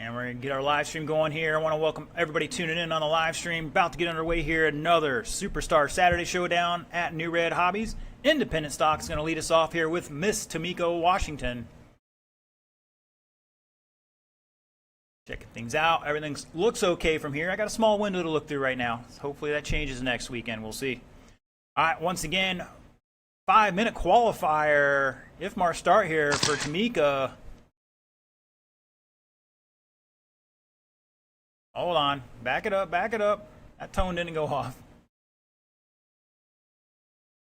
And we're going to get our live stream going here. I want to welcome everybody tuning in on the live stream. About to get underway here. Another Superstar Saturday Showdown at Newred Hobbies. Independent Stock is going to lead us off here with Miss Tamika Washington. Checking things out. Everything looks okay from here. I got a small window to look through right now. So hopefully that changes next weekend. We'll see. All right, once again, 5-minute qualifier. IFMAR start here for Tamika. Hold on. Back it up, back it up. That tone didn't go off.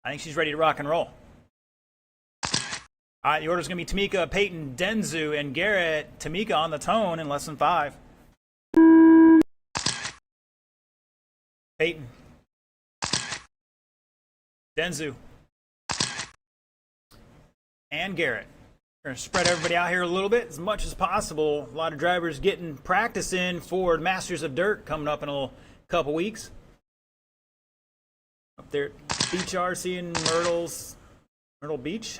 I think she's ready to rock and roll. All right, the order's going to be Tamika, Peyton, Denzu, and Garrett. Tamika on the tone in less than 5. Peyton. Denzu. And Garrett. We're going to spread everybody out here a little bit as much as possible. A lot of drivers getting practice in for Masters of Dirt coming up in a couple weeks. Up there at Beach RC in Myrtle Beach.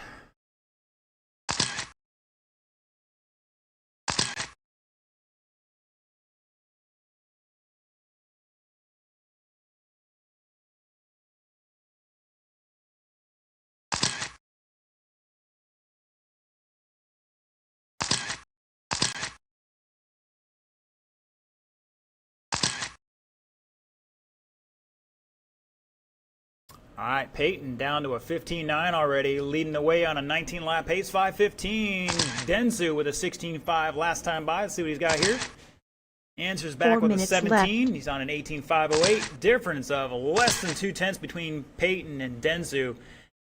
All right, Peyton down to a 15.9 already, leading the way on a 19-lap pace, 5:15. Denzu with a 16.5 last time by. Let's see what he's got here. Answers back with a 17. Left. He's on an 18.508. Difference of less than 0.2 between Peyton and Denzu.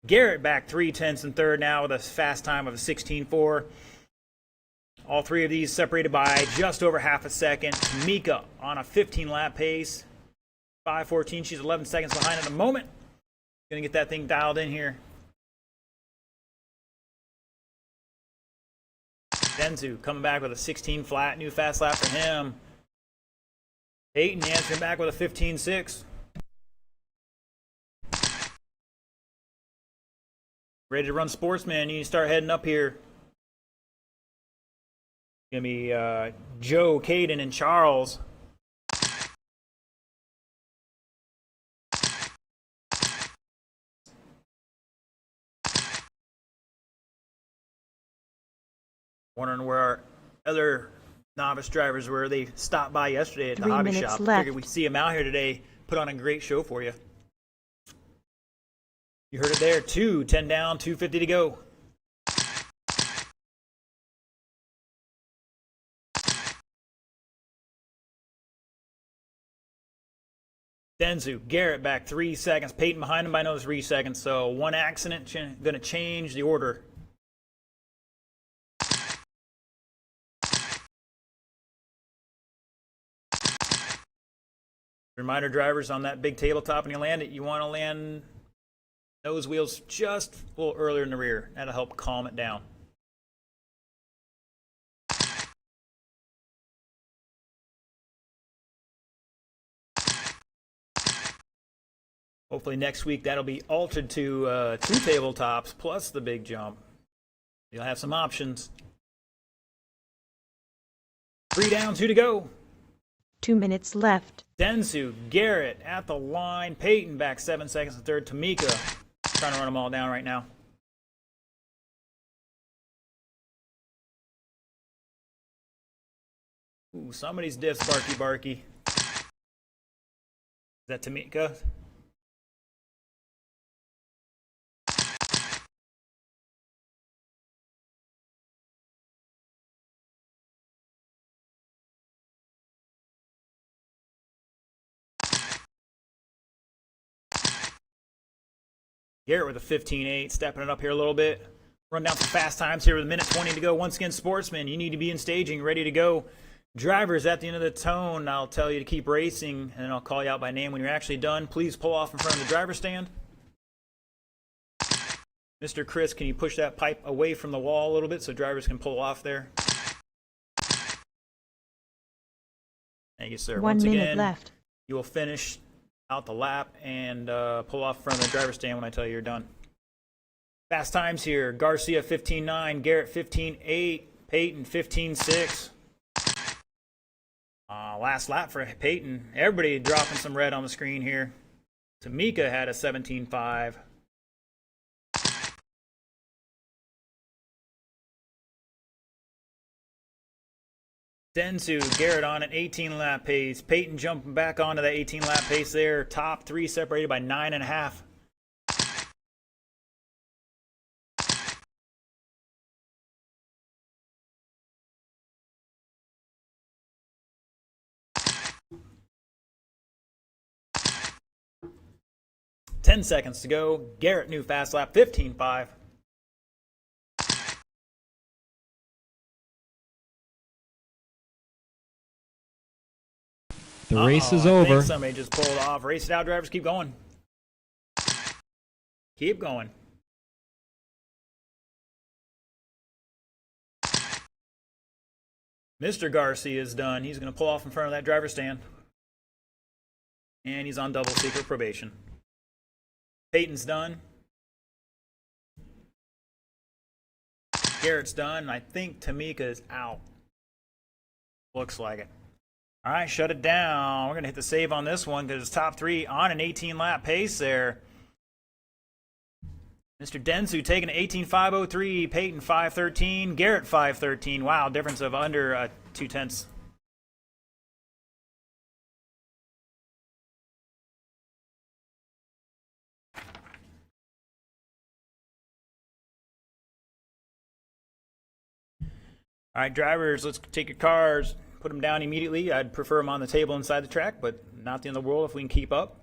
Garrett back 0.3 in third now with a fast time of a 16.4. All three of these separated by just over half a second. Tamika on a 15-lap pace, 5:14. She's 11 seconds behind at the moment. Gonna get that thing dialed in here. Denzu coming back with a 16 flat, new fast lap for him. Peyton answering back with a 15.6. Ready to run Sportsman. You need to start heading up here. Gonna be Joe, Caden, and Charles. Wondering where our other novice drivers were. They stopped by yesterday at the hobby shop. Figured we'd see them out here today. Put on a great show for you. You heard it there. 10 down, 2:50 to go. Denzu, Garrett back 3 seconds. Peyton behind him by another 3 seconds. So one accident going to change the order. Reminder, drivers, on that big tabletop when you land it, you want to land those wheels just a little earlier in the rear. That'll help calm it down. Hopefully next week that'll be altered to 2 tabletops plus the big jump. You'll have some options. 3 down, 2 to go. 2 minutes left. Denzu, Garrett at the line. Peyton back 7 seconds in third. Tamika trying to run them all down right now. Ooh, somebody's diffs, Barky. Is that Tamika? Garrett with a 15.8, stepping it up here a little bit. Run down some fast times here with 1:20 to go. Once again, Sportsman, you need to be in staging, ready to go. Drivers, at the end of the tone, I'll tell you to keep racing, and then I'll call you out by name when you're actually done. Please pull off in front of the driver's stand. Mr. Chris, can you push that pipe away from the wall a little bit so drivers can pull off there? Thank you, sir. 1 minute again, left. You will finish out the lap and pull off in front of the driver's stand when I tell you you're done. Fast times here. Garcia 15.9, Garrett 15.8, Peyton 15.6. Last lap for Peyton. Everybody dropping some red on the screen here. Tamika had a 17.5. Densu, Garrett on an 18 lap pace. Peyton jumping back onto that 18 lap pace there. Top three separated by 9.5. Ten seconds to go. Garrett, new fast lap, 15.5. The race is I over. think somebody just pulled off. Race it out, drivers. Keep going. Keep going. Mr. Garcia is done. He's going to pull off in front of that driver's stand. And he's on double secret probation. Peyton's done. Garrett's done. I think Tamika is out. Looks like it. All right, shut it down. We're going to hit the save on this one because it's top three on an 18-lap pace there. Mr. Densu taking 18.503, Peyton 5.13, Garrett 5.13. Wow, difference of under 2/10. All right, drivers, let's take your cars, put them down immediately. I'd prefer them on the table inside the track, but not the end of the world if we can keep up.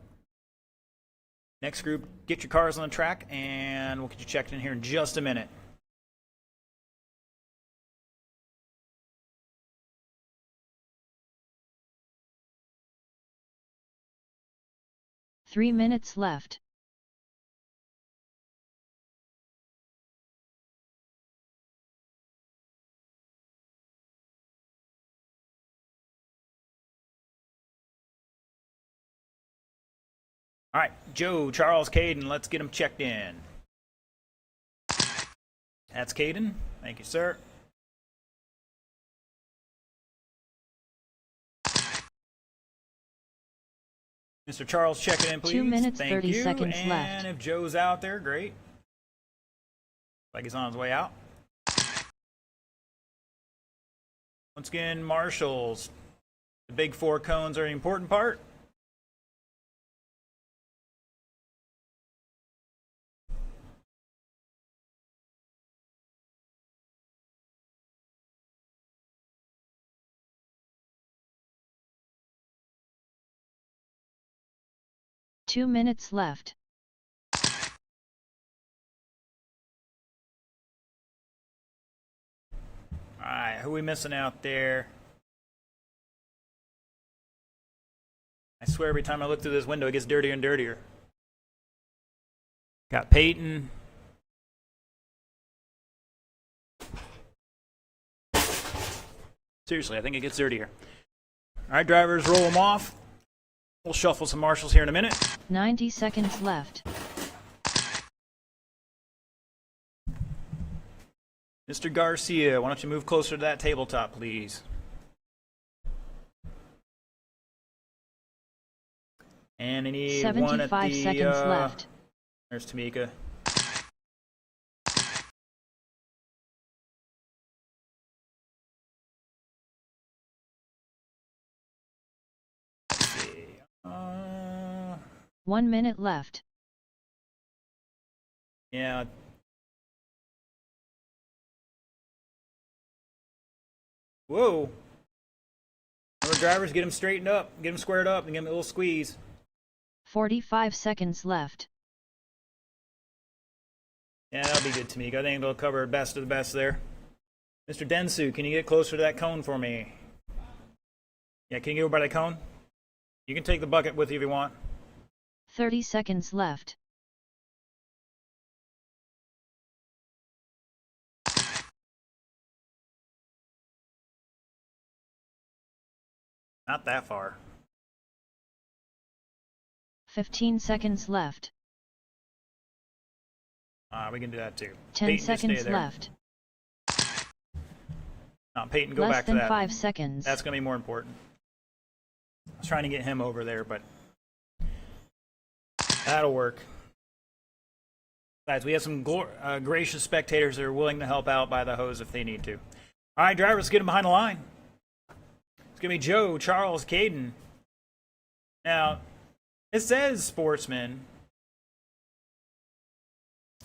Next group, get your cars on the track, and we'll get you checked in here in just a minute. Three minutes left. All right, Joe, Charles, Caden, let's get them checked in. That's Caden. Thank you, sir. Mr. Charles, check it in, please. 2 minutes, Thank 30 you. seconds and left. If Joe's out there, great. Like he's on his way out. Once again, marshals. The big four cones are the important part. Two minutes left. All right, who are we missing out there? I swear every time I look through this window, it gets dirtier and dirtier. Got Peyton. Seriously, I think it gets dirtier. All right, drivers, roll them off. We'll shuffle some marshals here in a minute. 90 seconds left. Mr. Garcia, why don't you move closer to that tabletop, please? And I need one at 75 the, seconds left. There's Tamika. Let's see. 1 minute left. Yeah. Whoa. Remember, drivers, get them straightened up, get them squared up, and give them a little squeeze. 45 seconds left. Yeah, that'll be good, Tamika. I think they'll cover best of the best there. Mr. Densu, can you get closer to that cone for me? Yeah, can you get over by the cone? You can take the bucket with you if you want. 30 seconds left. Not that far. 15 seconds left. We can do that too. 10 Peyton, just stay seconds there. left. Peyton, go Less back to than that. 5 seconds. That's going to be more important. I was trying to get him over there, but that'll work. Guys, we have some gracious spectators that are willing to help out by the hose if they need to. All right, drivers, get them behind the line. It's going to be Joe, Charles, Caden. Now, it says sportsman,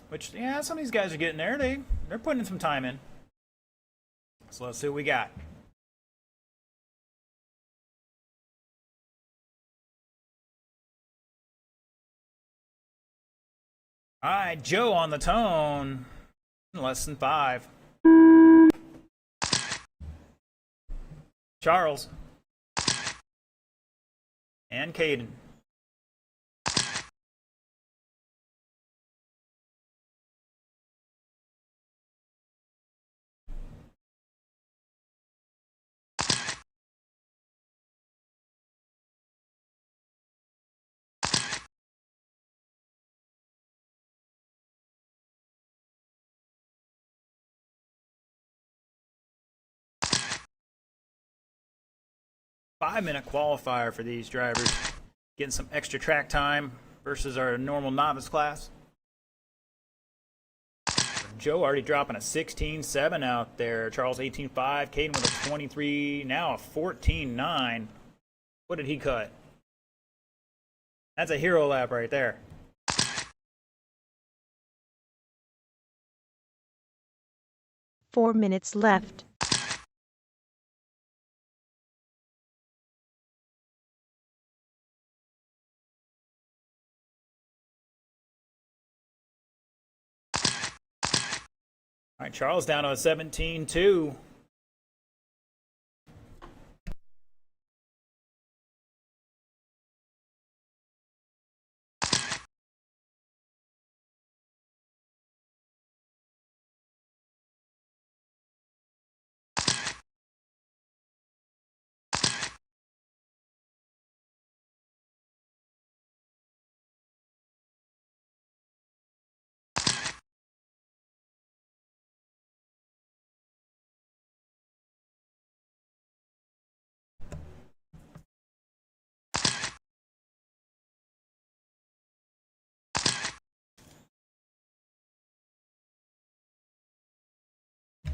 which, yeah, some of these guys are getting there. They're putting some time in. So let's see what we got. All right, Joe on the tone. Less than 5. Charles. And Caden. Five-minute qualifier for these drivers. Getting some extra track time versus our normal novice class. Joe already dropping a 16.7 out there. Charles 18.5. Caden with a 23. Now a 14.9. What did he cut? That's a hero lap right there. Four minutes left. All right, Charles down to a 17.2.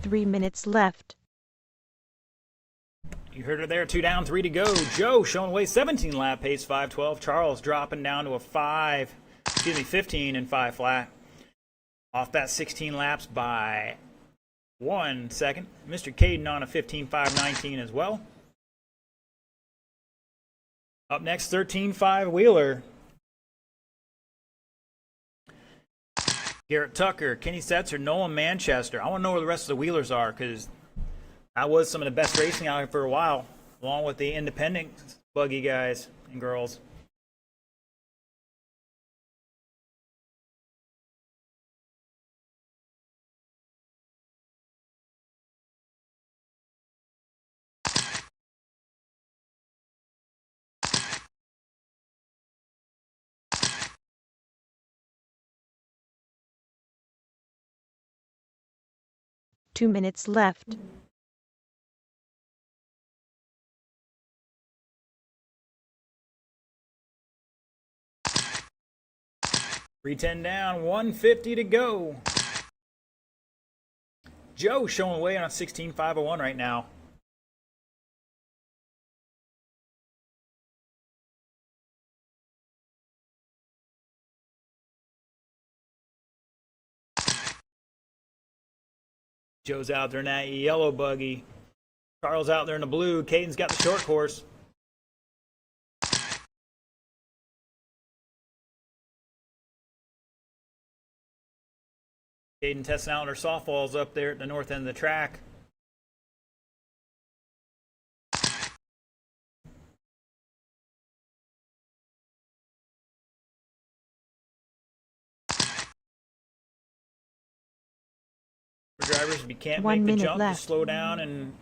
Three minutes left. You heard it there. 2 down, 3 to go. Joe showing away 17 lap pace, 5.12. Charles dropping down to a 15 and 5 flat. Off that 16 laps by 1 second. Mr. Caden on a 15.5.19 as well. Up next, 13.5 Wheeler. Garrett Tucker, Kenny Setzer, Nolan Manchester. I want to know where the rest of the Wheelers are because that was some of the best racing out here for a while, along with the independent buggy guys and girls. Two minutes left. .310 down, 150 to go. Joe showing away on a 16.501 right now. Joe's out there in that yellow buggy. Charles out there in the blue. Caden's got the short course. Caden testing out her softballs up there at the north end of the track. For drivers, if you can't 1 make the minute jump, left. just slow down and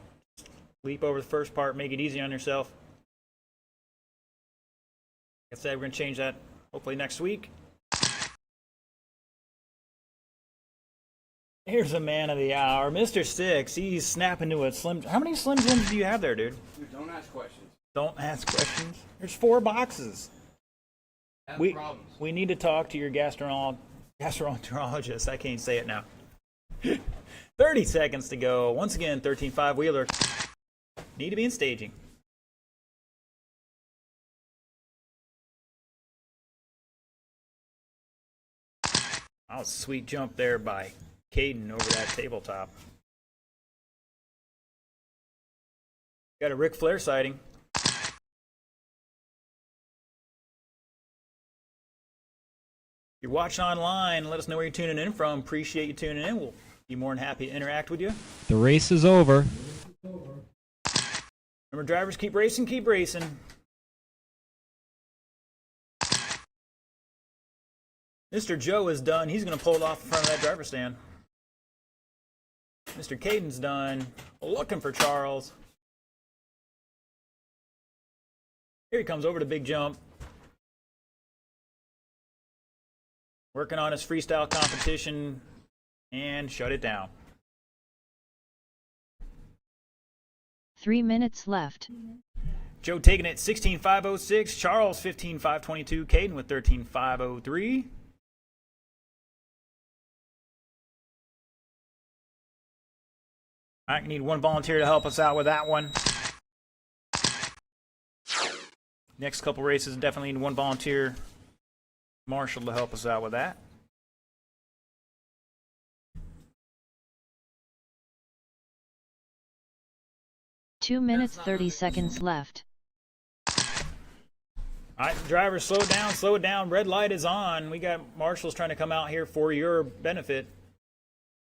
leap over the first part, make it easy on yourself. Like I said, we're going to change that hopefully next week. Here's a man of the hour, Mr. Six. He's snapping to a slim. How many Slim Jims do you have there, dude? Dude, don't ask questions. Don't ask questions. There's 4 boxes. We need to talk to your gastroenterologist. I can't say it now. 30 seconds to go. Once again, 13.5 wheeler. Need to be in staging. Oh, sweet jump there by Caden over that tabletop. Got a Ric Flair sighting. If you're watching online, let us know where you're tuning in from. Appreciate you tuning in. We'll be more than happy to interact with you. The race is over. Remember, drivers, keep racing, keep racing. Mr. Joe is done. He's going to pull it off in front of that driver's stand. Mr. Caden's done. Looking for Charles. Here he comes over to big jump. Working on his freestyle competition and shut it down. 3 minutes left. Joe taking it 16.506. Charles 15.522. Caden with 13.503. All right, we need one volunteer to help us out with that one. Next couple races definitely need one volunteer. Marshall to help us out with that. Two minutes 30 seconds left. All right, drivers, slow it down, slow it down. Red light is on. We got marshals trying to come out here for your benefit.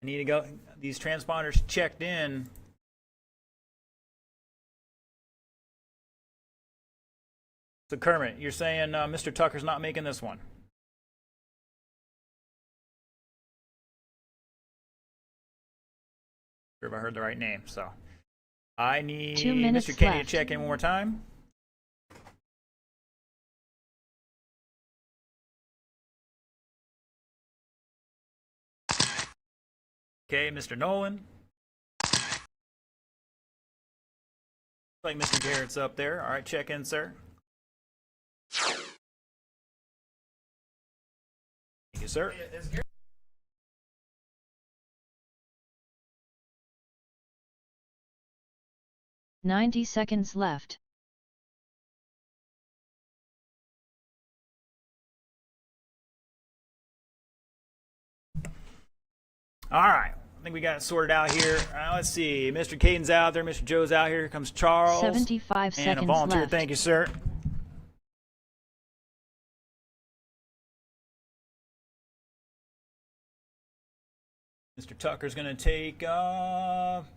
I need to go. These transponders checked in. So Kermit, you're saying Mr. Tucker's not making this one? Sure if I heard the right name. So I need 2 minutes Mr. Kenny left. to check in one more time. Okay, Mr. Nolan. Like Mr. Garrett's up there. All right, check in, sir. Thank you, sir. 90 seconds left. All right. I think we got it sorted out here. Let's see. Mr. Caden's out there. Mr. Joe's out here. Here comes Charles. 75 and seconds a volunteer. left. Thank you, sir. Mr. Tucker's going to take,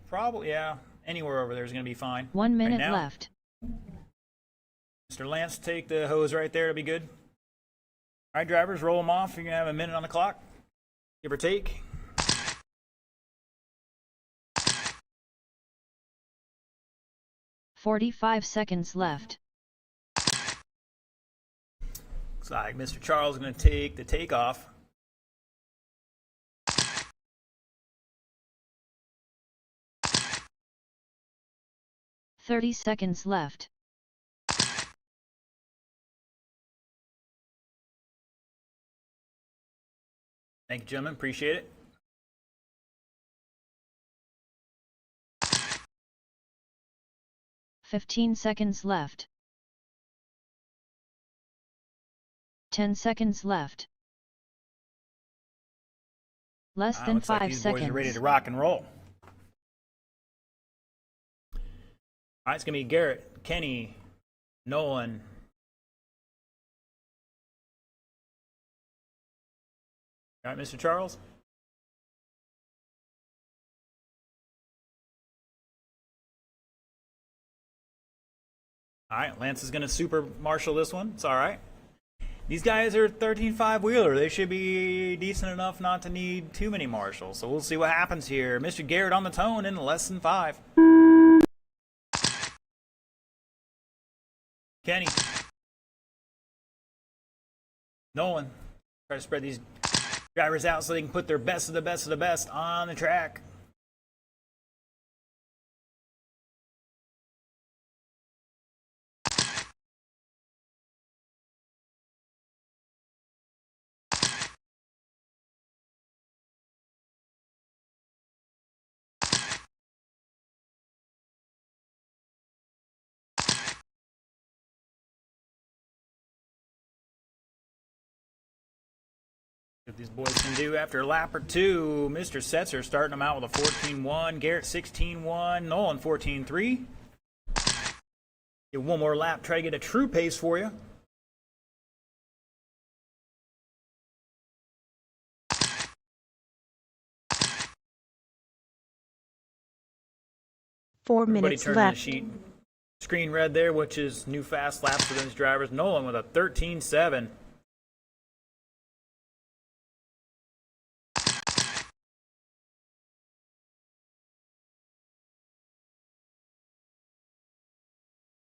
probably, yeah, anywhere over there is going to be fine. 1 minute now. left. Mr. Lance, take the hose right there. It'll be good. All right, drivers, roll them off. You're going to have a minute on the clock, give or take. .45 seconds left. Looks like Mr. Charles is going to take the takeoff. .30 seconds left. Thank you, gentlemen. Appreciate it. .15 seconds left. 10 seconds left. Less than looks like 5 these seconds. boys are ready to rock and roll. All right, it's going to be Garrett, Kenny, Nolan. All right, Mr. Charles. All right, Lance is going to super marshal this one. It's all right. These guys are 13.5 wheeler. They should be decent enough not to need too many marshals. So we'll see what happens here. Mr. Garrett on the tone in less than 5. Kenny. Nolan. Try to spread these drivers out so they can put their best of the best of the best on the track. These boys can do after a lap or two. Mr. Setzer starting them out with a 14.1. Garrett 16.1. Nolan 14.3. Get one more lap, try to get a true pace for you. Everybody Everybody turning left. the sheet. Screen red there, which is new fast laps for those drivers. Nolan with a 13.7.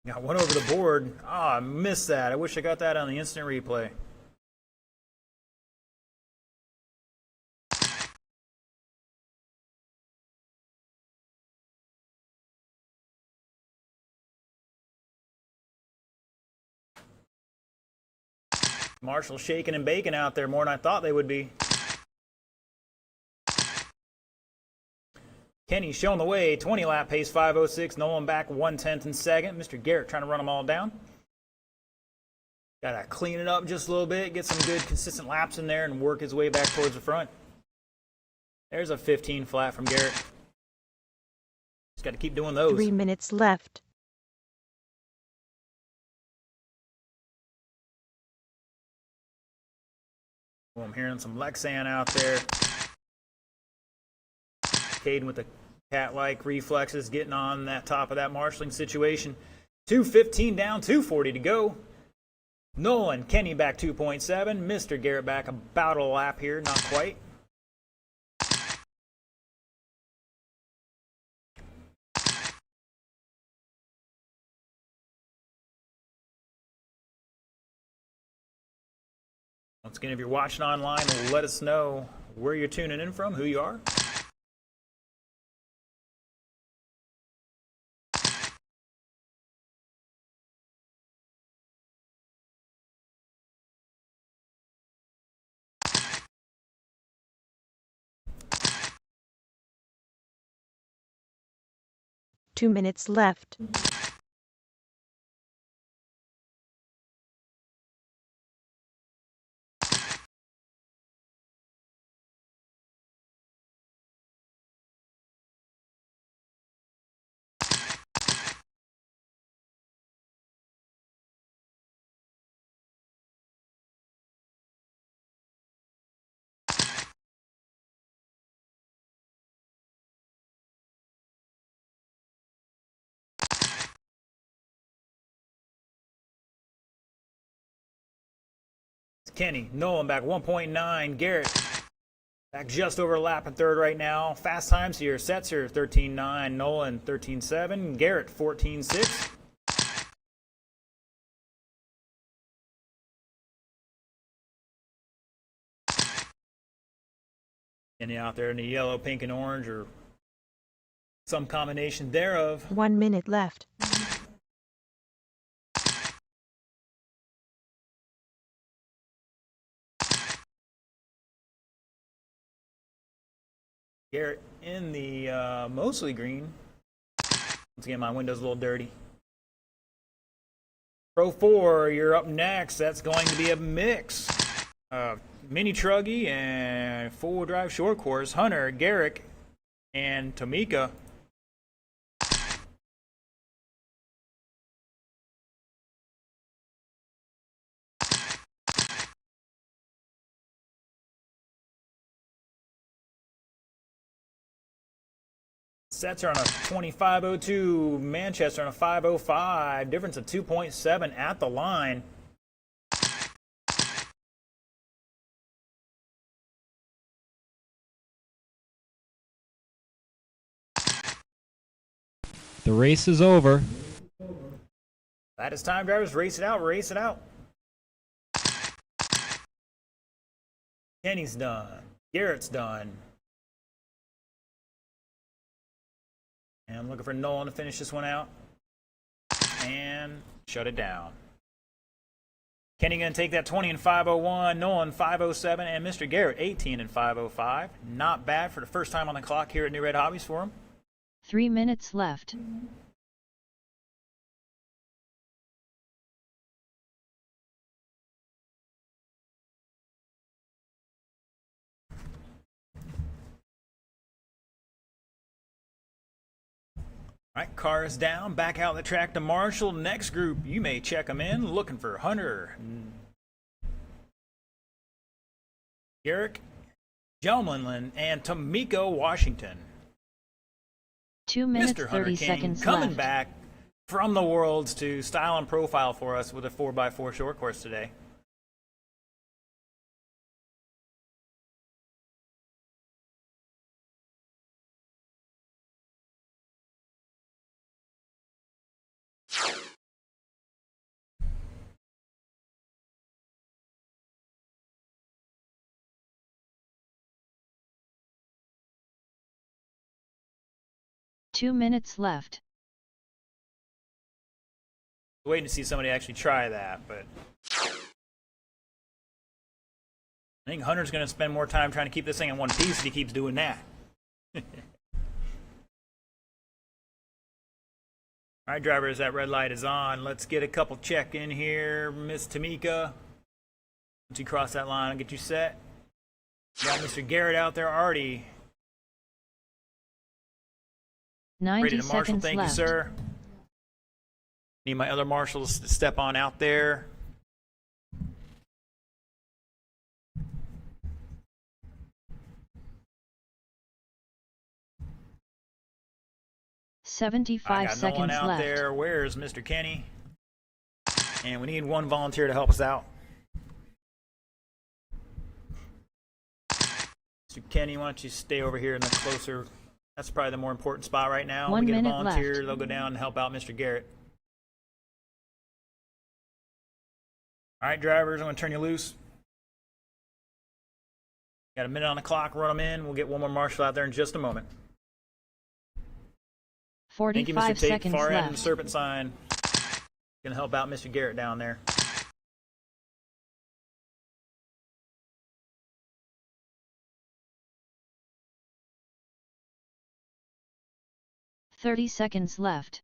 Got one over the board. I missed that. I wish I got that on the instant replay. Marshall shaking and baking out there more than I thought they would be. Kenny showing the way, 20 lap pace, 5:06. Nolan back 1/10 in second. Mr. Garrett trying to run them all down. Got to clean it up just a little bit, get some good consistent laps in there, and work his way back towards the front. There's a 15 flat from Garrett. Just got to keep doing those. 3 minutes left. Well, I'm hearing some Lexan out there. Caden with the cat-like reflexes, getting on that top of that marshalling situation. 2:15 down, 2:40 to go. Nolan, Kenny back 2.7. Mr. Garrett back about a lap here, not quite. Once again, if you're watching online, let us know where you're tuning in from, who you are. Two minutes left. Kenny, Nolan back 1.9. Garrett back just over a lap in third right now. Fast times here. Setzer 13.9. Nolan 13.7. Garrett 14.6. Kenny out there in the yellow, pink, and orange, or some combination thereof. 1 minute left. Garrett in the mostly green. Once again, my window's a little dirty. Pro 4, you're up next. That's going to be a mix of mini truggy and four-wheel drive short course. Hunter, Garrick, and Tamika. Sets are on a 25.02. Manchester on a 5.05. Difference of 2.7 at the line. The race is over. That is time, drivers. Race it out. Race it out. Kenny's done. Garrett's done. And I'm looking for Nolan to finish this one out. And shut it down. Kenny going to take that 20 and 5:01. Nolan 5:07. And Mr. Garrett 18 and 5:05. Not bad for the first time on the clock here at Newred Hobbies for him. 3 minutes left. All right, cars down, back out the track to Marshall. Next group, you may check them in. Looking for Hunter, Garrick, Gelmanlin, and Tamika Washington. 2 minutes Mr. Hunter 30 King seconds coming left. back from the Worlds to style and profile for us with a 4x4 short course today. Two minutes left. Waiting to see somebody actually try that, but I think Hunter's going to spend more time trying to keep this thing in one piece if he keeps doing that. All right, drivers, that red light is on. Let's get a couple check in here. Miss Tamika, once you cross that line, I'll get you set. Got Mr. Garrett out there already 90 ready to marshal. seconds Thank left. you, sir. Need my other marshals to step on out there. I 75 got no seconds one out left. there. Where's Mr. Kenny? And we need one volunteer to help us out. Mr. Kenny, why don't you stay over here in the closer? That's probably the more important spot right now. 1 we get a minute volunteer, left. they'll go down and help out Mr. Garrett. All right, drivers, I'm going to turn you loose. Got a minute on the clock, run them in. We'll get one more marshal out there in just a moment. Thank you, 45 Mr. Tate. seconds Far end of the left. serpent sign. Going to help out Mr. Garrett down there. Thirty seconds left.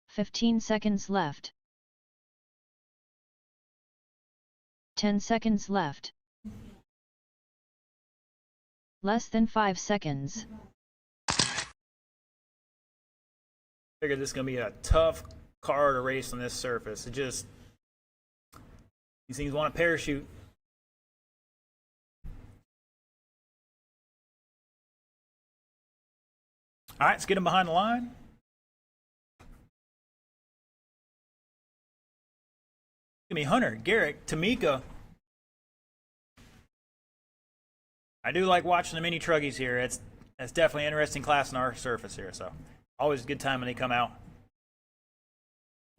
Fifteen seconds left. 10 seconds left. Less than 5 seconds. Figured this is going to be a tough car to race on this surface. It just, these things want a parachute. All right, let's get him behind the line. Give me Hunter, Garrick, Tamika. I do like watching the mini truggies here. It's definitely an interesting class in our surface here. So always a good time when they come out.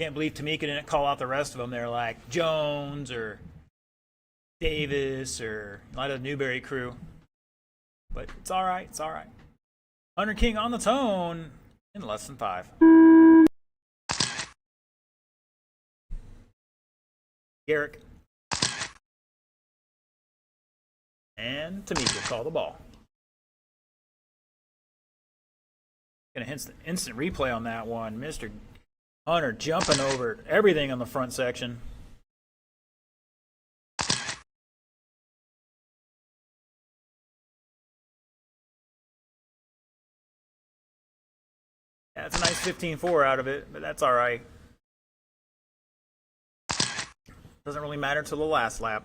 Can't believe Tamika didn't call out the rest of them. They're like Jones or Davis or a lot of the Newberry crew. But it's all right. It's all right. Hunter King on the tone in less than 5. Garrick and Tamika call the ball. Gonna instant replay on that one. Mr. Hunter jumping over everything on the front section. Yeah, it's a nice 15-4 out of it, but that's all right. Doesn't really matter till the last lap.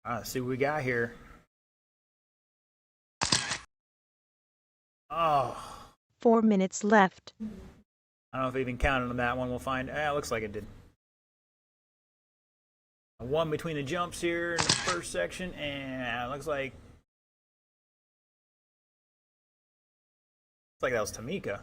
Let's see what we got here. Oh. 4 minutes left. I don't know if I even counted on that one. We'll find. It looks like it did. A one between the jumps here in the first section, and it looks like that was Tamika.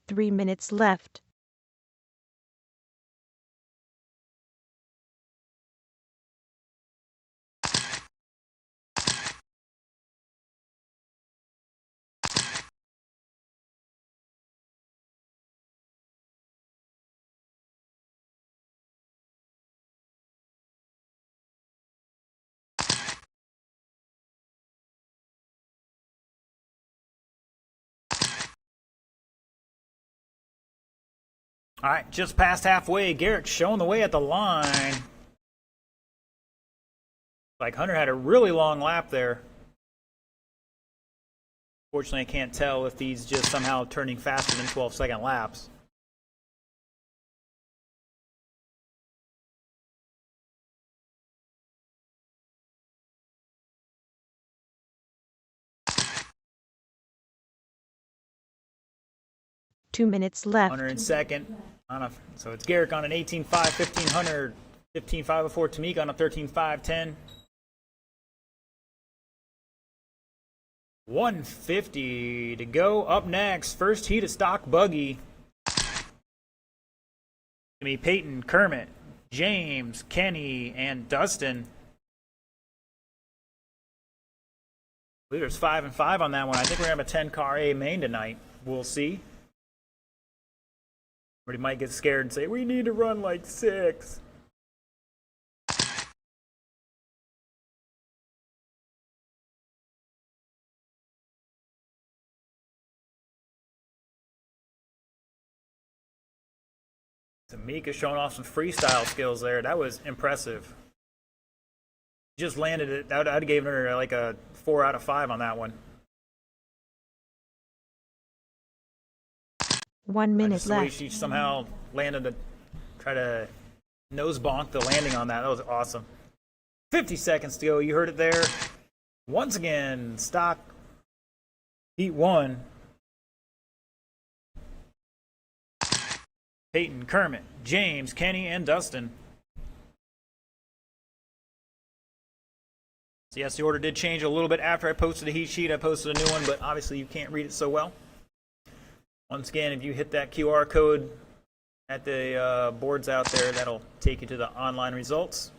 3 minutes left. All right, just past halfway. Garrick showing the way at the line. Like Hunter had a really long lap there. Fortunately, I can't tell if he's just somehow turning faster than 12-second laps. Two minutes left. Hunter in second. So it's Garrick on an 18.5, 1500, 15.5 before Tamika on a 13.5, 150 to go. Up next, first heat of stock buggy. Gonna be Peyton, Kermit, James, Kenny, and Dustin. I believe there's 5 and 5 on that one. I think we're gonna have a 10 car A main tonight. We'll see. Or he might get scared and say, we need to run like 6. Tamika showing off some freestyle skills there. That was impressive. Just landed it. I'd have given her like a 4 out of 5 on that one. 1 minute The way left. she somehow landed try to nose bonk the landing on that. That was awesome. 50 seconds to go. You heard it there. Once again, stock heat 1. Peyton, Kermit, James, Kenny, and Dustin. So yes, the order did change a little bit after I posted the heat sheet. I posted a new one, but obviously you can't read it so well. Once again, if you hit that QR code at the boards out there, that'll take you to the online results.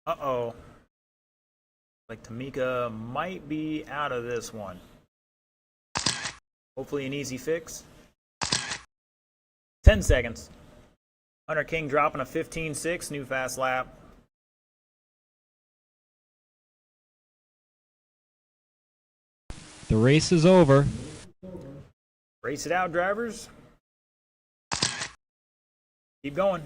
Uh-oh. Like Tamika might be out of this one. Hopefully an easy fix. 10 seconds. Hunter King dropping a 15.6, new fast lap. The race is over. Race it out, drivers. Keep going.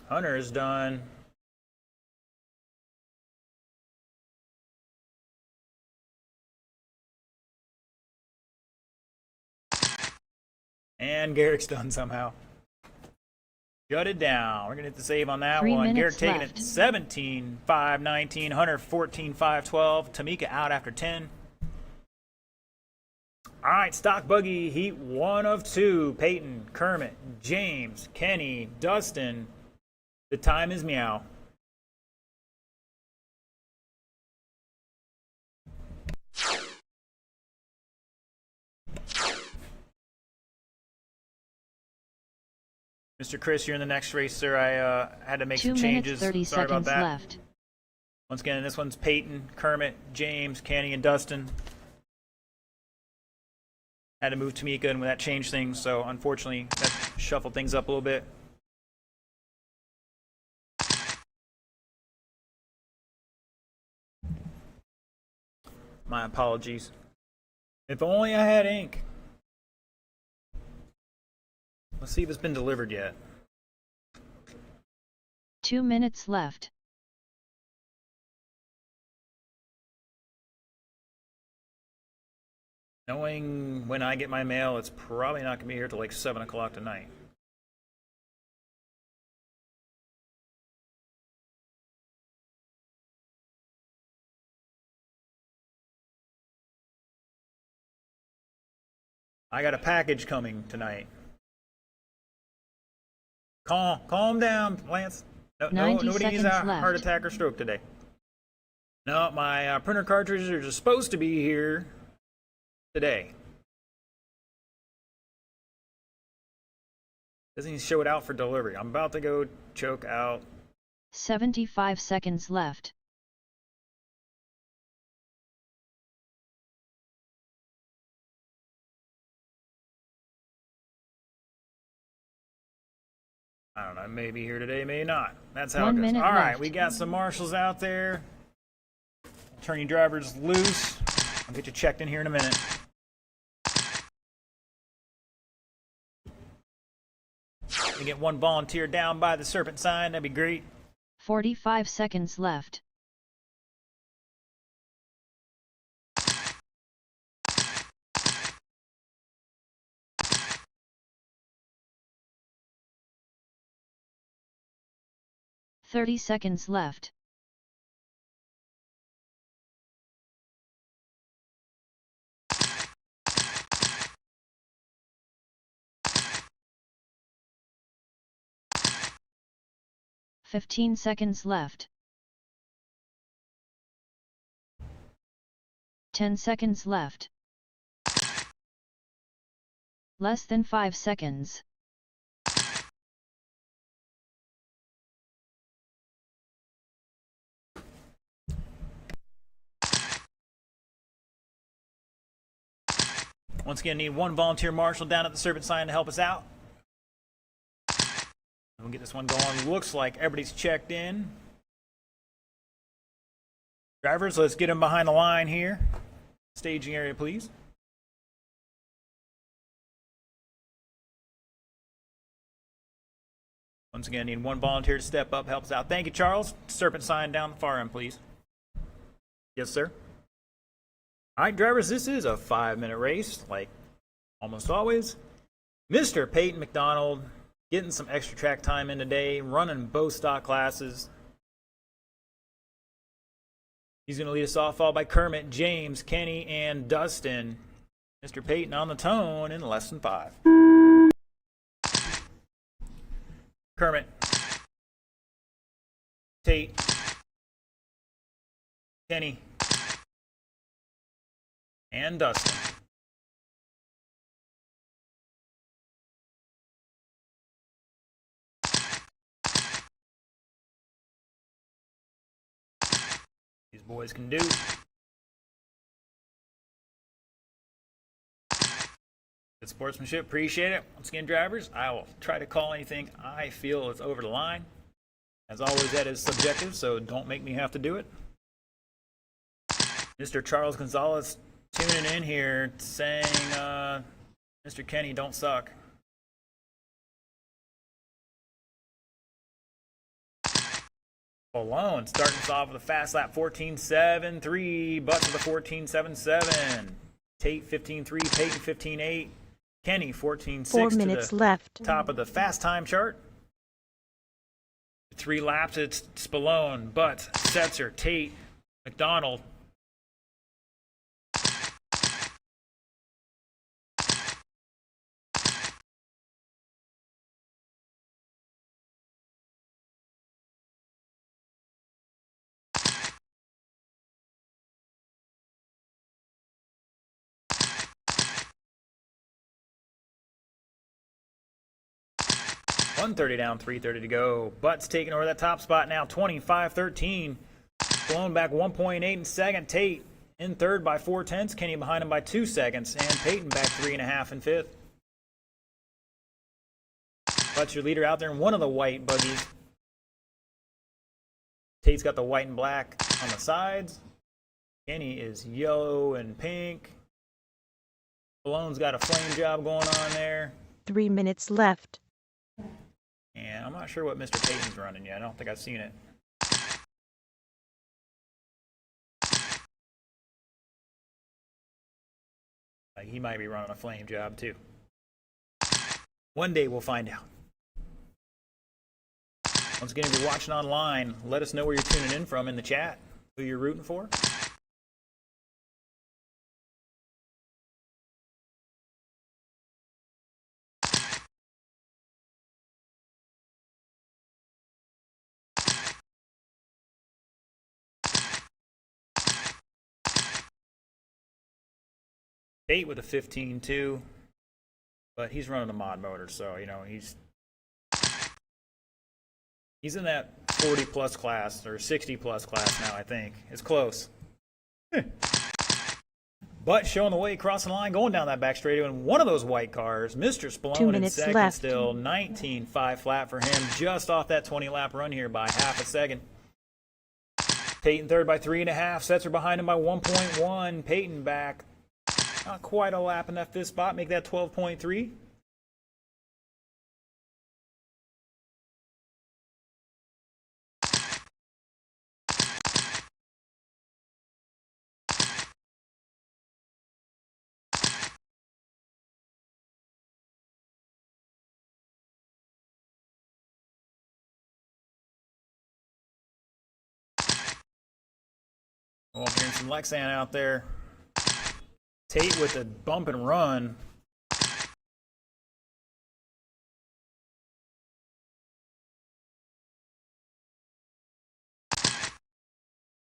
Hunter is done. And Garrick's done somehow. Shut it down. We're going to hit the save on that 3 one. minutes Garrick taking left. it 17.5, 19. Hunter 14.5, 12. Tamika out after 10. All right, stock buggy heat 1 of 2. Peyton, Kermit, James, Kenny, Dustin. The time is meow. Mr. Chris, you're in the next race, sir. I had to make 2 some changes. minutes 30 Sorry about seconds that. left. Once again, this one's Peyton, Kermit, James, Kenny, and Dustin. Had to move Tamika in with that changed things, so unfortunately that shuffled things up a little bit. My apologies. If only I had ink. Let's see if it's been delivered yet. 2 minutes left. Knowing when I get my mail, it's probably not going to be here till like 7 o'clock tonight. I got a package coming tonight. Calm down, Lance. No, 90 nobody needs a seconds left. heart attack or stroke today. No, my printer cartridges are just supposed to be here today. Doesn't even show it out for delivery. I'm about to go choke out. 75 seconds left. I don't know, it may be here today, may not. That's how 1 it goes. minute All right, left. we got some marshals out there. Turn your drivers loose. I'll get you checked in here in a minute. We get one volunteer down by the serpent sign, that'd be great. 45 seconds left. "30 seconds left. "15 seconds left. 10 seconds left. Less than 5 seconds. Once again, need one volunteer marshal down at the serpent sign to help us out. We'll get this one going. Looks like everybody's checked in. Drivers, let's get them behind the line here. Staging area, please. Once again, need one volunteer to step up, help us out. Thank you, Charles. Serpent sign down the far end, please. Yes, sir. All right, drivers, this is a 5-minute race, like almost always. Mr. Peyton McDonald getting some extra track time in today, running both stock classes. He's going to lead us off, followed by Kermit, James, Kenny, and Dustin. Mr. Peyton on the tone in less than 5. Kermit, Tate, Kenny, and Dustin. These boys can do. Good sportsmanship, appreciate it. Once again, drivers, I will try to call anything I feel is over the line. As always, that is subjective, so don't make me have to do it. Mr. Charles Gonzalez tuning in here saying, Mr. Kenny, don't suck. Alone starting us off with a fast lap 14.73, Butts with a 14.77, Tate 15.3, Peyton 15.8, Kenny 14.6 4 to minutes the left. top of the fast time chart. 3 laps, it's Spallone, Butts, Setzer, Tate, McDonald. .130 down, 3:30 to go. Butts taking over that top spot now, 25-13. Blown back 1.8 in second. Tate in third by 0.4. Kenny behind him by 2 seconds. And Peyton back 3.5 in fifth. Butts your leader out there in one of the white buggies. Tate's got the white and black on the sides. Kenny is yellow and pink. Ballone's got a flame job going on there. 3 minutes left. And I'm not sure what Mr. Peyton's running yet. I don't think I've seen it. He might be running a flame job too. One day we'll find out. Once again, if you're watching online, let us know where you're tuning in from in the chat, who you're rooting for. Tate with a 15.2, but he's running a mod motor, so you know he's in that 40 plus class or 60 plus class now. I think it's close. But showing the way, crossing the line, going down that back straightaway in one of those white cars, Mr. 2 Spallone in minutes second left. still, 19.5 flat for him, just off that 20-lap run here by half a second. Peyton third by 3.5, Setzer behind him by 1.1. Peyton back, not quite a lap in that fifth spot, make that 12.3. Oh, I'm hearing some Lexan out there. Tate with the bump and run.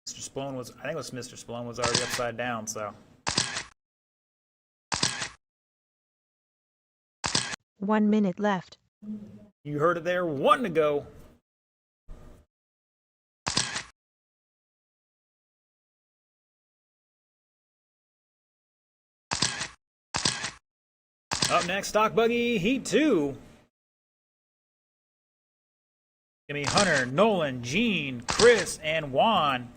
Mr. Spallone was, I think it was Mr. Spallone was already upside down, so. 1 minute left. You heard it there, 1 to go. Up next, Stock Buggy Heat 2. Gonna be Hunter, Nolan, Gene, Chris, and Juan.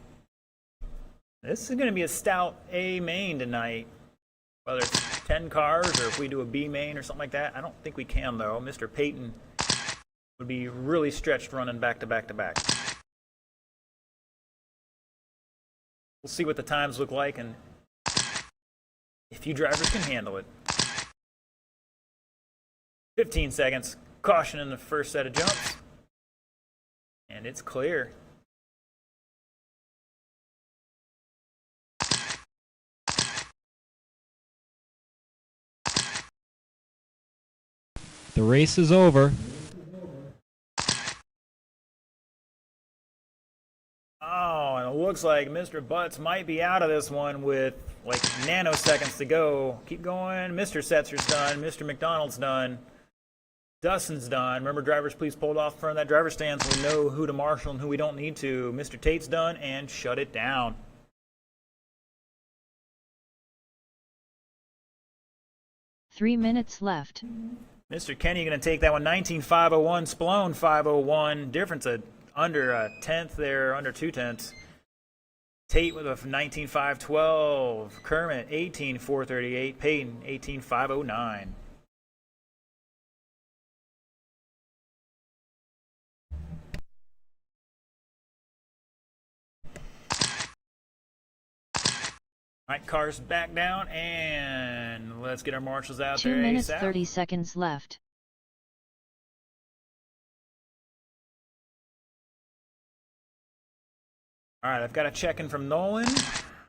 This is gonna be a stout A main tonight. Whether it's 10 cars or if we do a B main or something like that. I don't think we can though. Mr. Peyton would be really stretched running back to back to back. We'll see what the times look like and if you drivers can handle it. 15 seconds. Caution in the first set of jumps. And it's clear. The race is over. Oh, and it looks like Mr. Butts might be out of this one with like nanoseconds to go. Keep going. Mr. Setzer's done. Mr. McDonald's done. Dustin's done. Remember, drivers, please pull it off in front of that driver stand so we know who to marshal and who we don't need to. Mr. Tate's done, and shut it down. Three minutes left. Mr. Kenny going to take that one. 19.501, Spallone 501. Difference of under a tenth there, under 2/10. Tate with a 19.512. Kermit 18.438. Peyton 18.509. All right, cars back down, and let's get our marshals out 2 there. minutes, ASAP. 30 seconds left. All right, I've got a check-in from Nolan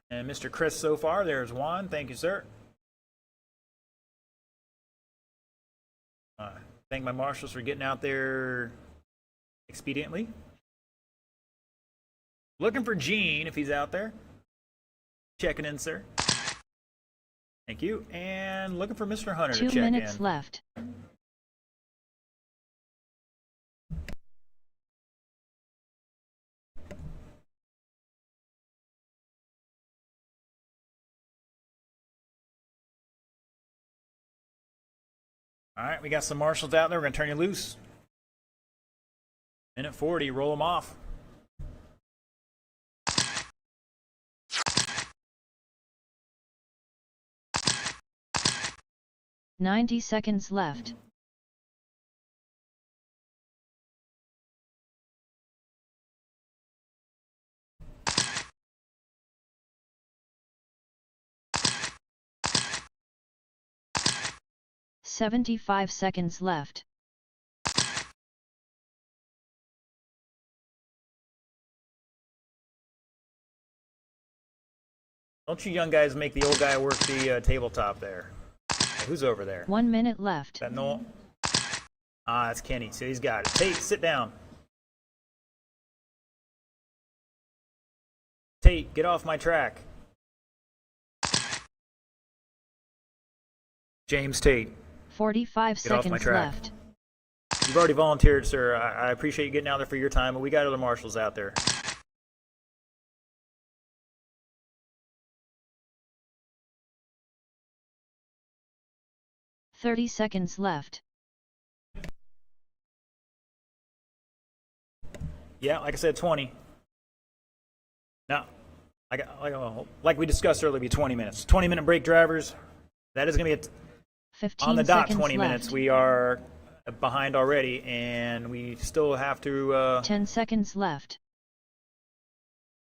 and Mr. Chris so far. There's Juan. Thank you, sir. Thank my marshals for getting out there expediently. Looking for Gene if he's out there. Checking in, sir. Thank you. And looking for Mr. Hunter to 2 check minutes in. left. All right, we got some marshals out there. We're going to turn you loose. Minute 40, roll them off. "90 seconds left. "75 seconds left. Don't you young guys make the old guy work the tabletop there. Who's over there? 1 minute left. Is that Noel? Ah, that's Kenny. So he's got it. Tate, sit down. Tate, get off my track. James Tate, 45 get off my seconds track. left. You've already volunteered, sir. I appreciate you getting out there for your time, but we got other marshals out there. Thirty seconds left. Yeah, like I said, 20. No, like we discussed earlier, be 20 minutes. 20-minute break, drivers. That is going to be 15 on the dot. seconds 20 minutes. left. We are behind already, and we still have to. 10 seconds left.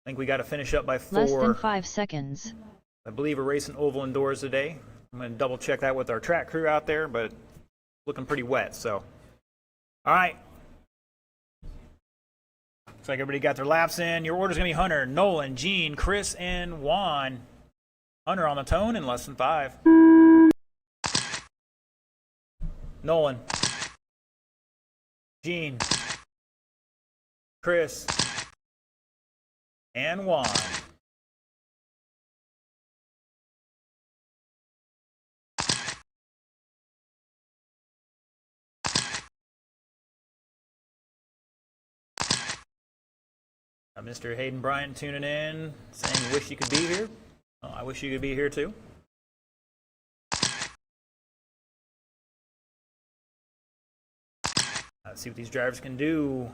I think we got to finish up by 4. Less than 5 seconds. I believe we're racing oval indoors today. I'm going to double check that with our track crew out there, but looking pretty wet. So, all right. Looks like everybody got their laps in. Your order's going to be Hunter, Nolan, Gene, Chris, and Juan. Hunter on the tone in less than 5. Nolan, Gene, Chris, and Juan. Mr. Hayden Bryant tuning in, saying, wish you could be here. Oh, I wish you could be here too. Let's see what these drivers can do.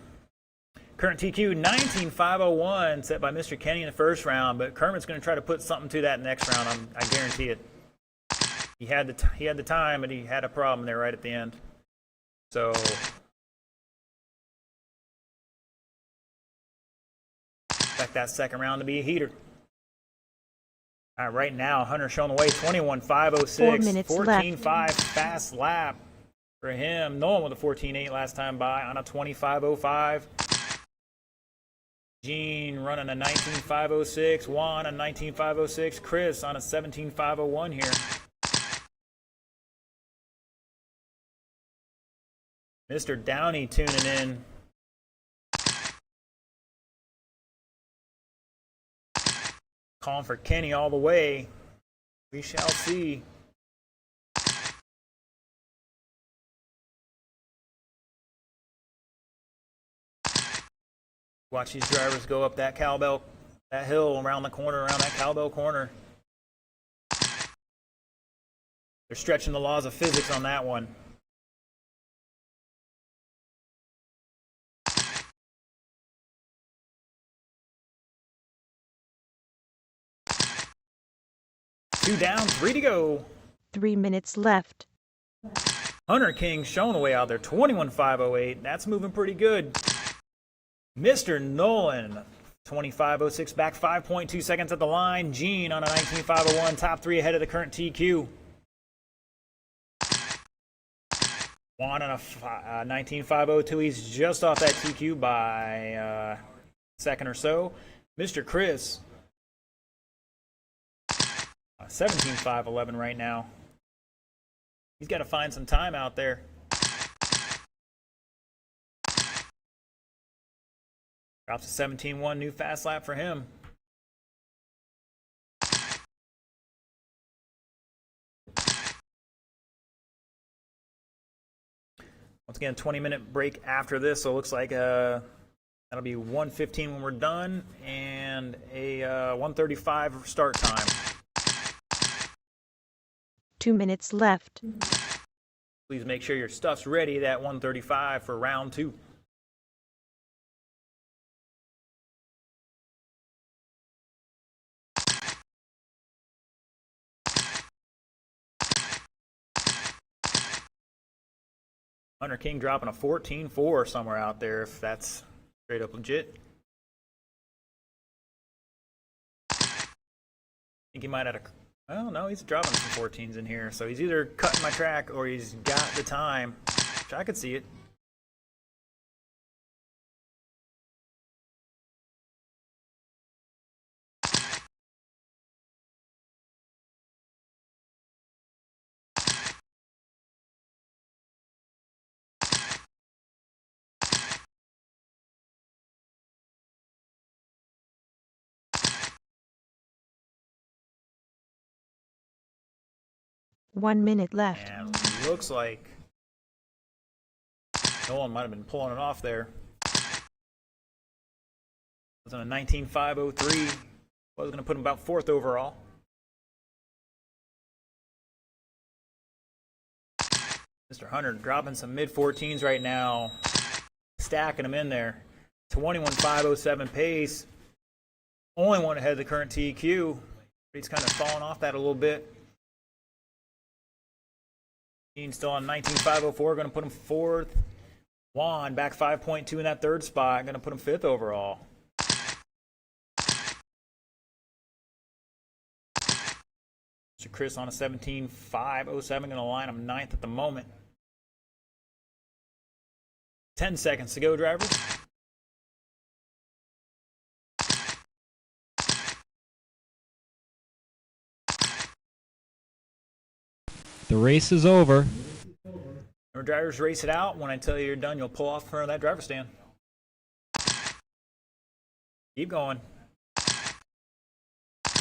Current TQ 19.501 set by Mr. Kenny in the first round, but Kermit's going to try to put something to that next round. I guarantee it. He had the time, but he had a problem there right at the end. So expect that second round to be a heater. All right, right now, Hunter showing the way, 21.506. 4 minutes 14.5 left. fast lap for him. Nolan with a 14.8 last time by on a 25.05. Gene running a 19.506. Juan a 19.506. Chris on a 17.501 here. Mr. Downey tuning in. Calling for Kenny all the way. We shall see. Watch these drivers go up that hill around the corner, around that cowbell corner. They're stretching the laws of physics on that one. Two down, 3 to go. 3 minutes left. Hunter King showing the way out there, 21.508. That's moving pretty good. Mr. Nolan, 25.06, back 5.2 seconds at the line. Gene on a 19.501, top 3 ahead of the current TQ. Juan on a 19.502. He's just off that TQ by a second or so. Mr. Chris, 17.511 right now. He's got to find some time out there. Drops a 17.1, new fast lap for him. Once again, 20-minute break after this, so it looks like that'll be 1:15 when we're done, and a 1:35 start time. 2 minutes left. Please make sure your stuff's ready at 1:35 for round 2. Hunter King dropping a 14.4 somewhere out there, if that's straight up legit. I think he might have well, no, he's dropping some 14s in here. So he's either cutting my track or he's got the time, which I could see it. 1 minute left. And looks like Nolan might have been pulling it off there. Was on a 19.503. Was going to put him about 4th overall. Mr. Hunter dropping some mid-14s right now, stacking them in there. 21.507 pace. Only one ahead of the current TQ. But he's kind of falling off that a little bit. Gene's still on 19.504, going to put him 4th. Juan back 5.2 in that 3rd spot, going to put him 5th overall. Mr. Chris on a 17.507, going to line him 9th at the moment. 10 seconds to go, drivers. The race is over. Remember, drivers, race it out. When I tell you you're done, you'll pull off in front of that driver stand. Keep going.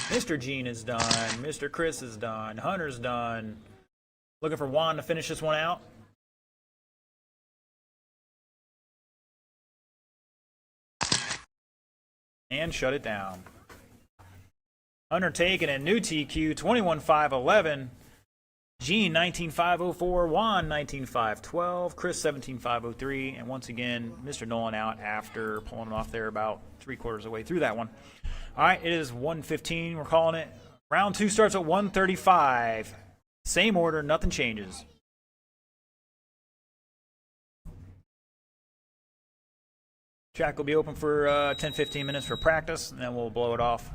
Mr. Gene is done. Mr. Chris is done. Hunter's done. Looking for Juan to finish this one out. And shut it down. Hunter taking it. New TQ 21.511. Gene 19.504, Juan 19.512, Chris 17.503, and once again, Mr. Nolan out after pulling it off there about 3/4 of the way through that one. All right, it is 1:15. We're calling it. Round 2 starts at 1:35. Same order, nothing changes. Track will be open for 10-15 minutes for practice, and then we'll blow it off.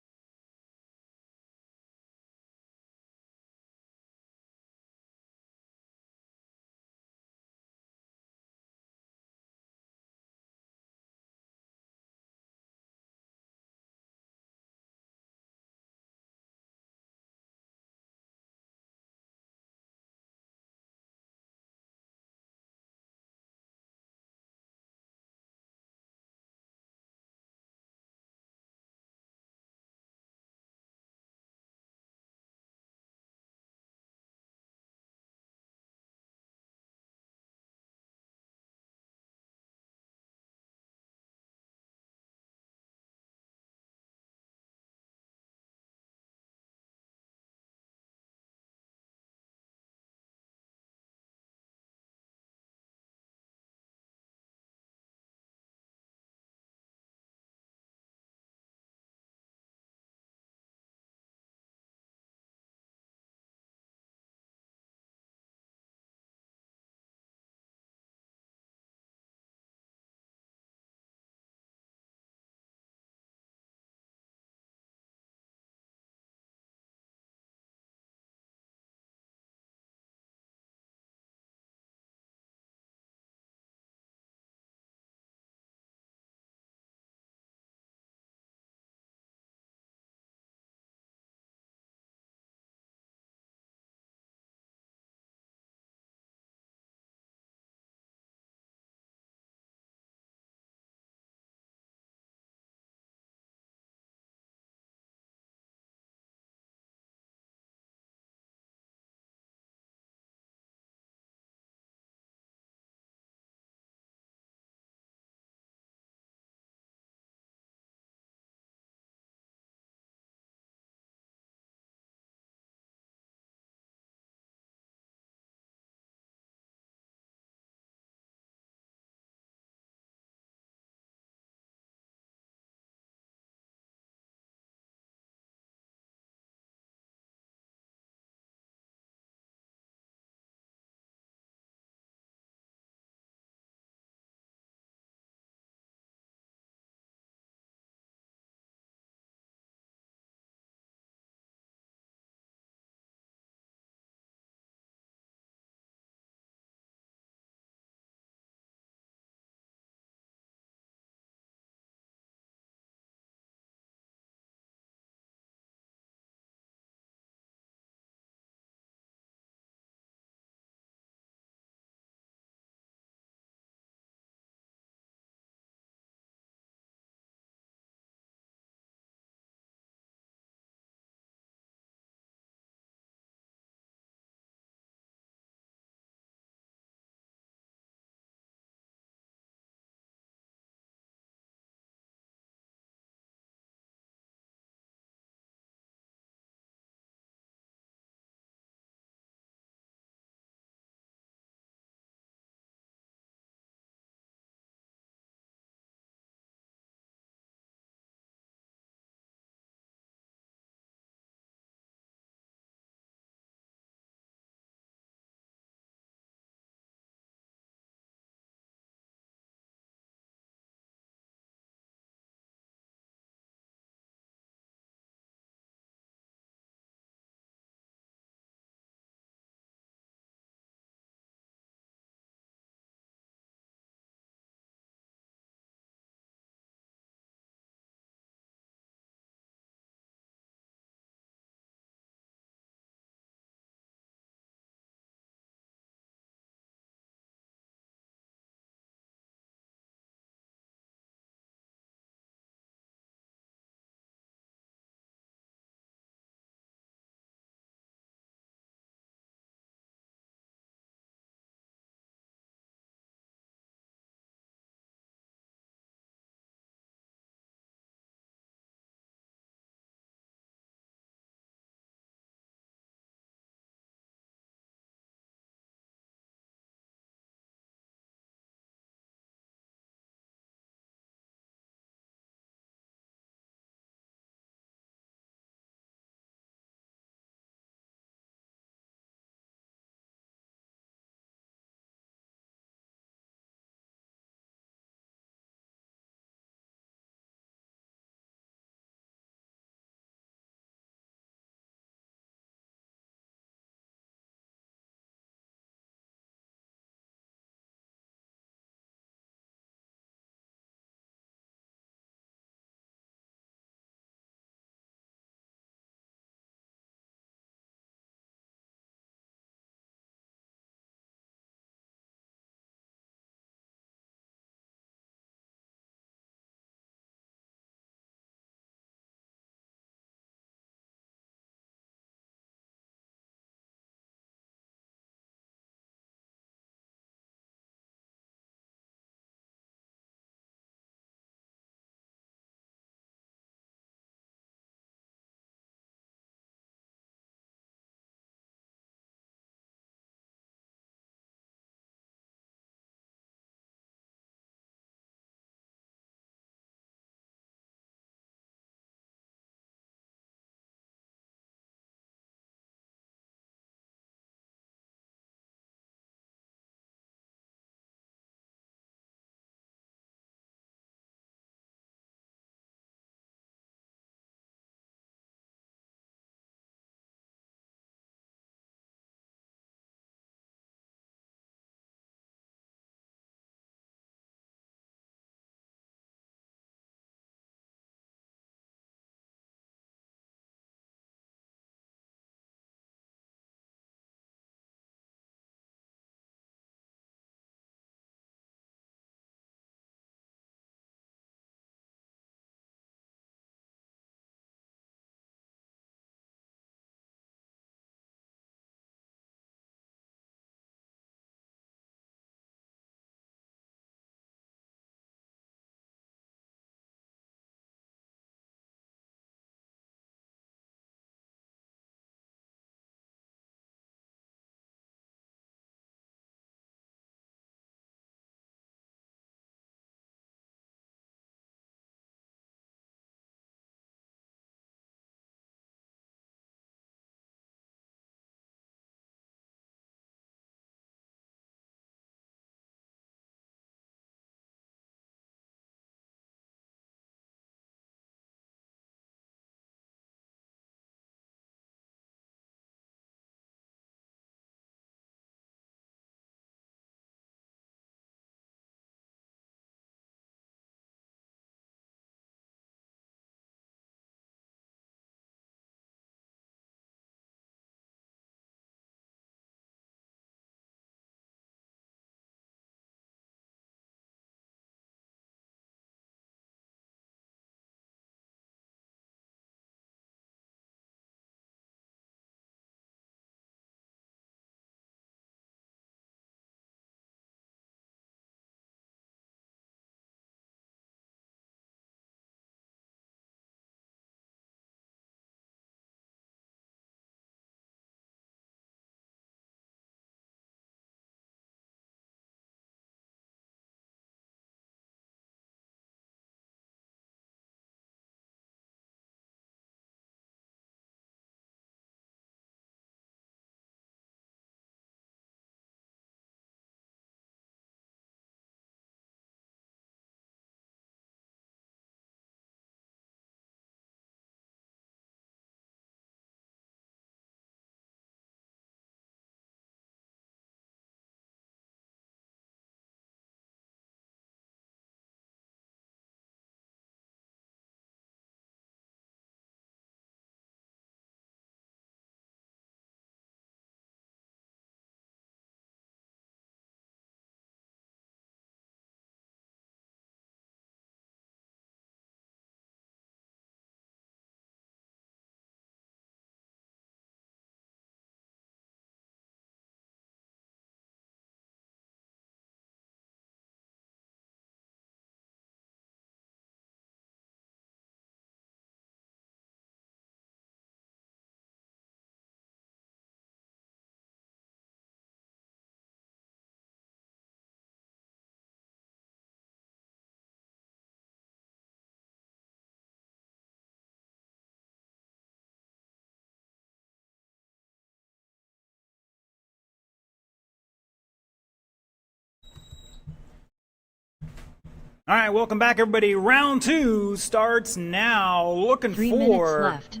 All right, welcome back, everybody. Round 2 starts now. Looking 3 minutes for left.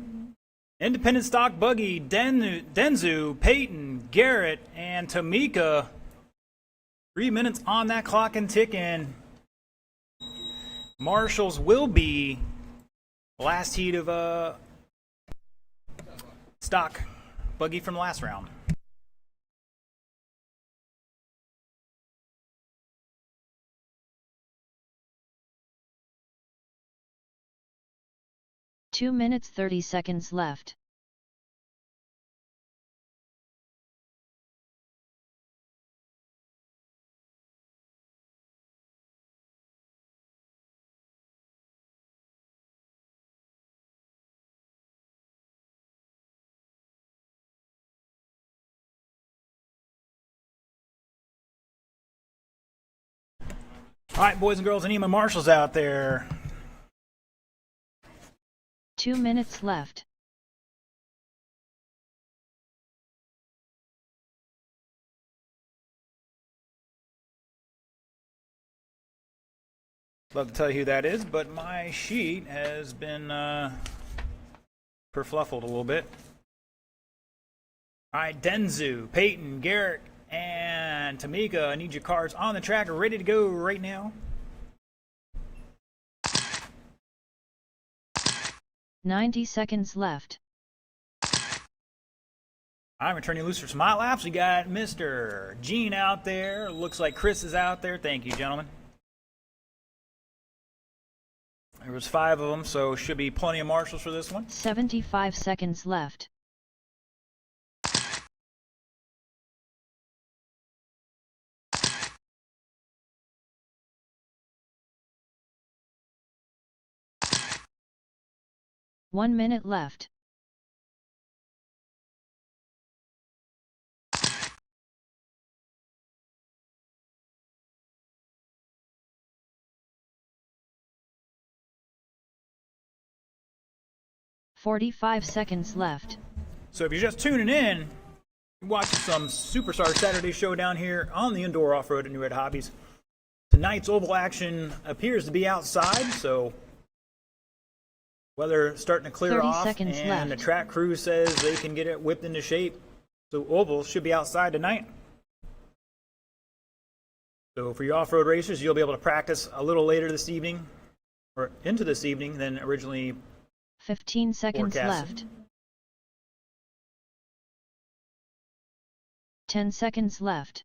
independent stock buggy, Denzu, Peyton, Garrett, and Tamika. 3 minutes on that clock and ticking. Marshals will be last heat of stock buggy from last round. Two minutes 30 seconds left. All right, boys and girls, any of my marshals out there? 2 minutes left. Love to tell you who that is, but my sheet has been kerfluffled a little bit. All right, Denzu, Peyton, Garrett, and Tamika, I need your cards on the track, ready to go right now. 90 seconds left. I'm returning loose for some hot laps. We got Mr. Gene out there. Looks like Chris is out there. Thank you, gentlemen. There was 5 of them, so should be plenty of marshals for this one. 75 seconds left. One minute left. "45 seconds left. So if you're just tuning in, you're watching some Superstar Saturday Showdown here on the indoor off-road at Newred Hobbies. Tonight's oval action appears to be outside, so weather starting to clear 30 off, seconds and left. the track crew says they can get it whipped into shape. So oval should be outside tonight. So for your off-road racers, you'll be able to practice a little later this evening, or into this evening than originally 15 seconds forecasted. left. 10 seconds left.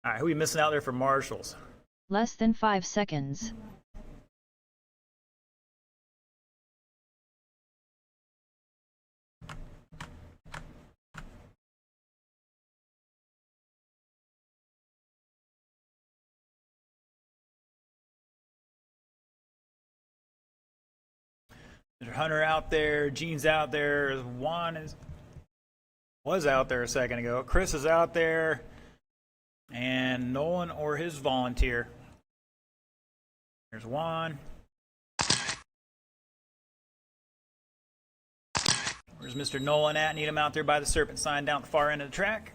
All right, who are we missing out there for marshals? Less than 5 seconds. There's Hunter out there, Gene's out there, Juan was out there a second ago, Chris is out there, and Nolan or his volunteer. There's Juan. Where's Mr. Nolan at? Need him out there by the serpent sign down at the far end of the track.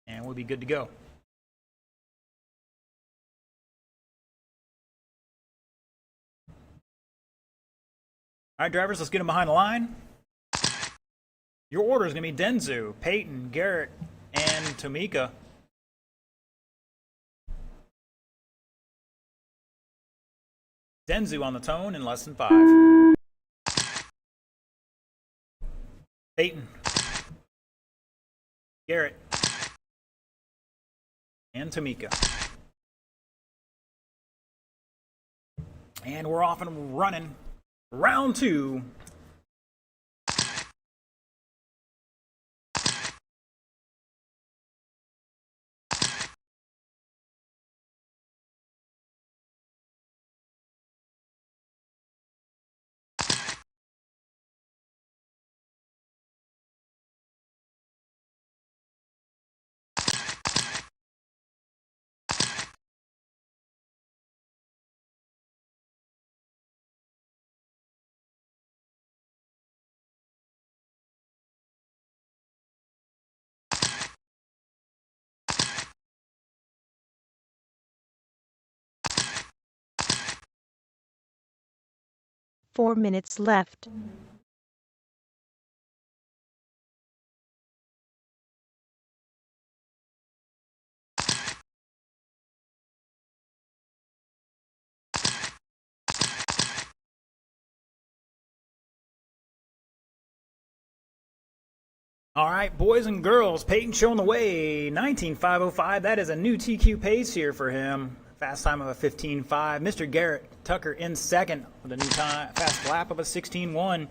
And we'll be good to go. All right, drivers, let's get them behind the line. Your order is going to be Denzu, Peyton, Garrett, and Tamika. Denzu on the tone in less than 5. Peyton, Garrett, and Tamika. And we're off and running. Round 2. 4 minutes left. All right, boys and girls, Peyton showing the way. 19.505. That is a new TQ pace here for him. Fast time of a 15.5. Mr. Garrett Tucker in second with a new time, fast lap of a 16.1.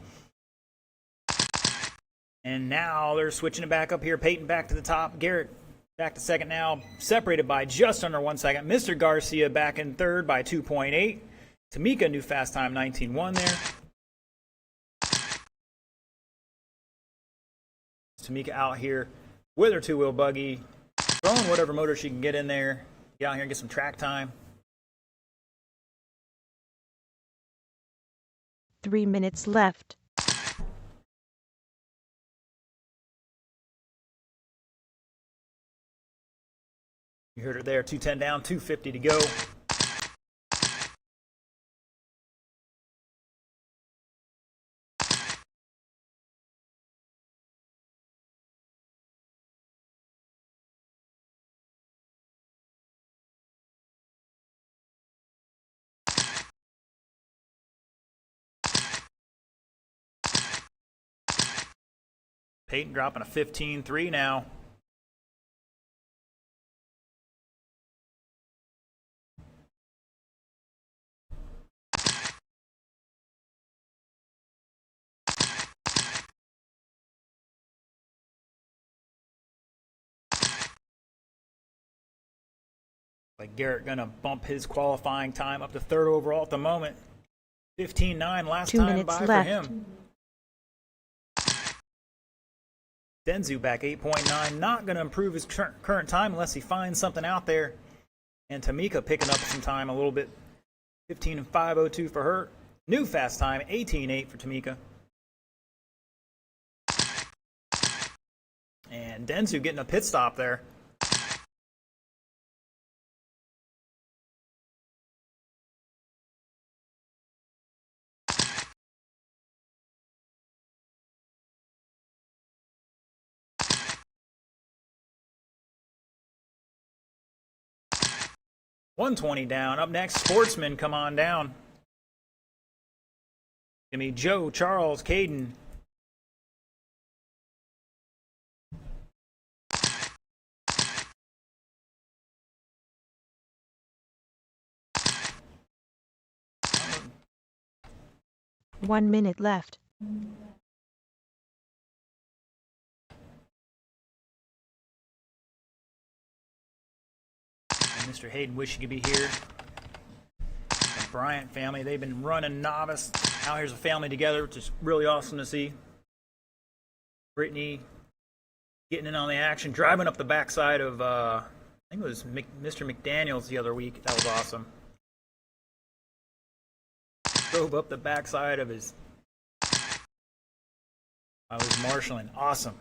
And now they're switching it back up here. Peyton back to the top. Garrett back to second now, separated by just under 1 second. Mr. Garcia back in third by 2.8. Tamika, new fast time 19.1 there. Tamika out here with her two-wheel buggy, throwing whatever motor she can get in there. Get out here and get some track time. 3 minutes left. You heard her there, 210 down, 250 to go. Peyton dropping a 15.3 now. Like Garrett gonna bump his qualifying time up to third overall at the moment. 15.9 last 2 time minutes by left. for him. Denzu back 8.9, not going to improve his current time unless he finds something out there. And Tamika picking up some time a little bit. 15.502 for her. New fast time, 18.8 for Tamika. And Denzu getting a pit stop there. $120 down. Up next, Sportsman, come on down. Give me Joe, Charles, Caden. One minute left. Mr. Hayden wish he could be here. The Bryant family, they've been running novice. Now here's a family together, which is really awesome to see. Brittany getting in on the action, driving up the backside of, I think it was Mr. McDaniels the other week. That was awesome. Drove up the backside of his, I was marshaling. Awesome.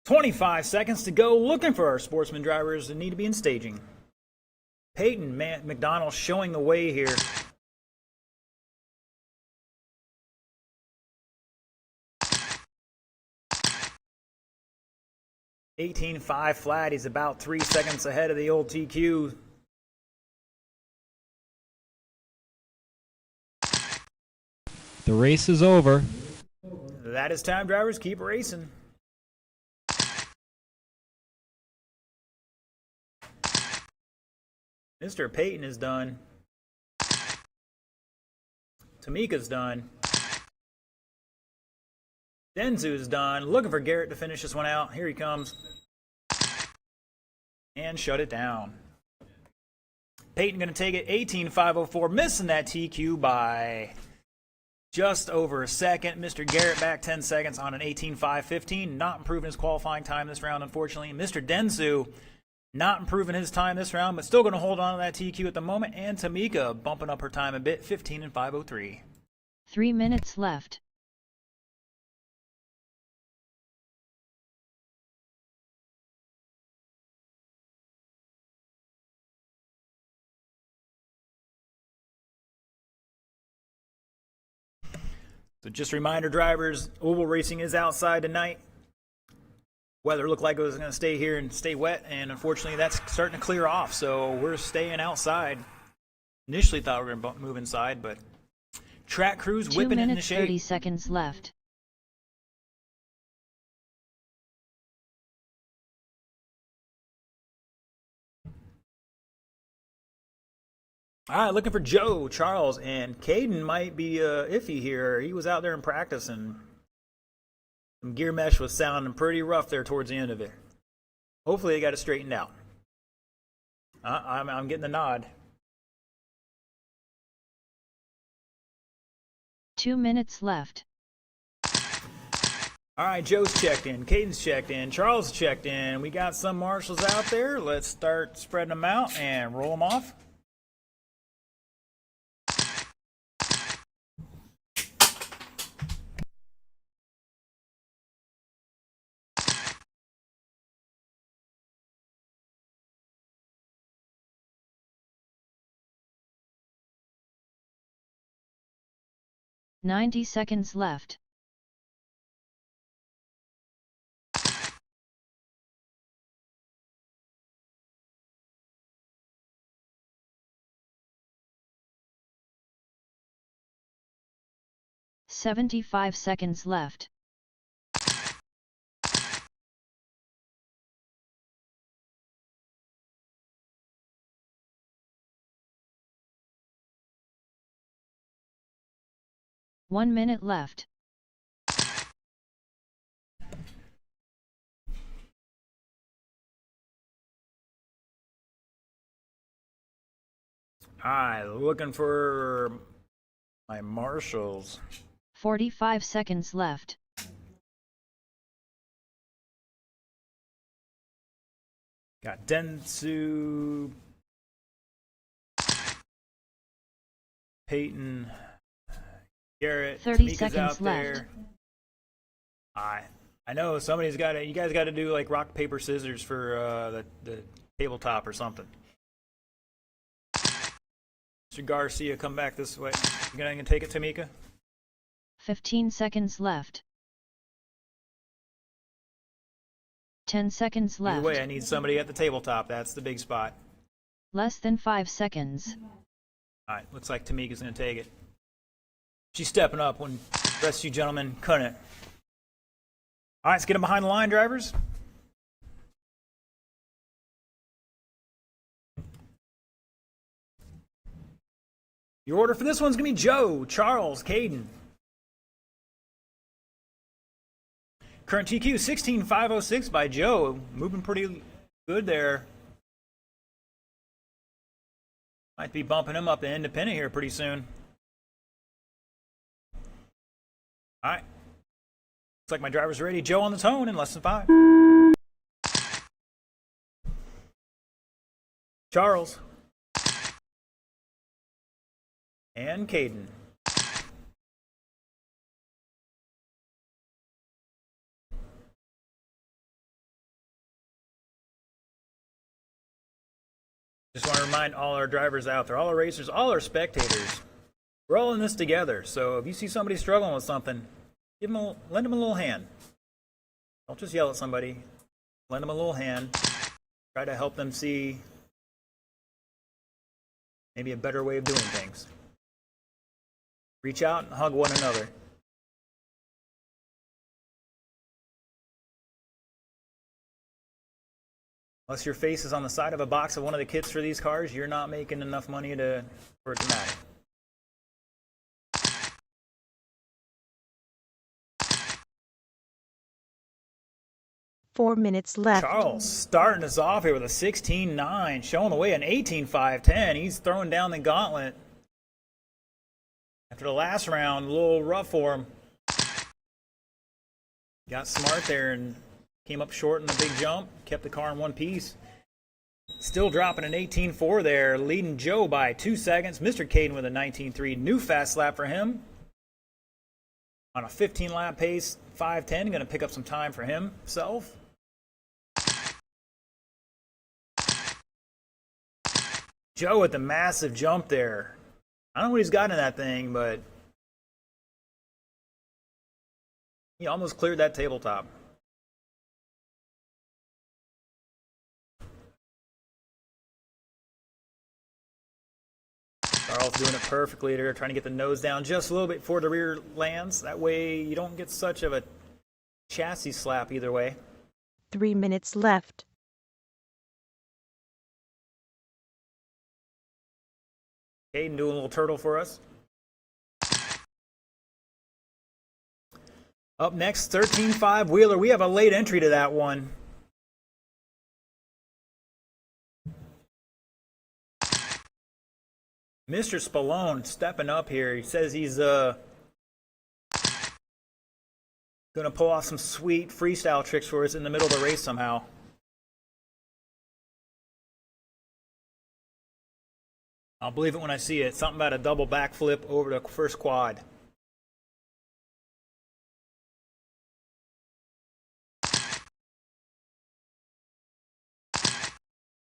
25 seconds to go, looking for our Sportsman drivers that need to be in staging. Peyton McDonald showing the way here. $18.5 flat. He's about 3 seconds ahead of the old TQ. The race is over. That is time, drivers. Keep racing. Mr. Peyton is done. Tamika's done. Denzu's done. Looking for Garrett to finish this one out. Here he comes. And shut it down. Peyton going to take it. 18.504. Missing that TQ by just over a second. Mr. Garrett back 10 seconds on an 18.515. Not improving his qualifying time this round, unfortunately. Mr. Denzu not improving his time this round, but still going to hold on to that TQ at the moment. And Tamika bumping up her time a bit, 15.503. 3 minutes left. So just a reminder, drivers, oval racing is outside tonight. Weather looked like it was going to stay here and stay wet, and unfortunately that's starting to clear off, so we're staying outside. Initially thought we were going to move inside, but track crews 2 whipping it in the minutes shade. 30 seconds left. All right, looking for Joe, Charles, and Caden might be iffy here. He was out there in practice, and some gear mesh was sounding pretty rough there towards the end of it. Hopefully they got it straightened out. I'm getting the nod. 2 minutes left. All right, Joe's checked in, Caden's checked in, Charles checked in. We got some marshals out there. Let's start spreading them out and roll them off. Ninety seconds left. "75 seconds left. "1 minute left. All right, looking for my marshals. 45 seconds left. Got Dentsu, Peyton, Garrett, 30 Tamika's seconds out left. there. I know somebody's got to. You guys got to do like rock paper scissors for the tabletop or something. Mr. Garcia, come back this way. You gonna take it, Tamika? 15 seconds left. 10 seconds Either left. way, I need somebody at the tabletop. That's the big spot. Less than 5 seconds. All right, looks like Tamika's gonna take it. She's stepping up when the rest of you gentlemen couldn't. All right, let's get them behind the line, drivers. Your order for this one's going to be Joe, Charles, Caden. Current TQ 16506 by Joe. Moving pretty good there. Might be bumping him up to independent here pretty soon. All right. Looks like my driver's ready. Joe on the tone in less than 5. Charles. And Caden. Just want to remind all our drivers out there, all our racers, all our spectators, we're all in this together. So if you see somebody struggling with something, lend them a little hand. Don't just yell at somebody. Lend them a little hand. Try to help them see maybe a better way of doing things. Reach out and hug one another. Unless your face is on the side of a box of one of the kits for these cars, you're not making enough money for it to matter. Four minutes left. Charles starting us off here with a 16.9, showing the way an 18.510. He's throwing down the gauntlet. After the last round, a little rough for him. Got smart there and came up short in the big jump. Kept the car in one piece. Still dropping an 18.4 there, leading Joe by 2 seconds. Mr. Caden with a 19.3. New fast lap for him. On a 15-lap pace, 5:10. Going to pick up some time for himself. Joe with the massive jump there. I don't know what he's got in that thing, but He almost cleared that tabletop. Charles doing it perfectly there, trying to get the nose down just a little bit before the rear lands. That way you don't get such of a chassis slap either way. 3 minutes left. Caden doing a little turtle for us. Up next, 13.5 Wheeler. We have a late entry to that one. Mr. Spallone stepping up here. He says he's gonna pull off some sweet freestyle tricks for us in the middle of the race somehow. I'll believe it when I see it. Something about a double backflip over the first quad.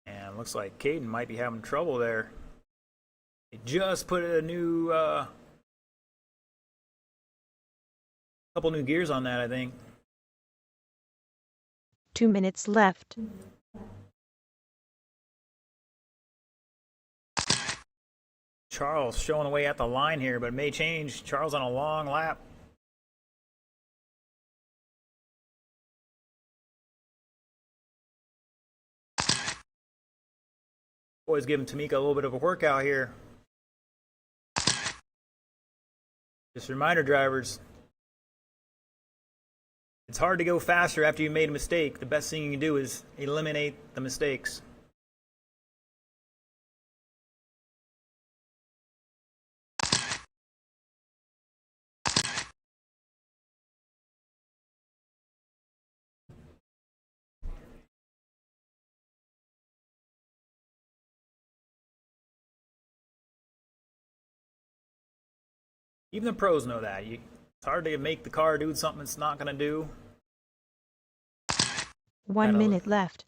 And looks like Caden might be having trouble there. They just put a new couple new gears on that, I think. 2 minutes left. Charles showing away at the line here, but it may change. Charles on a long lap. Boys giving Tamika a little bit of a workout here. Just a reminder, drivers, it's hard to go faster after you made a mistake. The best thing you can do is eliminate the mistakes. Even the pros know that. It's hard to make the car do something it's not going to do. 1 minute left.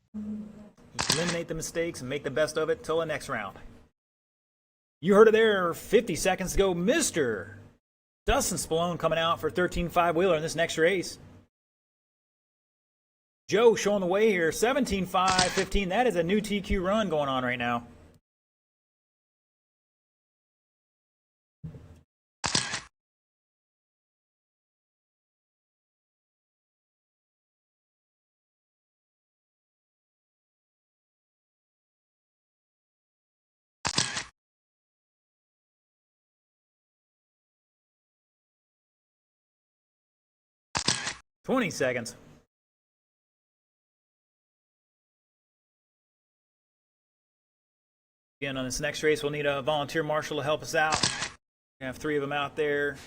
Eliminate the mistakes and make the best of it till the next round. You heard it there 50 seconds ago. Mr. Dustin Spallone coming out for 13.5 Wheeler in this next race. Joe showing the way here. 17.5-15. That is a new TQ run going on right now. $20 seconds. Again, on this next race, we'll need a volunteer marshal to help us out. We have 3 of them out there.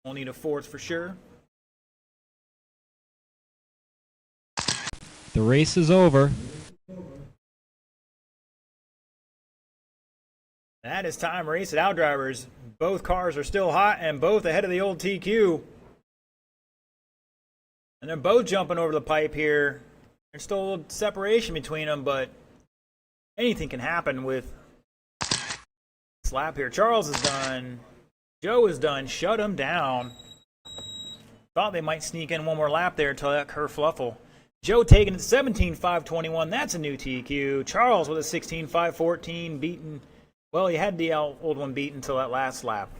We'll need a 4th for sure. The race is over. That is time. Race it out, drivers. Both cars are still hot and both ahead of the old TQ. And they're both jumping over the pipe here. There's still a little separation between them, but anything can happen with this lap here. Charles is done. Joe is done. Shut him down. Thought they might sneak in one more lap there until that kerfluffle. Joe taking it 17.521. That's a new TQ. Charles with a 16.514 beaten. Well, he had the old one beaten until that last lap.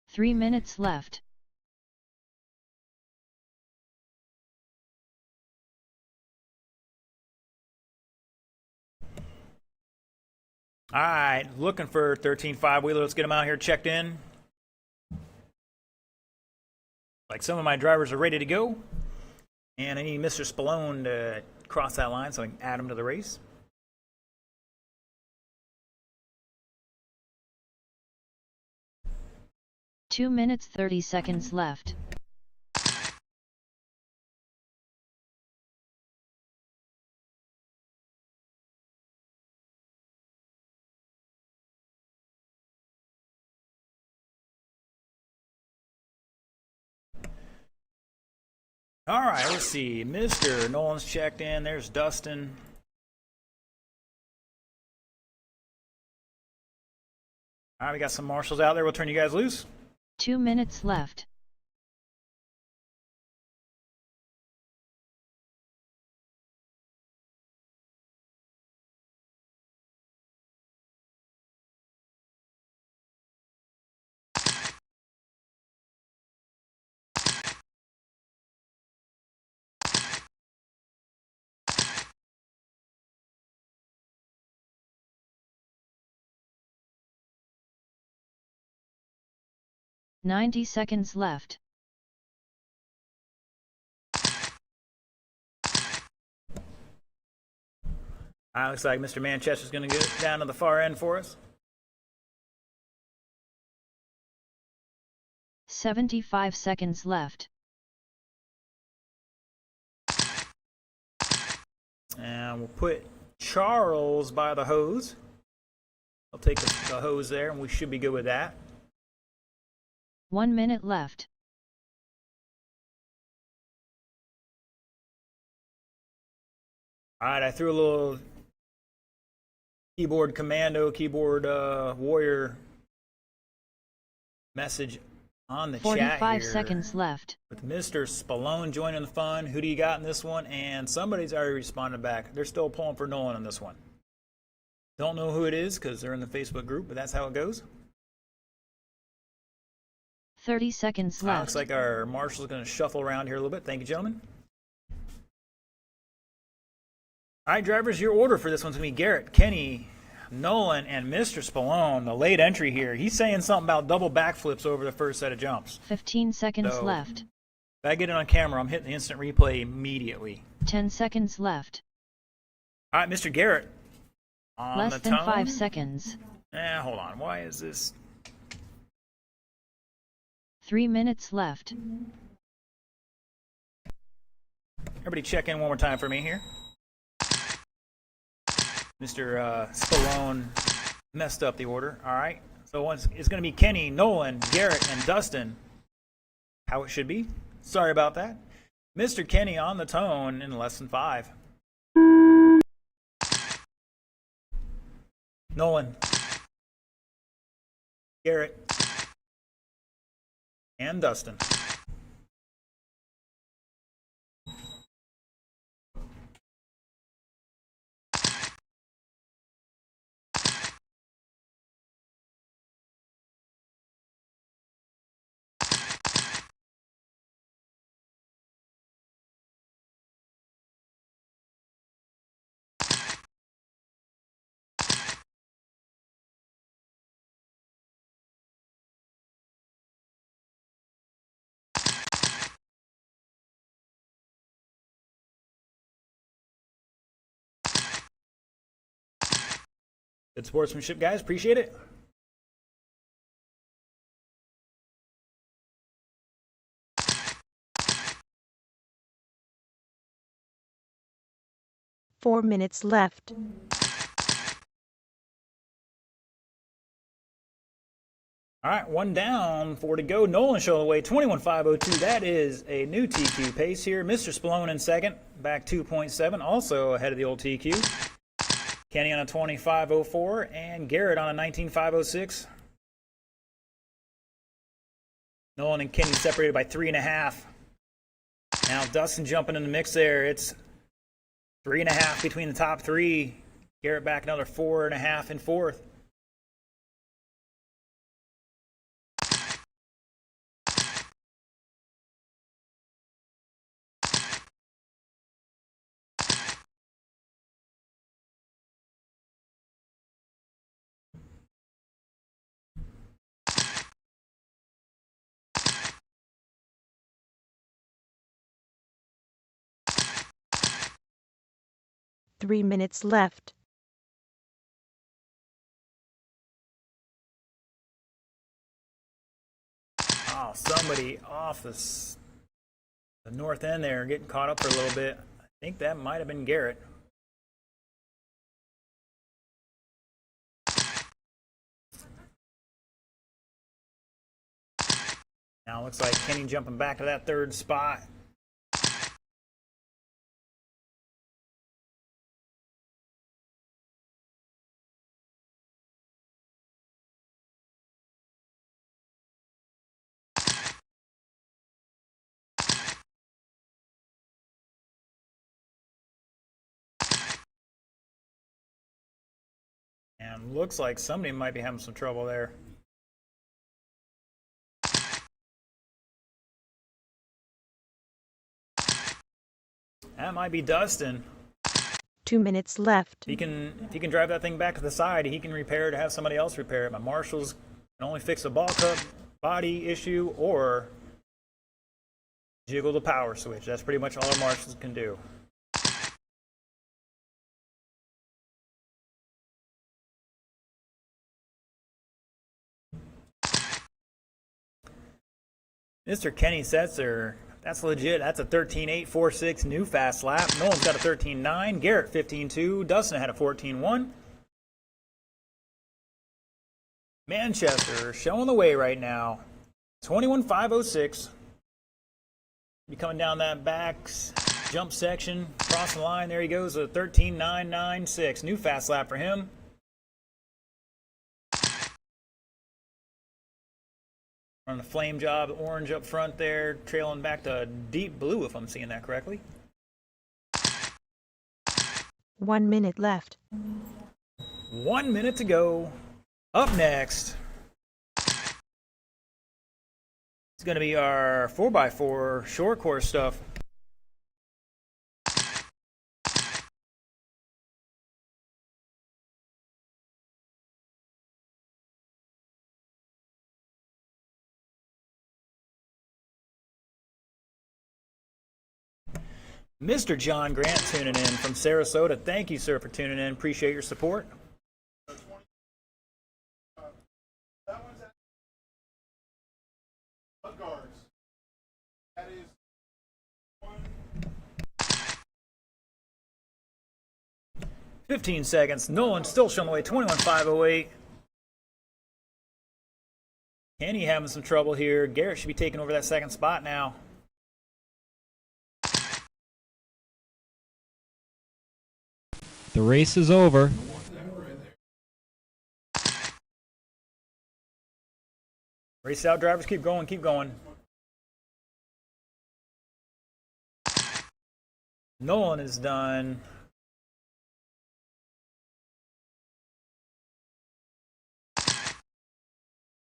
3 minutes left. All right, looking for 13.5 Wheeler. Let's get him out here checked in. Like some of my drivers are ready to go. And I need Mr. Spallone to cross that line so I can add him to the race. Two minutes 30 seconds left. All right, let's see. Mr. Nolan's checked in. There's Dustin. All right, we got some marshals out there. We'll turn you guys loose. 2 minutes left. 90 seconds left. Looks like Mr. Manchester's going to get down to the far end for us. 75 seconds left. And we'll put Charles by the hose. I'll take the hose there, and we should be good with that. 1 minute left. All right, I threw a little keyboard commando, keyboard warrior message on the chat here. 45 seconds left. With Mr. Spallone joining the fun. Who do you got in this one? And somebody's already responded back. They're still pulling for Nolan on this one. Don't know who it is because they're in the Facebook group, but that's how it goes. 30 seconds left. Looks like our marshal's going to shuffle around here a little bit. Thank you, gentlemen. All right, drivers, your order for this one's going to be Garrett, Kenny, Nolan, and Mr. Spallone. The late entry here. He's saying something about double backflips over the first set of jumps. 15 seconds So, left. If I get it on camera, I'm hitting the instant replay immediately. 10 seconds left. All right, Mr. Garrett. On Less the than tone. 5 seconds. Hold on. Why is this? 3 minutes left. Everybody check in one more time for me here. Mr. Spallone messed up the order. All right. So it's going to be Kenny, Nolan, Garrett, and Dustin. How it should be. Sorry about that. Mr. Kenny on the tone in less than 5. Nolan, Garrett, and Dustin. Good sportsmanship, guys. Appreciate it. Four minutes left. All right, one down, 4 to go. Nolan showing the way, 21.502. That is a new TQ pace here. Mr. Spallone in second, back 2.7, also ahead of the old TQ. Kenny on a 25.04 and Garrett on a 19.506. Nolan and Kenny separated by 3.5. Now Dustin jumping in the mix there. It's 3.5 between the top three. Garrett back another 4.5 in fourth. Three minutes left. Oh, somebody off the north end there getting caught up for a little bit. I think that might have been Garrett. Now it looks like Kenny jumping back to that third spot. And looks like somebody might be having some trouble there. That might be Dustin. 2 minutes left. If he can drive that thing back to the side, he can repair it or have somebody else repair it. My marshals can only fix a ball cup. body issue or jiggle the power switch. That's pretty much all our marshals can do. Mr. Kenny Setzer, that's legit. That's a 13.846 new fast lap. Nolan's got a 13.9. Garrett 15.2. Dustin had a 14.1. Manchester showing the way right now. 21.506. Be coming down that back jump section, cross the line. There he goes, a 13.996. New fast lap for him. On the flame job, orange up front there, trailing back to deep blue, if I'm seeing that correctly. 1 minute left. 1 minute to go. Up next, it's going to be our 4x4 short course stuff. Mr. John Grant tuning in from Sarasota. Thank you, sir, for tuning in. Appreciate your support. That is 15 seconds. Nolan still showing the way. 21.508. Kenny having some trouble here. Garrett should be taking over that second spot now. The race is over. Race out, drivers. Keep going, keep going. Nolan is done.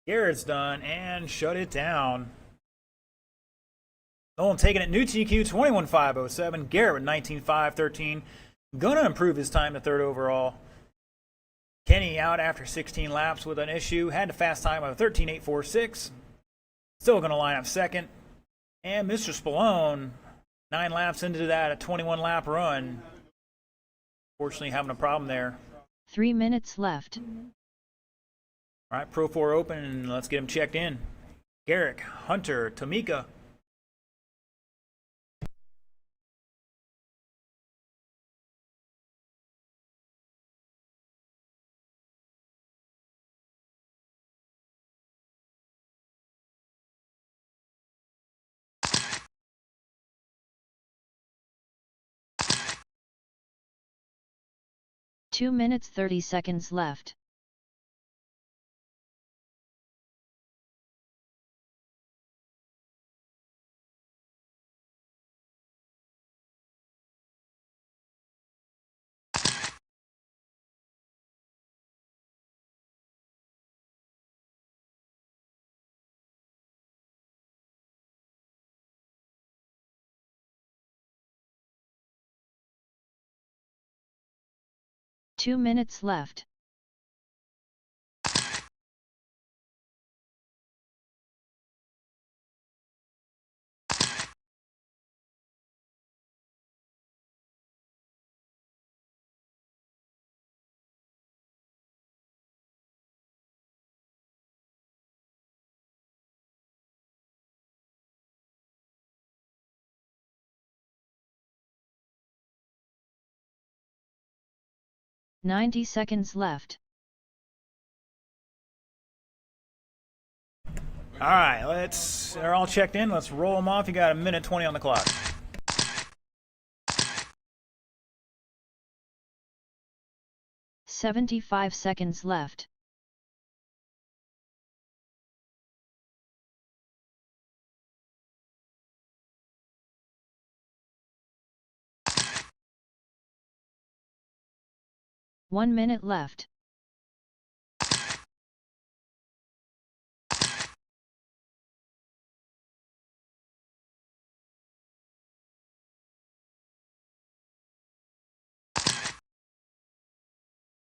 Garrett's done and shut it down. Nolan taking it. New TQ 21.507. Garrett with 19.513. Gonna improve his time to third overall. Kenny out after 16 laps with an issue. Had a fast time of 13.846. Still gonna line up second. And Mr. Spallone, 9 laps into that, a 21 lap run. Fortunately having a problem there. 3 minutes left. All right, Pro 4 open, and let's get him checked in. Garrick, Hunter, Tamika. Two minutes 30 seconds left. Two minutes left. "90 seconds left. All right, they're all checked in. Let's roll them off. You got a minute 20 on the clock. "75 seconds left. "1 minute left.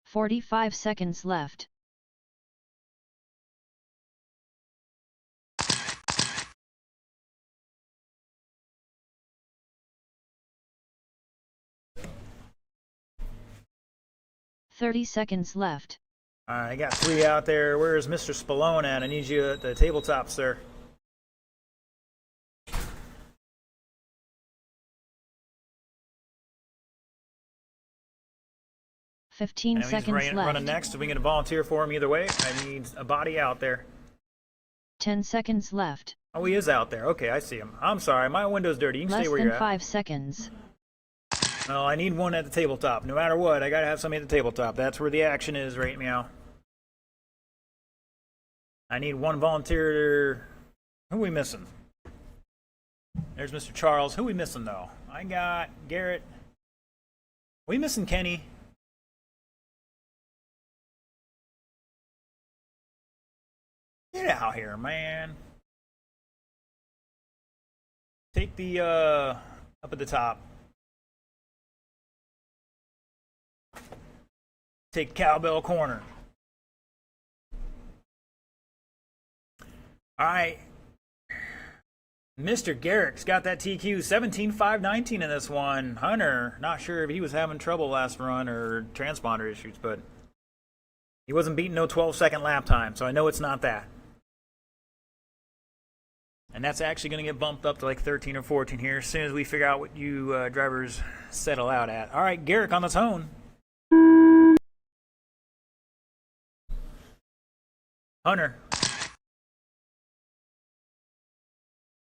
"45 seconds left. 30 seconds left. All right, I got 3 out there. Where is Mr. Spallone at? I need you at the tabletop, sir. 15 seconds left. Running next. If we can volunteer for him either way, I need a body out there. 10 seconds left. Oh, he is out there. Okay, I see him. I'm sorry, my window's dirty. You can stay where you're at. Less than 5 seconds. No, I need one at the tabletop. No matter what, I gotta have somebody at the tabletop. That's where the action is right now. I need one volunteer. Who are we missing? There's Mr. Charles. Who are we missing, though? I got Garrett. Are we missing Kenny? Get out here, man. Take the, up at the top. Take Cowbell Corner. All right. Mr. Garrick's got that TQ 17-5-19 in this one. Hunter, not sure if he was having trouble last run or transponder issues, but he wasn't beating no 12-second lap time, so I know it's not that. And that's actually going to get bumped up to like 13 or 14 here as soon as we figure out what you drivers settle out at. All right, Garrick on the tone. Hunter.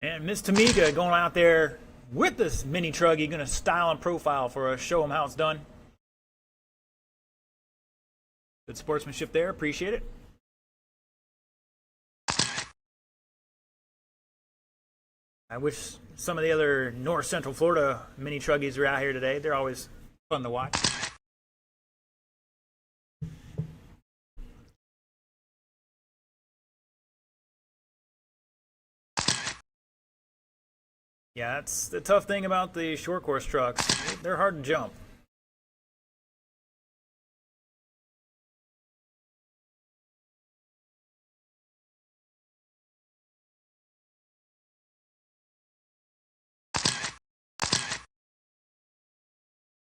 And Miss Tamika going out there with this mini truggy, going to style and profile for us, show them how it's done. Good sportsmanship there, appreciate it. I wish some of the other North Central Florida mini truggies were out here today. They're always fun to watch. Yeah, that's the tough thing about the short course trucks. They're hard to jump.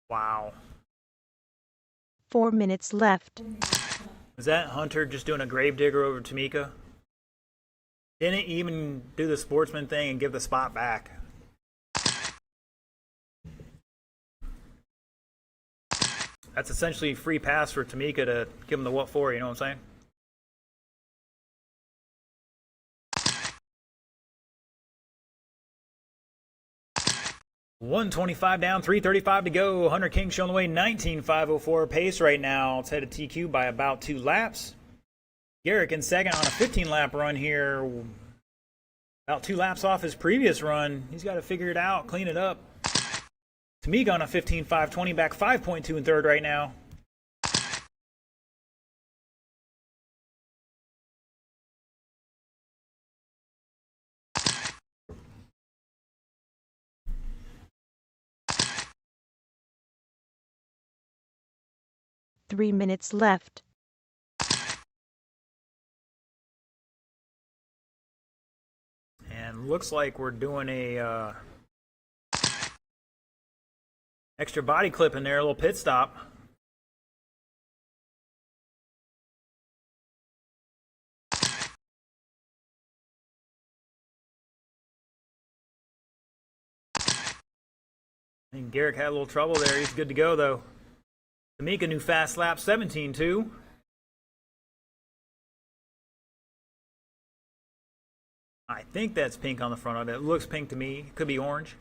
Wow. 4 minutes left. Is that Hunter just doing a gravedigger over Tamika? Didn't even do the sportsman thing and give the spot back. That's essentially a free pass for Tamika to give him the what for, you know what I'm saying? $125 down, $335 to go. Hunter King showing the way, 19.504 pace right now. It's headed TQ by about 2 laps. Garrick in second on a 15-lap run here. About 2 laps off his previous run. He's got to figure it out, clean it up. Tamika on a 15.520, back 5.2 in third right now. Three minutes left. And looks like we're doing a extra body clip in there, a little pit stop. I think Garrick had a little trouble there. He's good to go, though. Tamika, new fast lap, 17.2. I think that's pink on the front of it. It looks pink to me. Could be orange.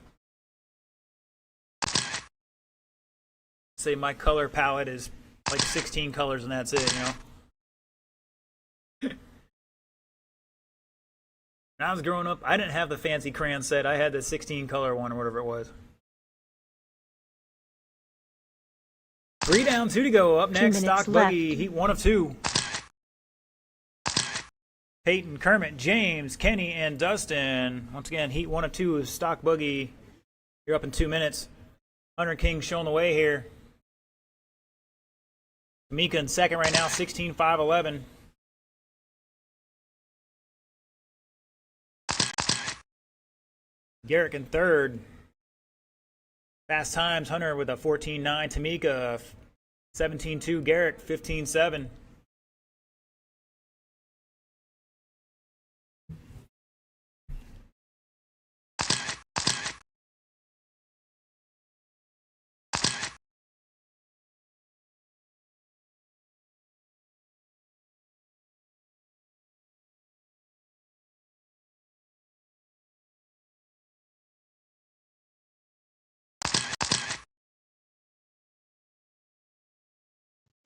Say my color palette is like 16 colors and that's it, you know? When I was growing up, I didn't have the fancy crayon set. I had the 16 color one or whatever it was. 3 down, 2 to go. Up next, Stock Buggy, heat 1 of 2. Peyton, Kermit, James, Kenny, and Dustin. Once again, heat 1 of 2 is Stock Buggy. You're up in 2 minutes. Hunter King showing the way here. Tamika in second right now, 16.511. Garrick in third. Fast times, Hunter with a 14.9. Tamika 17-2 Garrick, 15-7.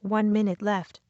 One minute left.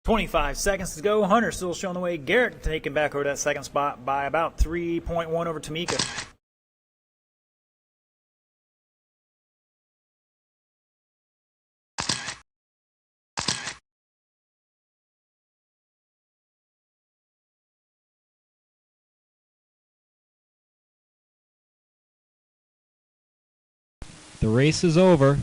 .25 seconds to go. Hunter still showing the way. Garrick taking back over that second spot by about 3.1 over Tamika. The race is over.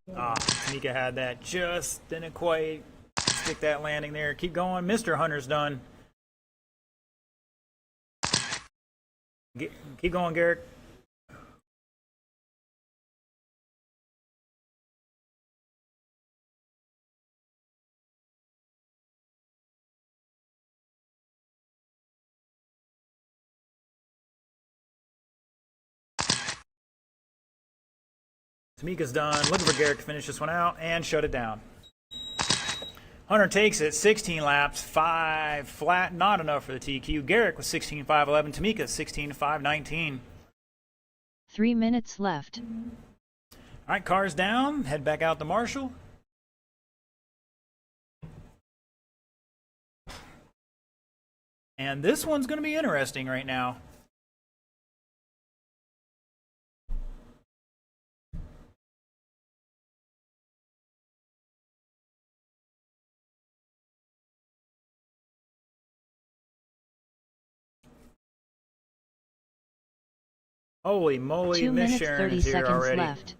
Tamika had that, just didn't quite stick that landing there. Keep going. Mr. Hunter's done. Keep going, Garrick. Tamika's done. Looking for Garrick to finish this one out and shut it down. Hunter takes it, 16 laps, 5 flat, not enough for the TQ. Garrick was 16.511, Tamika 16.519. 3 minutes left. All right, cars down, head back out to Marshall. And this one's going to be interesting right now. Holy moly, 2 Miss minutes Sharon 30 is here seconds already. left.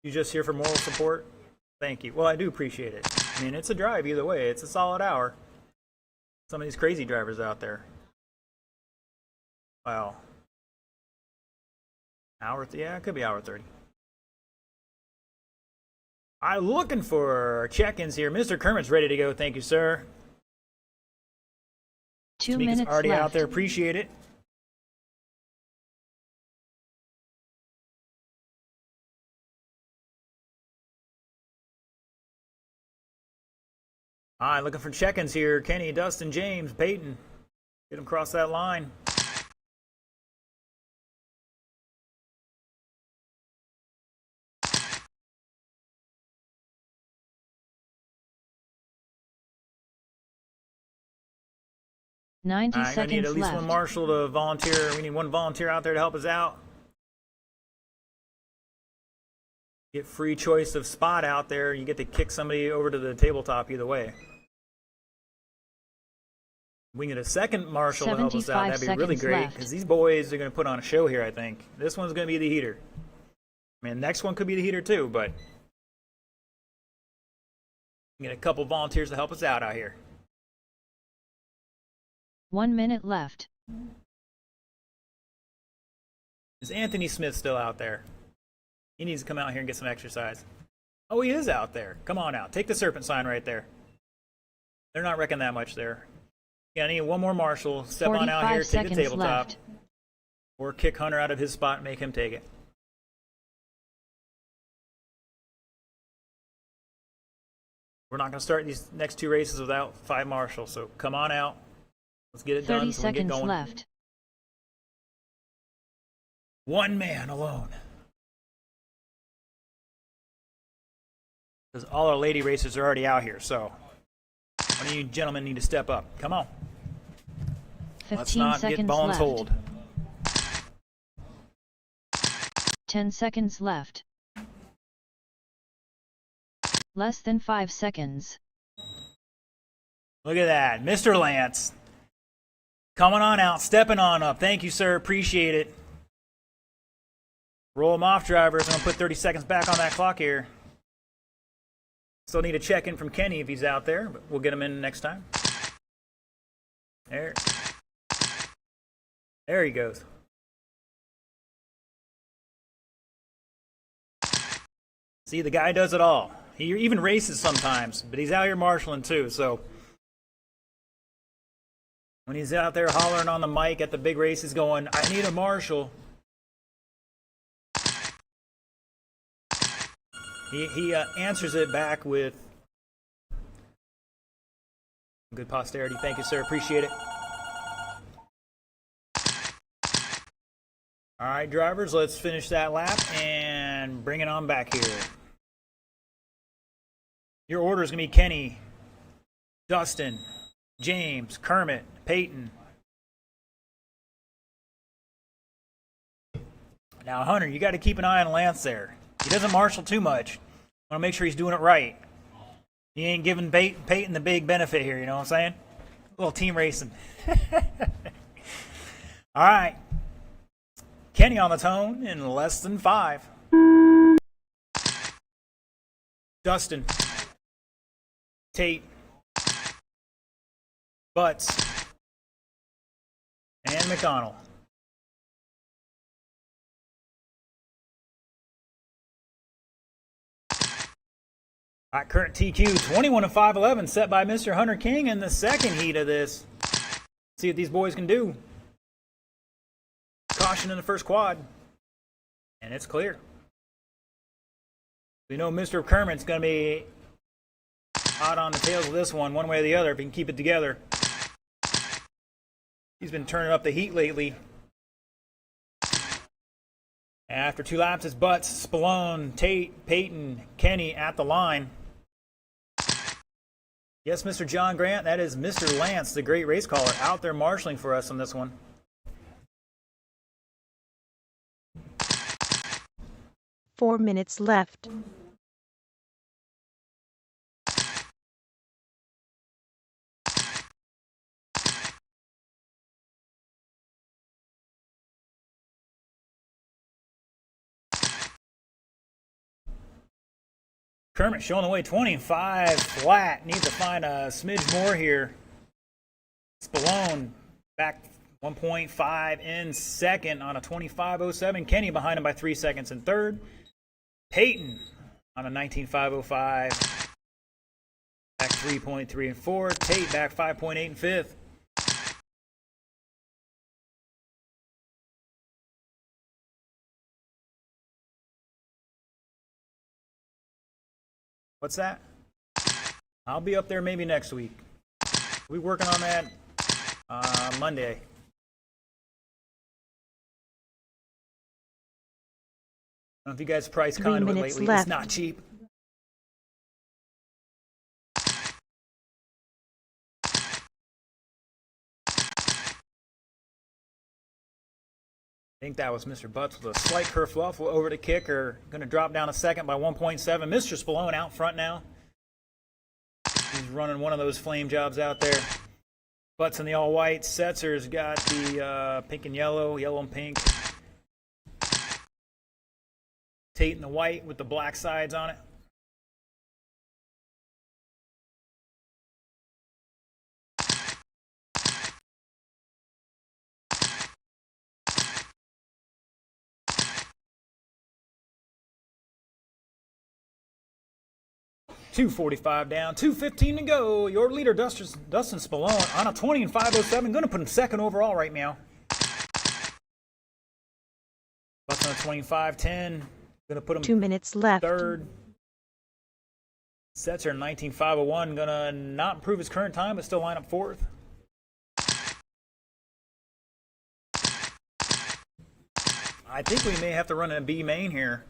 You just here for moral support? Thank you. Well, I do appreciate it. I mean, it's a drive either way. It's a solid hour. Some of these crazy drivers out there. Wow. Hour, yeah, it could be hour 30. I'm looking for check-ins here. Mr. Kermit's ready to go. Thank you, sir. 2 Tamika's minutes already left. out there. Appreciate it. All right, looking for check-ins here. Kenny, Dustin, James, Peyton. Get them across that line. Ninety All right, I need seconds at least left. one marshal to volunteer. We need one volunteer out there to help us out. Get free choice of spot out there. You get to kick somebody over to the tabletop either way. We can get a second marshal to help us out. That'd be really 75 great seconds because these boys are going to put on a show here, I think. This one's going to be the heater. I mean, next one could be the heater too, but we get a couple volunteers to help us out here. 1 minute left. Is Anthony Smith still out there? He needs to come out here and get some exercise. Oh, he is out there. Come on out. Take the serpent sign right there. They're not wrecking that much there. Yeah, I need one more marshal. Step on out here, 45 take the seconds tabletop. left. Or kick Hunter out of his spot and make him take it. We're not going to start these next two races without 5 marshals, so come on out. Let's get it 30 done so we can get seconds going. left. One man alone. Because all our lady racers are already out here, so one of you gentlemen need to step up. Come on. Let's 15 not get seconds voluntold. left. 10 seconds left. Less than 5 seconds. Look at that. Mr. Lance. Coming on out, stepping on up. Thank you, sir. Appreciate it. Roll him off, drivers. I'm going to put 30 seconds back on that clock here. Still need a check-in from Kenny if he's out there, but we'll get him in next time. There he goes. See, the guy does it all. He even races sometimes, but he's out here marshaling too, so when he's out there hollering on the mic at the big races going, I need a marshal, he answers it back with good posterity. Thank you, sir. Appreciate it. All right, drivers, let's finish that lap and bring it on back here. Your order is going to be Kenny, Dustin, James, Kermit, Peyton. Now, Hunter, you got to keep an eye on Lance there. He doesn't marshal too much. Want to make sure he's doing it right. He ain't giving Peyton the big benefit here, you know what I'm saying? A little team racing. All right. Kenny on the tone in less than 5. Dustin. Tate. Butts. And McDonald. All right, current TQ 21 of 511 set by Mr. Hunter King in the second heat of this. See what these boys can do. Caution in the first quad. And it's clear. We know Mr. Kermit's going to be hot on the tails of this one way or the other, if he can keep it together. He's been turning up the heat lately. After 2 laps, it's Butts, Spallone, Tate, Peyton, Kenny at the line. Yes, Mr. John Grant, that is Mr. Lance, the great race caller, out there marshaling for us on this one. Four minutes left. Kermit showing the way 25 flat. Needs to find a smidge more here. Spallone back 1.5 in second on a 25.07. Kenny behind him by 3 seconds in third. Peyton on a 19.505. Back 3.3 in fourth. Tate back 5.8 in fifth. What's that? I'll be up there maybe next week. We're working on that Monday. I don't know if you guys price 3 conduit minutes lately. left. It's not cheap. I think that was Mr. Butts with a slight kerfluffle over the kicker. Going to drop down a second by 1.7. Mr. Spallone out front now. He's running one of those flame jobs out there. Butts in the all-white. Setzer's got the pink and yellow, yellow and pink. Tate in the white with the black sides on it. .245 down, 2:15 to go. Your leader, Dustin Spallone, on a 20 and 5.07. Going to put him second overall right now. Butts on a 25.10. Going to put him 2 minutes left. third. Setzer 19.501. Going to not improve his current time, but still line up fourth. I think we may have to run a B main here.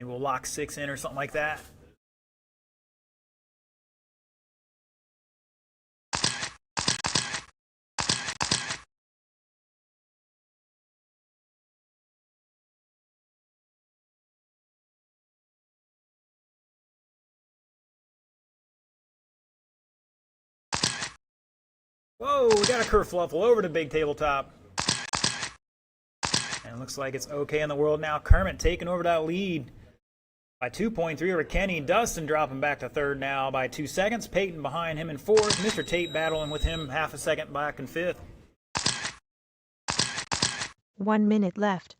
Maybe we'll lock 6 in or something like that. Whoa, we got a kerfluffle over to big tabletop. And it looks like it's okay in the world now. Kermit taking over that lead by 2.3 over Kenny. Dustin dropping back to third now by 2 seconds. Peyton behind him in fourth. Mr. Tate battling with him half a second back in fifth. 1 minute left.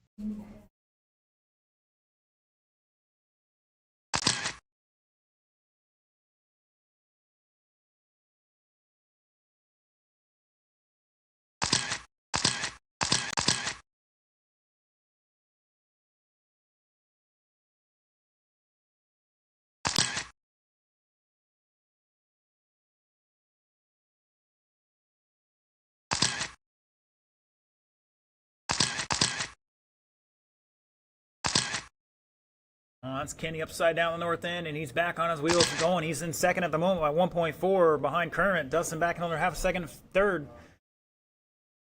That's Kenny upside down the north end, and he's back on his wheels going. He's in second at the moment by 1.4 behind Kermit. Dustin back another half a second third.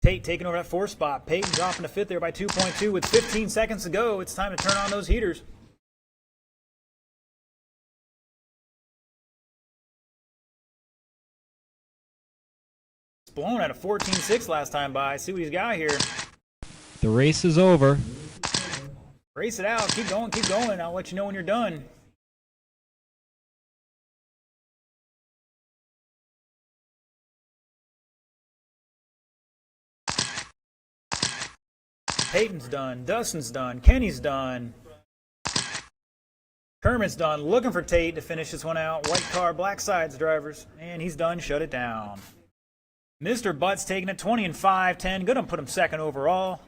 Tate taking over that fourth spot. Peyton dropping to fifth there by 2.2 with 15 seconds to go. It's time to turn on those heaters. It's blown at a 14.6 last time by. See what he's got here. The race is over. Race it out. Keep going, keep going. I'll let you know when you're done. Peyton's done. Dustin's done. Kenny's done. Kermit's done. Looking for Tate to finish this one out. White car, black sides drivers. And he's done. Shut it down. Mr. Butts taking it 20 and 5-10. Gonna put him second overall.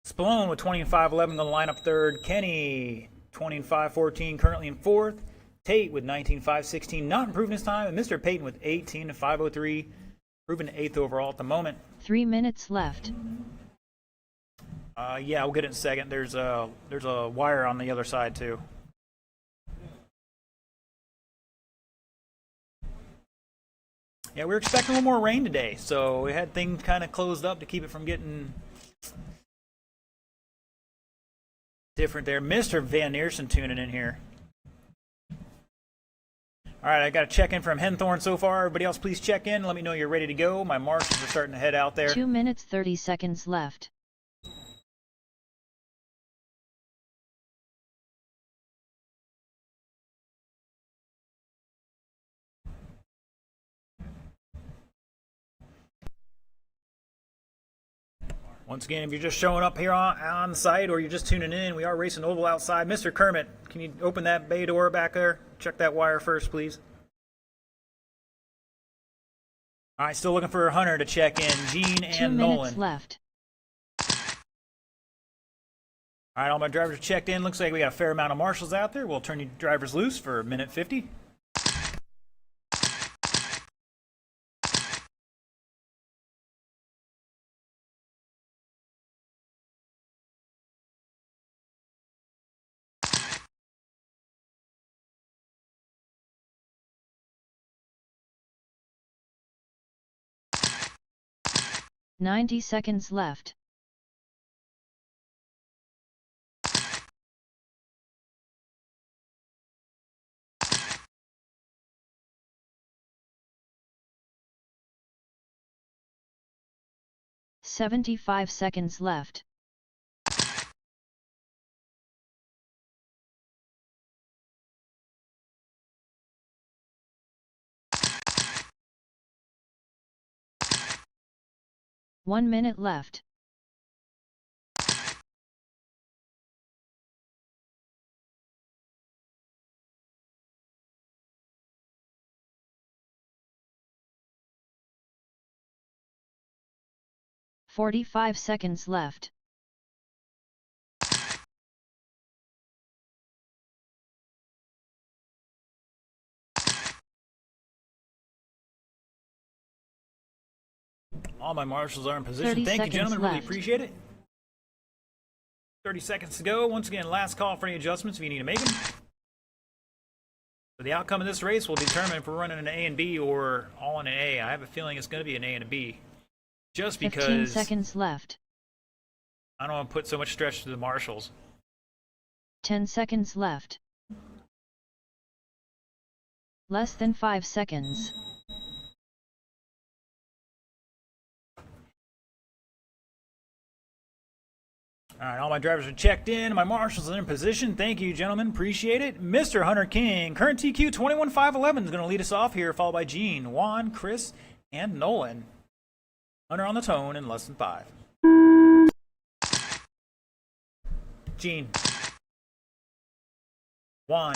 Spallone with 20 and 5-11 gonna line up third. Kenny 20 and 5-14 currently in fourth. Tate with 19 5-16 not improving his time, and Mr. Peyton with 18 and 5-03 proving eighth overall at the moment. 3 minutes left. Yeah, we'll get it in a second. There's a wire on the other side too. Yeah, we were expecting a little more rain today, so we had things kind of closed up to keep it from getting different there. Mr. Van Neersen tuning in here. All right, I got a check in from Henthorn so far. Everybody else, please check in. Let me know you're ready to go. My marshals are starting to head out there. 2 minutes 30 seconds left. Once again, if you're just showing up here on the site or you're just tuning in, we are racing oval outside. Mr. Kermit, can you open that bay door back there? Check that wire first, please. All right, still looking for Hunter to check in. Gene and 2 minutes Nolan. left. All right, all my drivers are checked in. Looks like we got a fair amount of marshals out there. We'll turn you drivers loose for a minute 50. Ninety seconds left. "75 seconds left. "1 minute left. "45 seconds left. All my marshals are in position. 30 Thank you, seconds gentlemen. Really left. appreciate it. 30 seconds to go. Once again, last call for any adjustments if you need to make them. So the outcome of this race will determine if we're running an A and B or all in an A. I have a feeling it's going to be an A and a B. Just 15 because seconds left. I don't want to put so much stress to the marshals. 10 seconds left. Less than 5 seconds. All right, all my drivers are checked in. My marshals are in position. Thank you, gentlemen. Appreciate it. Mr. Hunter King, current TQ 21511 is going to lead us off here, followed by Gene, Juan, Chris, and Nolan. Hunter on the tone in less than 5. Gene, Juan,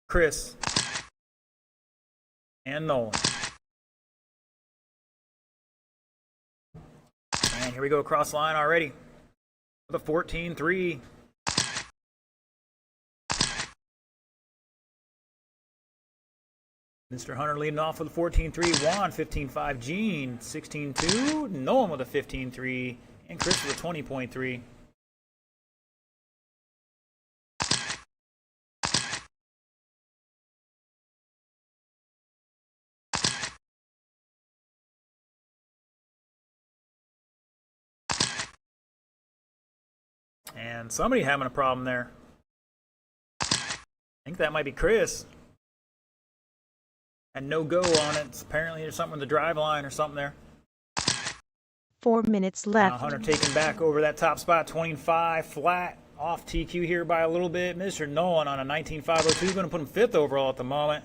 Chris, and Nolan. And here we go across line already with a 14-3. Mr. Hunter leading off with a 14-3. Juan 15-5. Gene 16-2. Nolan with a 15-3. And Chris with a 20.3. And somebody having a problem there. I think that might be Chris. And no go on it. Apparently there's something with the drive line or something there. 4 minutes left. Hunter taking back over that top spot, 25 flat, off TQ here by a little bit. Mr. Nolan on a 19.502, going to put him 5th overall at the moment.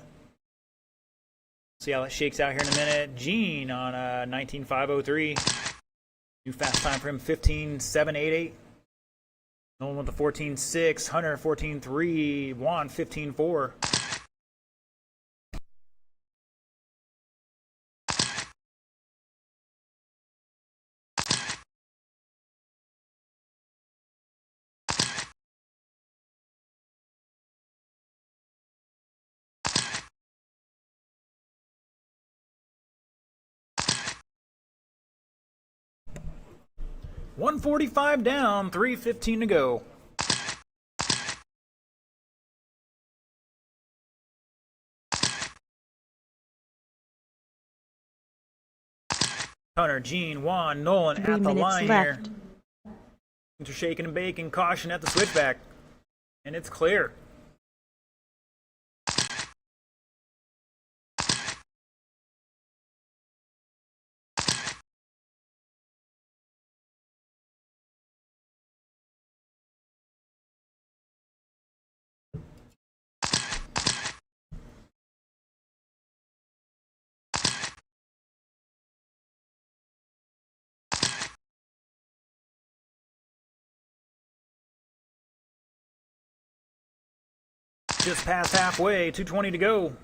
See how that shakes out here in a minute. Gene on a 19.503. New fast time for him, 15.788. Nolan with the 14.6, Hunter 14.3, Juan 15.4. $145 down, 3:15 to go. Hunter, Gene, Juan, Nolan 3 at the minutes line left. here. Things are shaking and baking. Caution at the switchback. And it's clear. Just past halfway, 2:20 to go.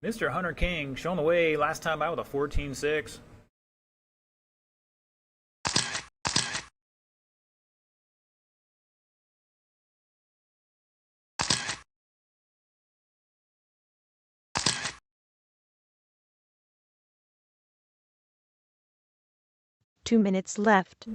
Mr. Hunter King showing the way last time out with a 14.6. Two minutes left.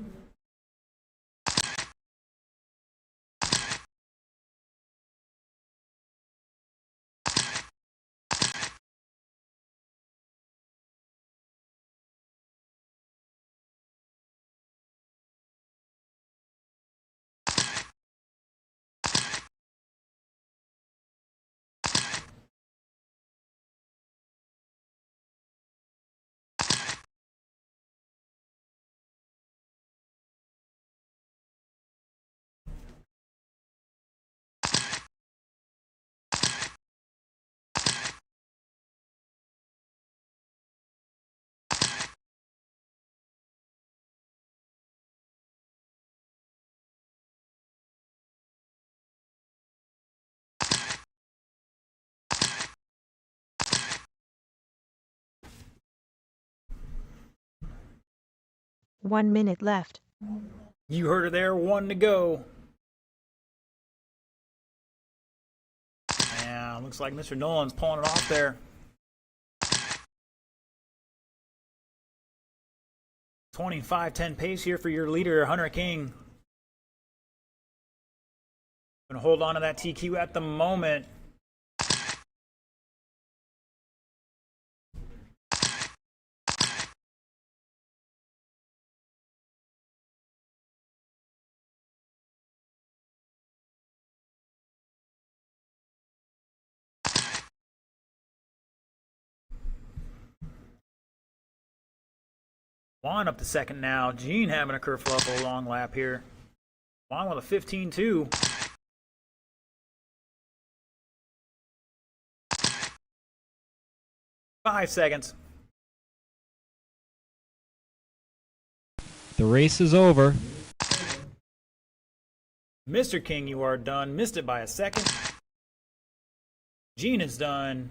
One minute left. You heard her there, 1 to go. Yeah, looks like Mr. Nolan's pulling it off there. 25-10 pace here for your leader, Hunter King. Gonna hold on to that TQ at the moment. Juan up to second now. Gene having a kerfluffle long lap here. Juan with a 15-2. Five seconds. The race is over. Mr. King, you are done. Missed it by a second. Gene is done.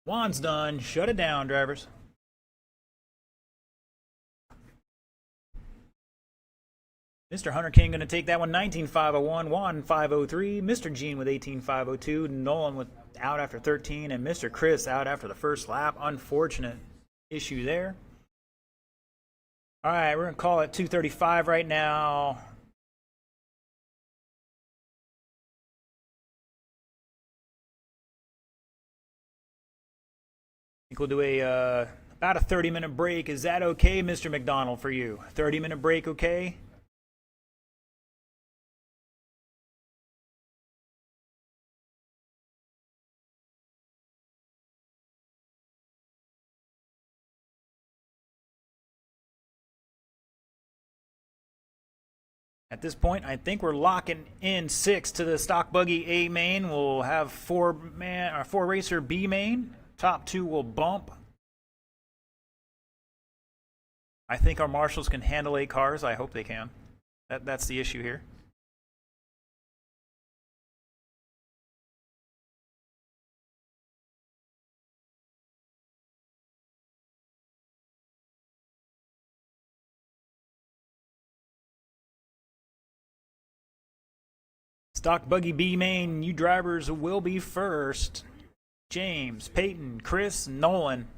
Juan's done. Shut it down, drivers. Mr. Hunter King going to take that one. 19.501. Juan 503. Mr. Gene with 18.502. Nolan with out after 13. And Mr. Chris out after the first lap. Unfortunate issue there. All right, we're going to call it 2:35 right now. I think we'll do about a 30-minute break. Is that okay, Mr. McDonald, for you? 30-minute break, okay? At this point, I think we're locking in 6 to the stock buggy A main. We'll have 4 racer B main. Top 2 will bump. I think our marshals can handle 8 cars. I hope they can. That's the issue here. Stock buggy B main, you drivers will be first. James, Peyton, Chris, Nolan.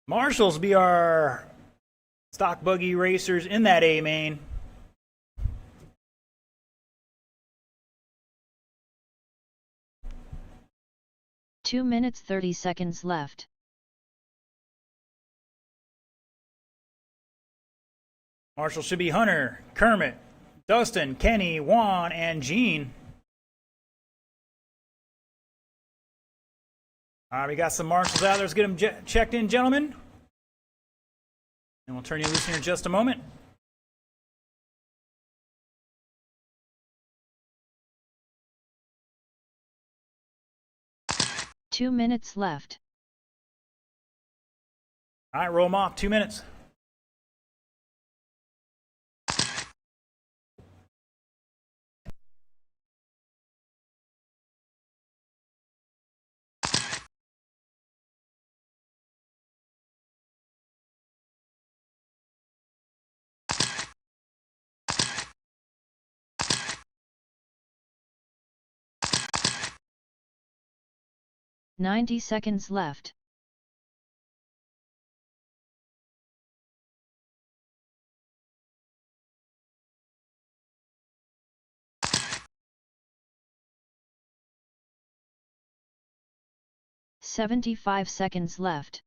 Marshall's be our stock buggy racers in that A main. Two minutes 30 seconds left. Marshall should be Hunter, Kermit, Dustin, Kenny, Juan, and Gene. All right, we got some marshals out there. Let's get them checked in, gentlemen. And we'll turn you loose here in just a moment. 2 minutes left. All right, roll them off. 2 minutes. Ninety seconds left. "75 seconds left.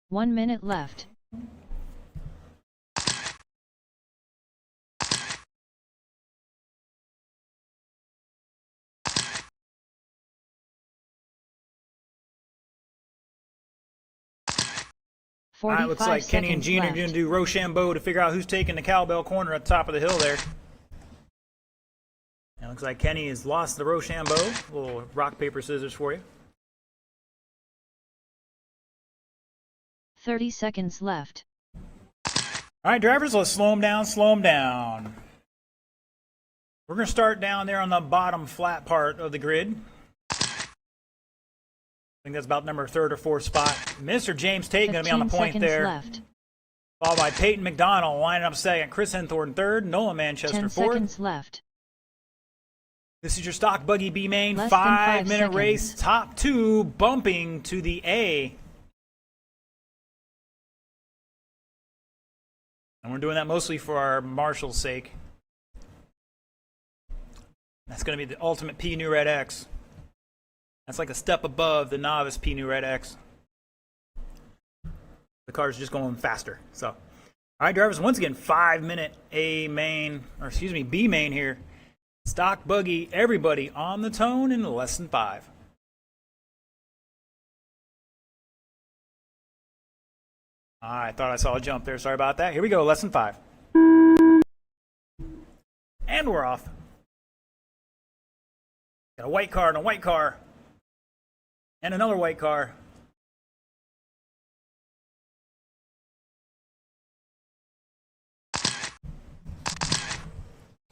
One minute left. All right, looks like Kenny and Gene are going to do Rochambeau to figure out who's taking the cowbell corner at the top of the hill there. And it looks like Kenny has lost the Rochambeau. A little rock, paper, scissors for you. 30 seconds left. All right, drivers, let's slow them down, slow them down. We're going to start down there on the bottom flat part of the grid. I think that's about number 3rd or 4th spot. Mr. James Tate going to be on the point there. Left. Followed by Peyton McDonald lining up 2nd. Chris Henthorne 3rd. Nolan Manchester 10 4th. seconds left. This is your stock buggy B main. Less than 5 5-minute seconds. race. Top 2 bumping to the A. And we're doing that mostly for our marshal's sake. That's going to be the ultimate P Newred X. That's like a step above the novice P Newred X. The car's just going faster. So, all right, drivers, once again, 5-minute A main, or excuse me, B main here. Stock buggy, everybody on the tone in less than 5. I thought I saw a jump there. Sorry about that. Here we go, less than 5. And we're off. Got a white car and a white car. And another white car.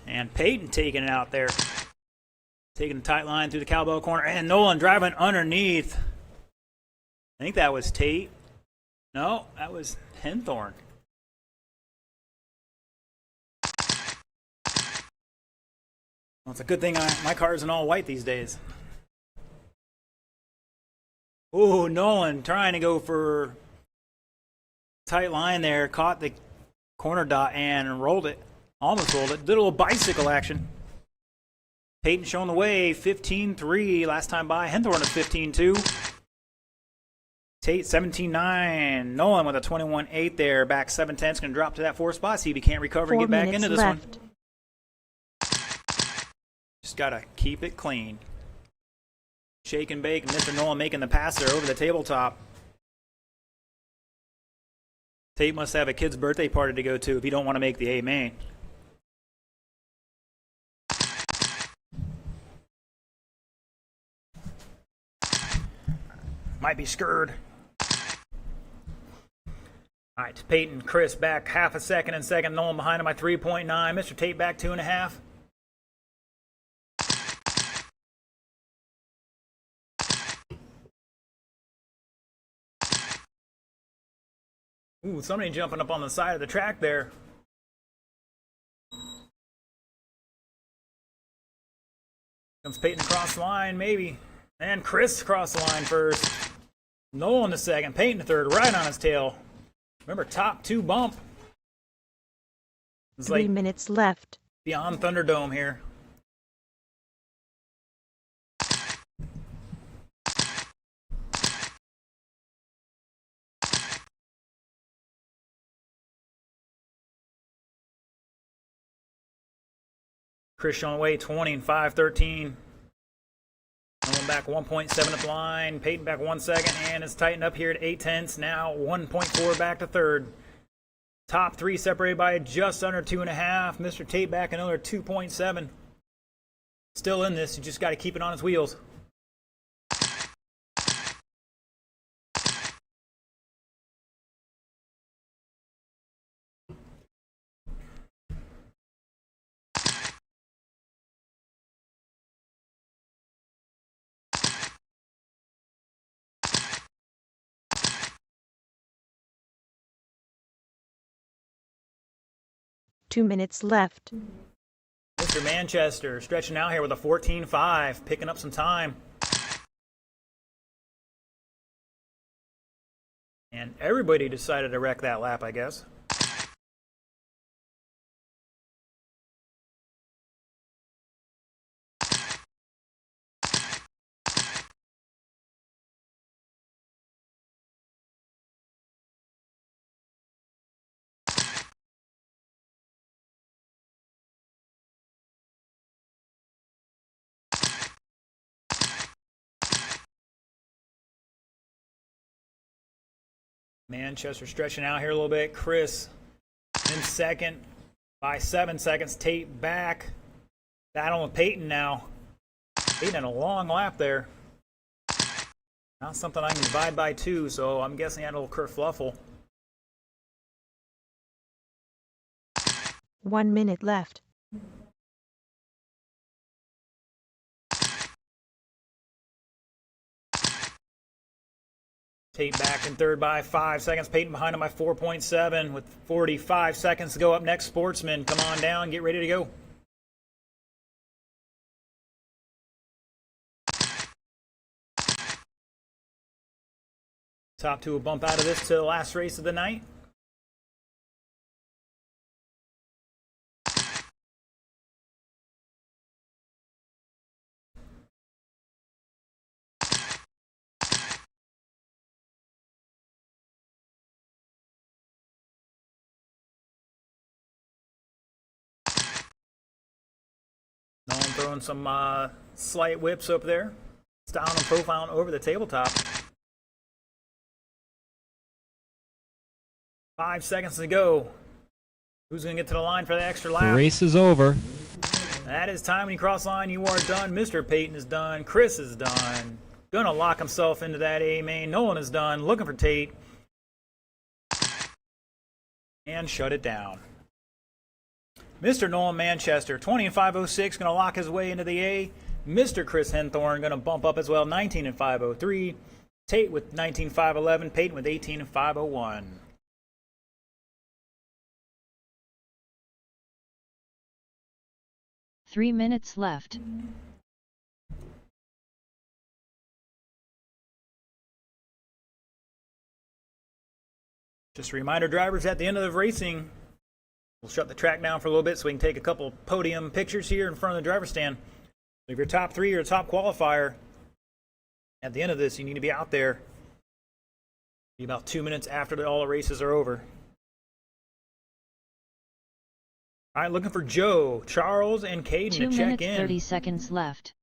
And Peyton taking it out there. Taking the tight line through the cowbell corner. And Nolan driving underneath. I think that was Tate. No, that was Henthorne. Well, it's a good thing my car isn't all white these days. Ooh, Nolan trying to go for tight line there. Caught the corner dot and rolled it. Almost rolled it. Did a little bicycle action. Peyton showing the way. 15-3 last time by. Henthorne at 15-2. Tate 17-9. Nolan with a 21-8 there. Back 7-10. Going to drop to that 4th spot. See if he can't recover and get back into this left. one. Just got to keep it clean. Shake and bake. Mr. Nolan making the pass there over the tabletop. Tate must have a kid's birthday party to go to if you don't want to make the A main. Might be scared. All right, Peyton, Chris back half a second in second. Nolan behind him by 3.9. Mr. Tate back 2.5. Ooh, somebody jumping up on the side of the track there. Comes Peyton across the line, maybe. And Chris across the line first. Nolan the second. Peyton the third, right on his tail. Remember, top 2 bump. It's 3 like minutes left. beyond Thunderdome here. Chris showing away 20 and 5-13. Going back 1.7 at the line. Peyton back 1 second, and it's tightened up here at 8/10. Now 1.4 back to third. Top 3 separated by just under 2.5. Mr. Tate back another 2.7. Still in this. You just got to keep it on his wheels. Two minutes left. Mr. Manchester stretching out here with a 14.5, picking up some time. And everybody decided to wreck that lap, I guess. Manchester stretching out here a little bit. Chris in second by 7 seconds. Tate back. Battling with Peyton now. Peyton had a long lap there. Not something I can divide by 2, so I'm guessing he had a little kerfluffle. 1 minute left. Tate back in third by 5 seconds. Peyton behind him by 4.7 with 45 seconds to go. Up next, Sportsman. Come on down. Get ready to go. Top 2 will bump out of this to the last race of the night. Nolan throwing some slight whips up there. Styling and profiling over the tabletop. 5 seconds to go. Who's going to get to the line for the extra lap? The race is over. That is time. When you cross the line, you are done. Mr. Peyton is done. Chris is done. Gonna lock himself into that A main. Nolan is done. Looking for Tate. And shut it down. Mr. Nolan Manchester, 20 and 506, gonna lock his way into the A. Mr. Chris Henthorn gonna bump up as well, 19 and 503. Tate with 19 511. Peyton with 18 and 501. Three minutes left. Just a reminder, drivers, at the end of the racing, we'll shut the track down for a little bit so we can take a couple podium pictures here in front of the driver's stand. If you're top 3 or a top qualifier, at the end of this, you need to be out there. Be about 2 minutes after all the races are over. All right, looking for Joe, Charles, and Caden 2 to check minutes in. 30 seconds left.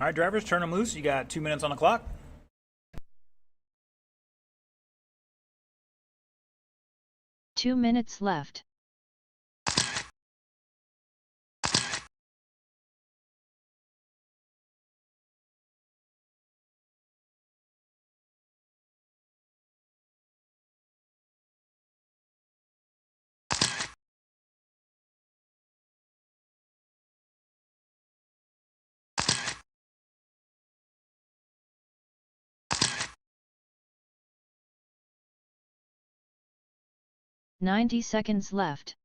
All right, drivers, turn them loose. You got 2 minutes on the clock. 2 minutes left. 90 seconds left.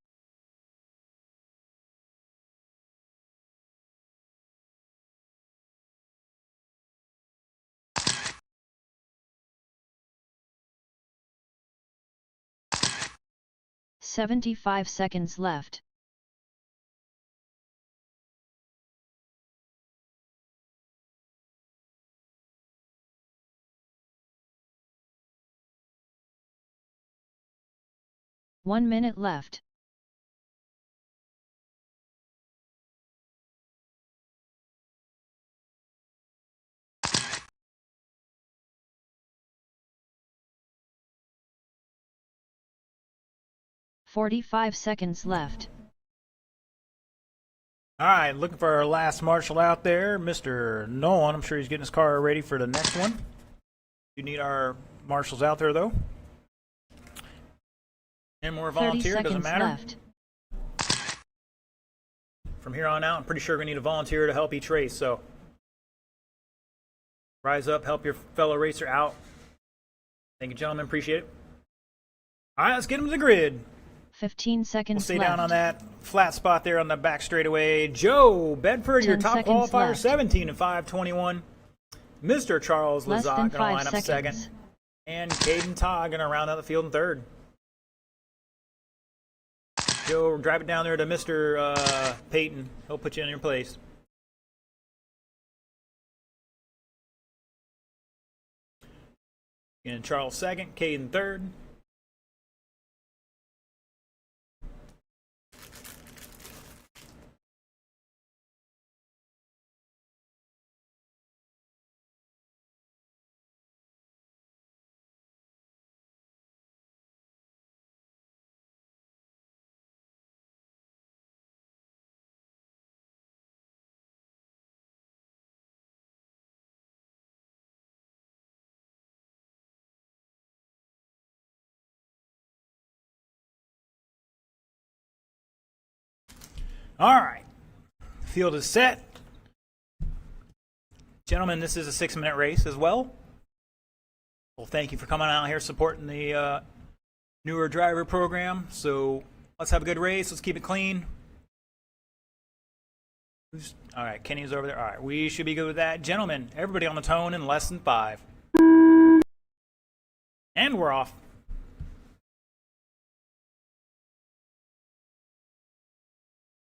"75 seconds left. "1 minute left. "45 seconds left. All right, looking for our last marshal out there, Mr. Nolan. I'm sure he's getting his car ready for the next one. You need our marshals out there, though. And more 30 volunteer, doesn't seconds matter. left. From here on out, I'm pretty sure we're going to need a volunteer to help each race, so rise up, help your fellow racer out. Thank you, gentlemen. Appreciate it. All right, let's get him to the grid. 15 seconds We'll stay left. down on that flat spot there on the back straightaway. Joe Bedford, your 10 top seconds qualifier, left. 17 and 5:21. Mr. Charles Less Lazat than going to 5 line up seconds. second. And Caden Todd going to round out the field in third. Joe, drive it down there to Mr. Peyton. He'll put you in your place. And Charles second, Caden third. All right. Field is set. Gentlemen, this is a 6-minute race as well. Well, thank you for coming out here supporting the newer driver program. So let's have a good race. Let's keep it clean. All right, Kenny's over there. All right, we should be good with that. Gentlemen, everybody on the tone in less than 5. And we're off.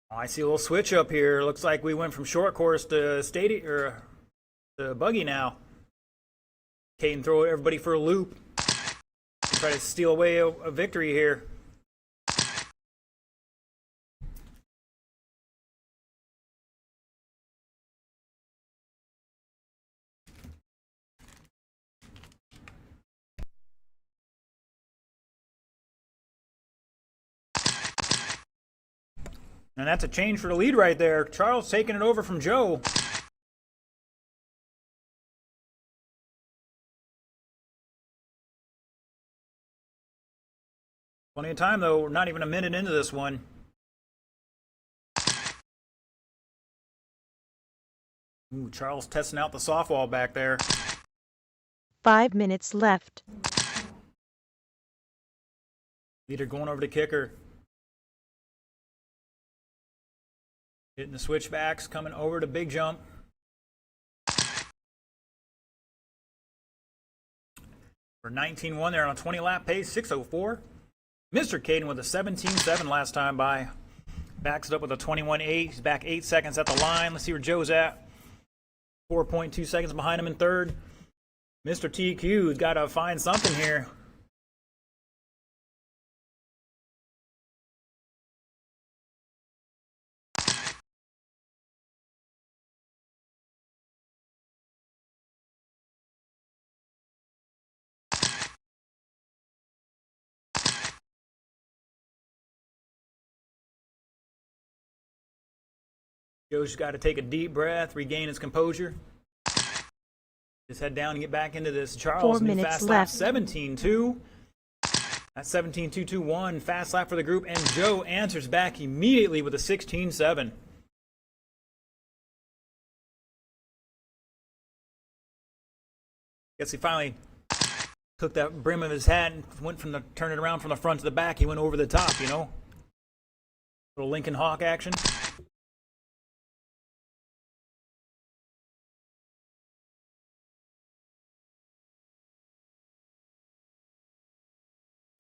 Oh, I see a little switch up here. Looks like we went from short course to stadium or to buggy now. Caden throw everybody for a loop. Try to steal away a victory here. And that's a change for the lead right there. Charles taking it over from Joe. Plenty of time, though. We're not even a minute into this one. Ooh, Charles testing out the softball back there. 5 minutes left. Leader going over to kicker. Hitting the switchbacks, coming over to big jump. For 19-1 there on a 20-lap pace, 6:04. Mr. Caden with a 17.7 last time by. Backs it up with a 21.8. He's back 8 seconds at the line. Let's see where Joe's at. 4.2 seconds behind him in third. Mr. TQ's got to find something here. Joe's got to take a deep breath, regain his composure. Just head down and get back into this. Charles, 4 new minutes fast left. lap, 17.2. That's 17.221, fast lap for the group. And Joe answers back immediately with a 16.7. Guess he finally Took that brim of his hat and went from the turn it around from the front to the back. He went over the top, you know. Little Lincoln Hawk action.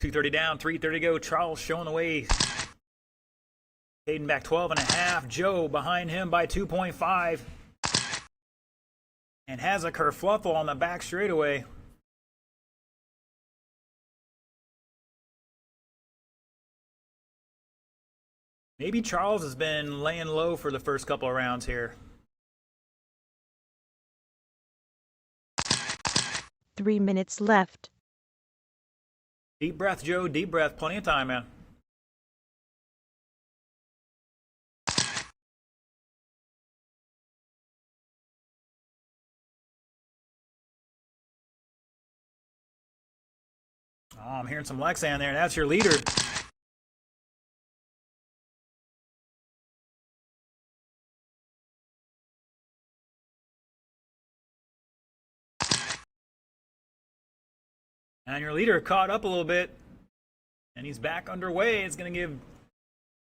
.230 down, 3:30 to go. Charles showing the way. Hayden back 12.5. Joe behind him by 2.5. And has a kerfluffle on the back straightaway. Maybe Charles has been laying low for the first couple of rounds here. 3 minutes left. Deep breath, Joe. Deep breath. Plenty of time, man. Oh, I'm hearing some Lexan there. That's your leader. And your leader caught up a little bit. And he's back underway. It's going to give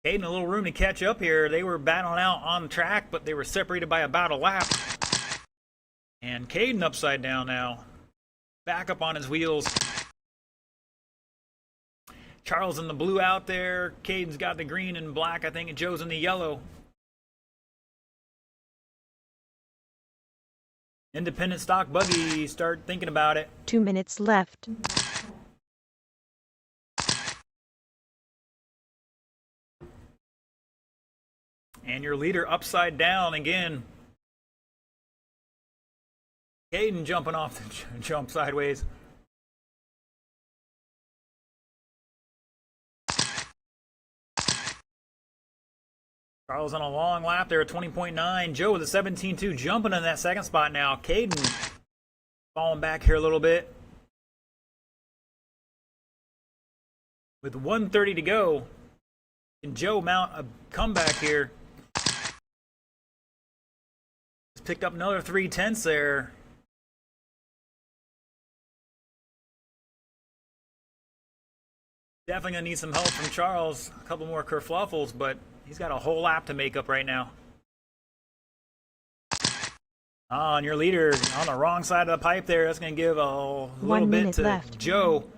Hayden a little room to catch up here. They were battling out on the track, but they were separated by about a lap. And Caden upside down now. Back up on his wheels. Charles in the blue out there. Caden's got the green and black, I think, and Joe's in the yellow. Independent stock buggy, start thinking about it. 2 minutes left. And your leader upside down again. Caden jumping off the jump sideways. Charles on a long lap there at 20.9. Joe with a 17.2 jumping in that second spot now. Caden falling back here a little bit. With 1:30 to go. Can Joe mount a comeback here? He's picked up another 3/10 there. Definitely going to need some help from Charles. A couple more kerfluffles, but he's got a whole lap to make up right now. Oh, and your leader on the wrong side of the pipe there. That's going to give a little 1 bit minute to left. Joe.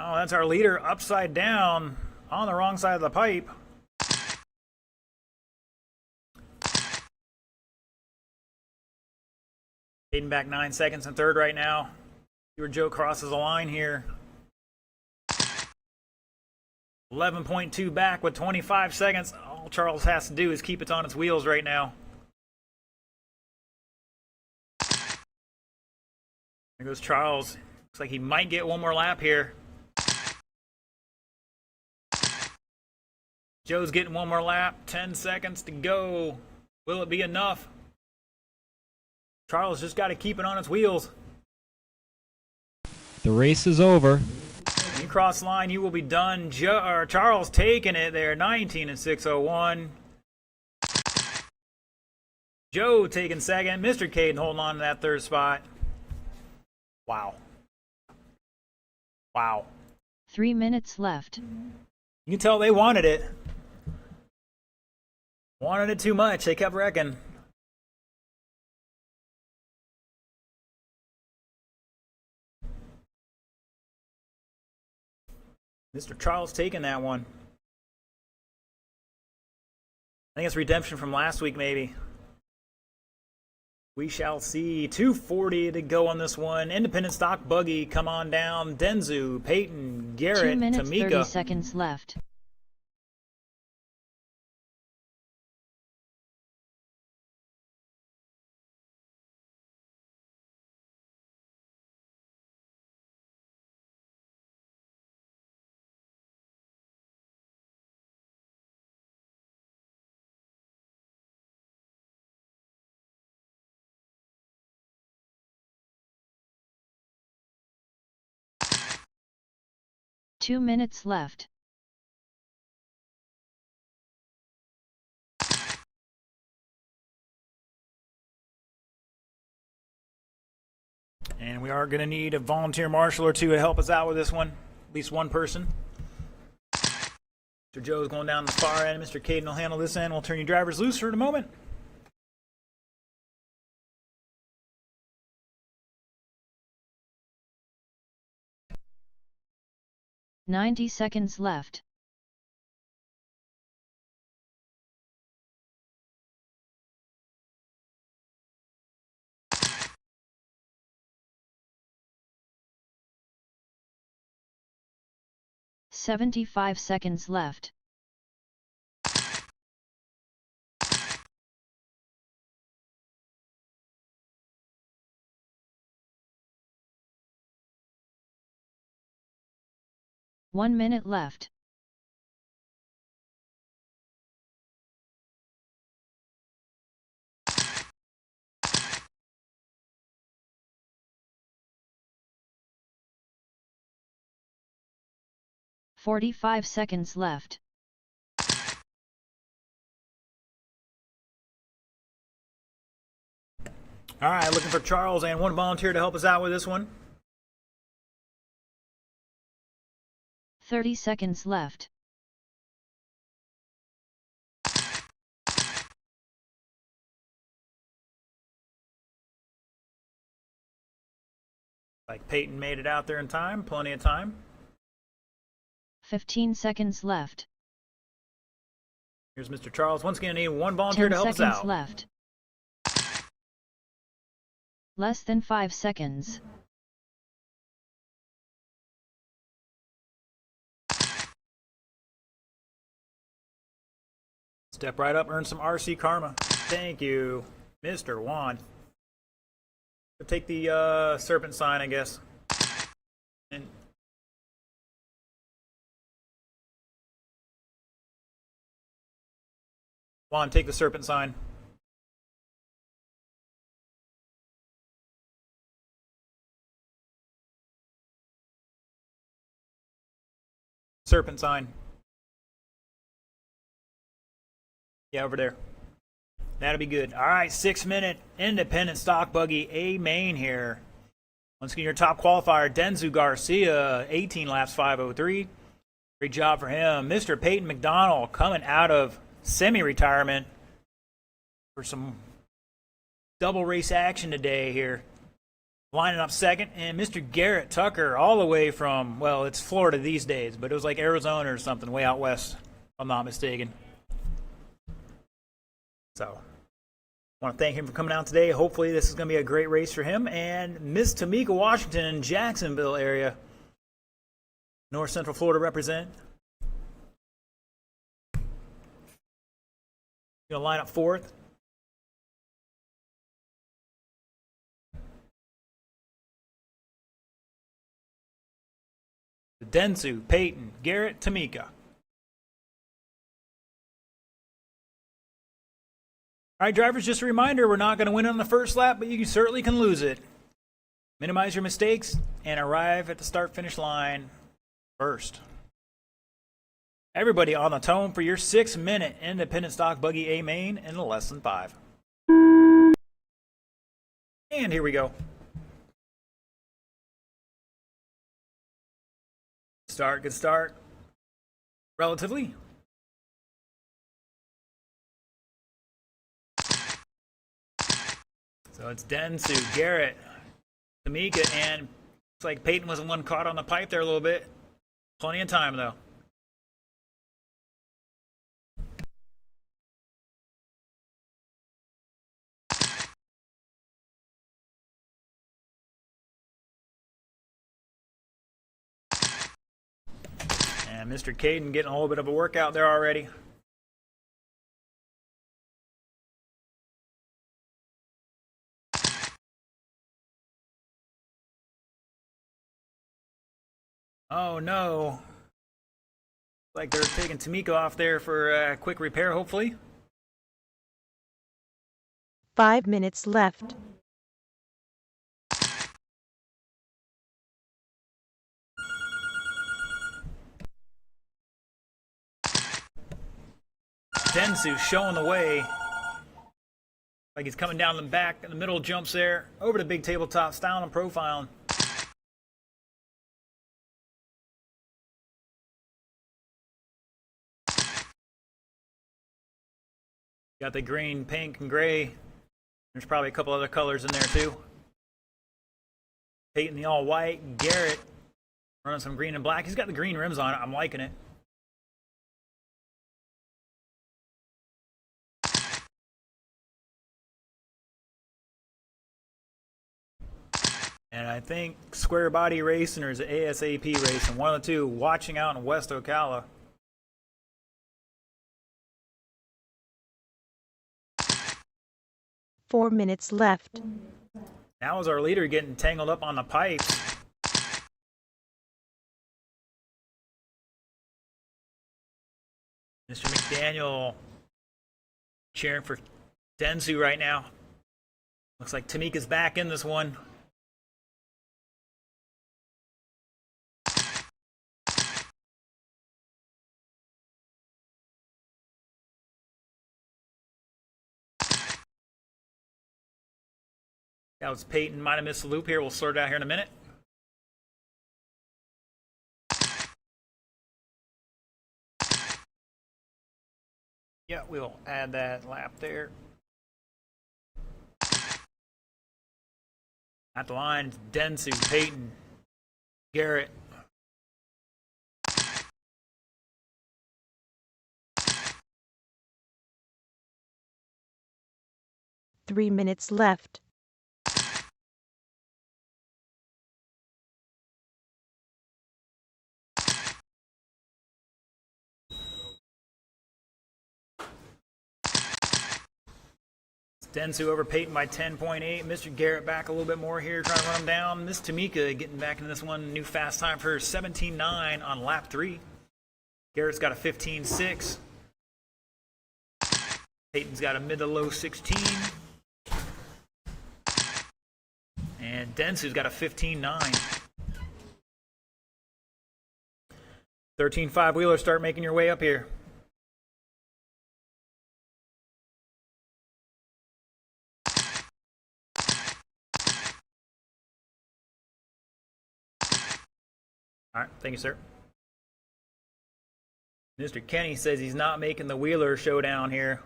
Oh, that's our leader upside down on the wrong side of the pipe. Hayden back 9 seconds in third right now. See where Joe crosses the line here. 11.2 back with 25 seconds. All Charles has to do is keep it on its wheels right now. There goes Charles. Looks like he might get one more lap here. Joe's getting one more lap. 10 seconds to go. Will it be enough? Charles just got to keep it on its wheels. The race is over. When you cross the line, you will be done. Charles taking it there. 19.601. Joe taking second. Mr. Caden holding on to that third spot. Wow. Wow. 3 minutes left. You can tell they wanted it. Wanted it too much. They kept wrecking. Mr. Charles taking that one. I think it's redemption from last week, maybe. We shall see. 2:40 to go on this one. Independent stock buggy, come on down. Denzu, Peyton, 2 Garrett, minutes Tamika. 30 seconds left. 2 minutes left. And we are going to need a volunteer marshal or two to help us out with this one. At least one person. Mr. Joe's going down the far end. Mr. Caden will handle this end. We'll turn you drivers loose for a moment. "90 seconds left. "75 seconds left. "1 minute left. "45 seconds left. All right, looking for Charles and one volunteer to help us out with this one. 30 seconds left. Like Peyton made it out there in time, plenty of time. 15 seconds left. Here's Mr. Charles. Once again, I need one volunteer 10 to help us seconds out. left. Less than 5 seconds. Step right up, earn some RC karma. Thank you, Mr. Juan. We'll take the serpent sign, I guess. And Juan, take the serpent sign. Serpent sign. Yeah, over there. That'll be good. All right, 6-minute independent stock buggy A main here. Once again, your top qualifier, Denzu Garcia, 18 laps, 5:03. Great job for him. Mr. Peyton McDonald coming out of semi-retirement for some double race action today here. Lining up second, and Mr. Garrett Tucker, all the way from, well, it's Florida these days, but it was like Arizona or something, way out west, if I'm not mistaken. So, I want to thank him for coming out today. Hopefully this is going to be a great race for him. And Miss Tamika Washington, Jacksonville area. North Central Florida represent. Going to line up fourth. Densu, Peyton, Garrett, Tamika. All right, drivers, just a reminder, we're not going to win on the first lap, but you certainly can lose it. Minimize your mistakes and arrive at the start-finish line first. Everybody on the tone for your 6-minute independent stock buggy A main in less than 5. And here we go. Start, good start. Relatively. So it's Densu, Garrett, Tamika, and looks like Peyton was the one caught on the pipe there a little bit. Plenty of time, though. And Mr. Caden getting a little bit of a workout there already. Oh no. Like they're taking Tamika off there for a quick repair, hopefully. 5 minutes left. Dentsu showing the way. Like he's coming down the back, in the middle jumps there, over to big tabletop, styling and profiling. Got the green, pink, and gray. There's probably a couple other colors in there too. Peyton the all white, Garrett running some green and black. He's got the green rims on it. I'm liking it. And I think Square Body Racing or is it ASAP Racing, one of the two, watching out in West Ocala. Four minutes left. Now is our leader getting tangled up on the pipes. Mr. McDaniel cheering for Dentsu right now. Looks like Tamika's back in this one. That was Peyton. Might have missed the loop here. We'll sort it out here in a minute. Yeah, we'll add that lap there. At the line, Dentsu, Peyton, Garrett. Three minutes left. Dentsu over Peyton by 10.8. Mr. Garrett back a little bit more here, trying to run him down. Miss Tamika getting back into this one. New fast time for her, 17.9 on lap 3. Garrett's got a 15.6. Peyton's got a mid to low 16. And Dentsu's got a 15.9. 13.5 wheelers start making your way up here. All right, thank you, sir. Mr. Kenny says he's not making the Wheeler showdown here.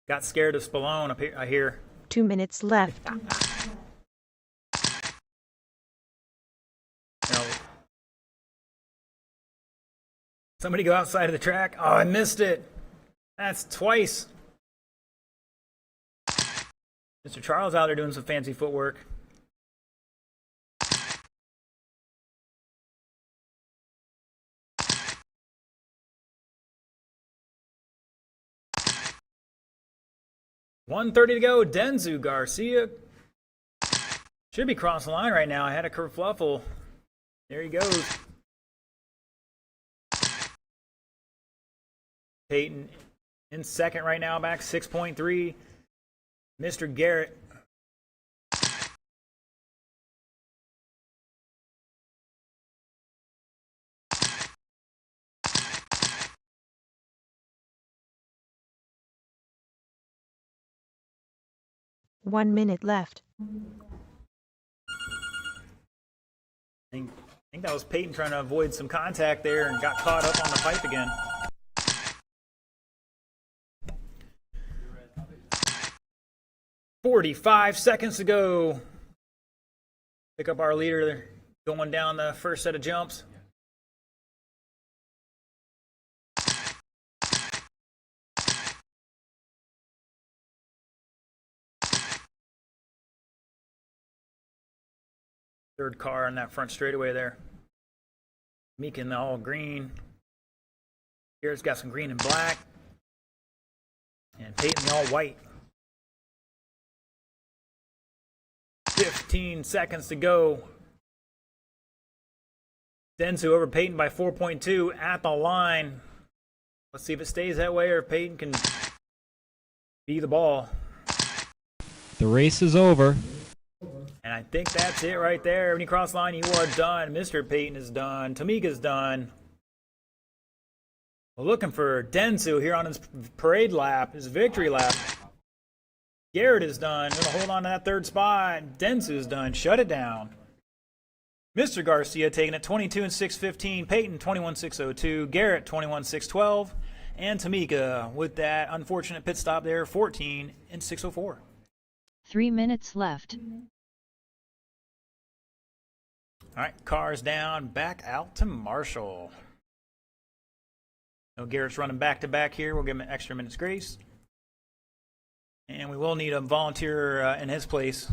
Got scared of Spallone up here, I hear. 2 minutes left. No. Somebody go outside of the track. Oh, I missed it. That's twice. Mr. Charles out there doing some fancy footwork. .130 to go. Dentsu Garcia should be crossing the line right now. I had a kerfluffle. There he goes. Peyton in second right now, back 6.3. Mr. Garrett. One minute left. I think that was Peyton trying to avoid some contact there and got caught up on the pipe again. .45 seconds to go. Pick up our leader there, going down the first set of jumps. Third car on that front straightaway there. Meek in the all green. Here's got some green and black. And Peyton the all white. 15 seconds to go. Dentsu over Peyton by 4.2 at the line. Let's see if it stays that way or if Peyton can be the ball. The race is over. And I think that's it right there. When you cross the line, you are done. Mr. Peyton is done. Tamika's done. We're looking for Dentsu here on his parade lap, his victory lap. Garrett is done. Gonna hold on to that third spot. Dentsu's done. Shut it down. Mr. Garcia taking it 22 and 6:15. Peyton 21 6:02. Garrett 21 6:12. And Tamika with that unfortunate pit stop there 14 and 6:04. 3 minutes left. All right, cars down. Back out to Marshall. No, Garrett's running back to back here. We'll give him an extra minute's grace. And we will need a volunteer in his place.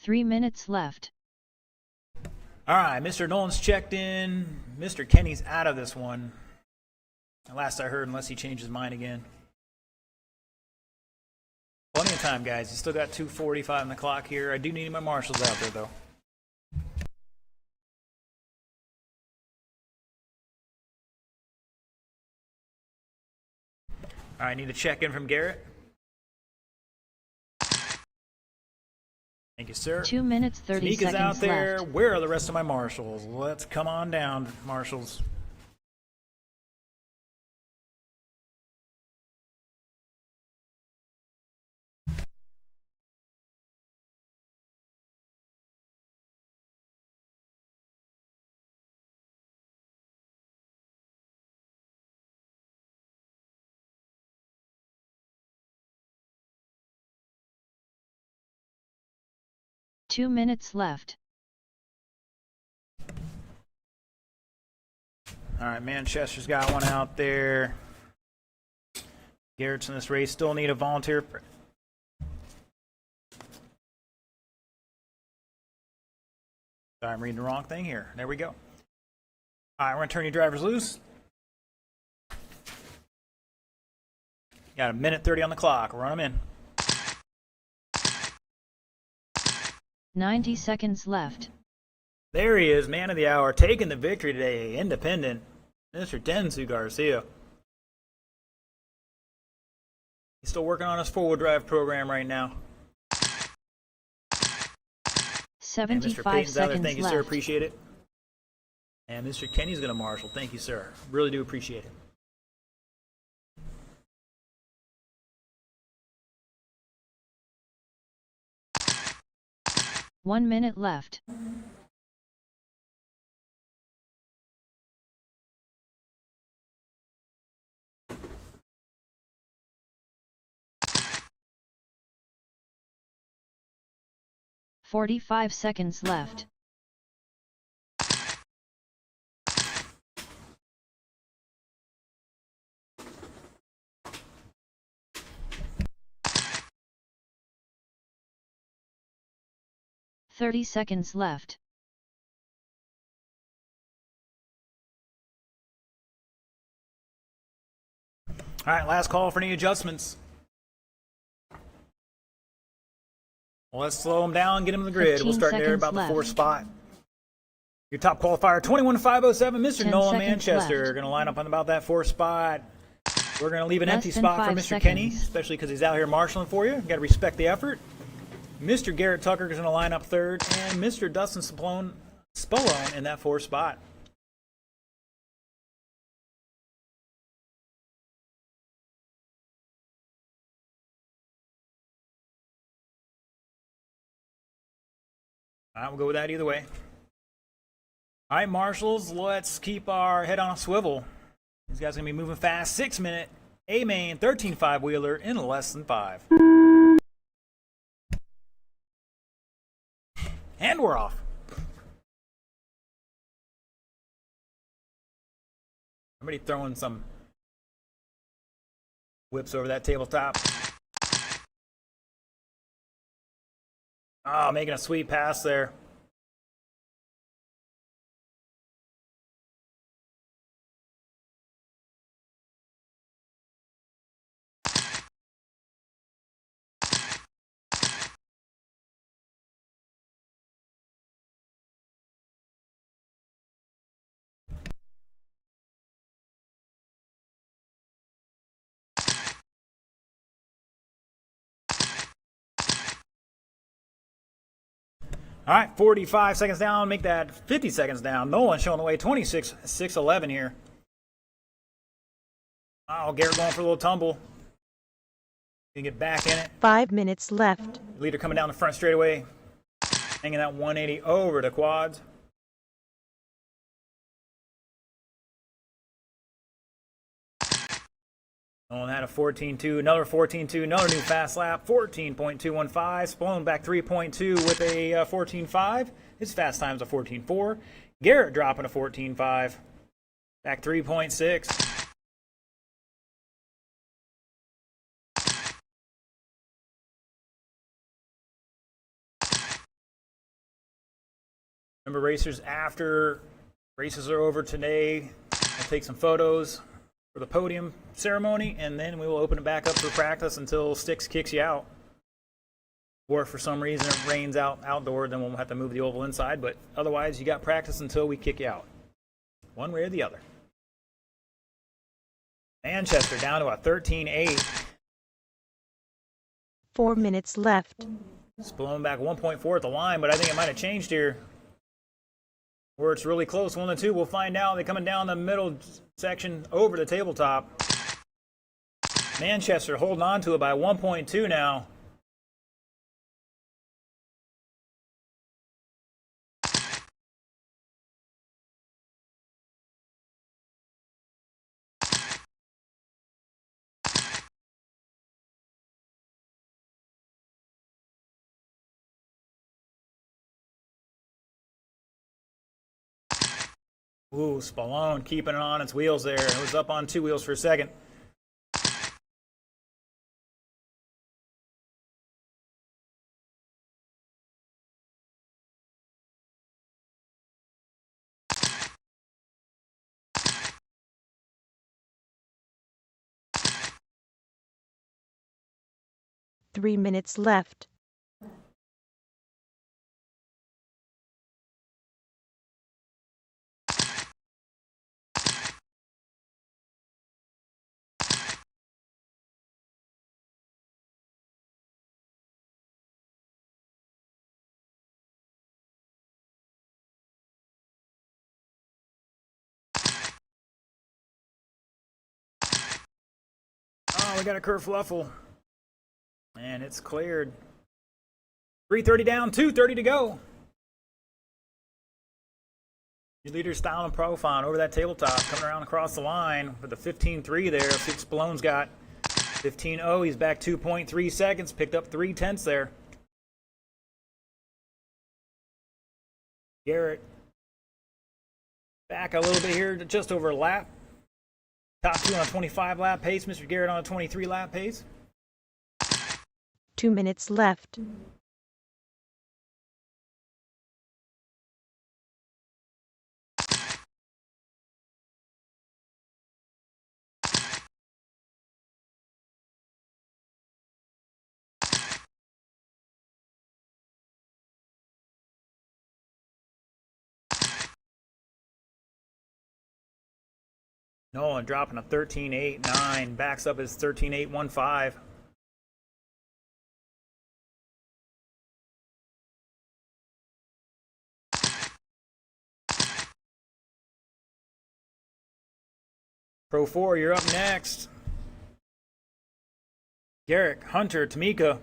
Three minutes left. All right, Mr. Nolan's checked in. Mr. Kenny's out of this one. Last I heard, unless he changed his mind again. Plenty of time, guys. You still got 2:45 on the clock here. I do need my marshals out there, though. All right, I need a check-in from Garrett. Thank you, sir. 2 minutes 30 Tamika's seconds out there. left. Where are the rest of my marshals? Let's come on down, marshals. Two minutes left. All right, Manchester's got one out there. Garrett's in this race. Still need a volunteer. Sorry, I'm reading the wrong thing here. There we go. All right, we're going to turn your drivers loose. Got a minute 30 on the clock. Run them in. 90 seconds left. There he is, man of the hour, taking the victory today. Independent, Mr. Dentsu Garcia. He's still working on his four-wheel drive program right now. 75 Mr. Payton's out there. seconds Thank you, left. sir. Appreciate it. And Mr. Kenny's going to marshal. Thank you, sir. Really do appreciate it. One minute left. "45 seconds left. "30 seconds left. All right, last call for any adjustments. Well, let's slow him down, get him in the grid. We'll 15 start there seconds about the left. fourth spot. Your top qualifier, 21,507, Mr. 10 Nolan seconds Manchester. left. Going to line up on about that fourth spot. We're going to leave an Less empty than spot for 5 Mr. Kenny, seconds. especially because he's out here marshaling for you. Got to respect the effort. Mr. Garrett Tucker is going to line up third, and Mr. Dustin Spallone in that fourth spot. All right, we'll go with that either way. All right, marshals, let's keep our head on a swivel. These guys are going to be moving fast. 6 minute, A-main, 13.5 wheeler in less than 5. And we're off. Somebody throwing some Whips over that tabletop. Oh, making a sweet pass there. All right, 45 seconds down. Make that 50 seconds down. Nolan showing the way. 26-6-11 here. Oh, Garrett going for a little tumble. Can get back in it. 5 minutes left. Leader coming down the front straightaway. Hanging that 180 over the quads. Nolan had a 14.2, another 14.2, another new fast lap, 14.215. Spallone back 3.2 with a 14.5. His fast time's a 14.4. Garrett dropping a 14.5. Back 3.6. Remember, racers, after races are over today, I'll take some photos for the podium ceremony, and then we will open it back up for practice until Sticks kicks you out. Or if for some reason it rains outdoor, then we'll have to move the oval inside. But otherwise, you got practice until we kick you out. One way or the other. Manchester down to a 13.8. 4 minutes left. It's blown back 1.4 at the line, but I think it might have changed here. Where it's really close, 1 and 2. We'll find out. They're coming down the middle section over the tabletop. Manchester holding on to it by 1.2 now. Ooh, Spallone keeping it on its wheels there. It was up on 2 wheels for a second. Three minutes left. Oh, we got a kerfluffle. And it's cleared. 3:30 down, 2:30 to go. Your leader, Style and Profon over that tabletop, coming around across the line with a 15.3 there. Six Spallone's got 15.0. He's back 2.3 seconds. Picked up 0.3 there. Garrett back a little bit here, just over a lap. Top 2 on a 25 lap pace. Mr. Garrett on a 23 lap pace. 2 minutes left. Nolan dropping a 13.89. Backs up his 13.815. Pro 4, you're up next. Garrick, Hunter, Tamika.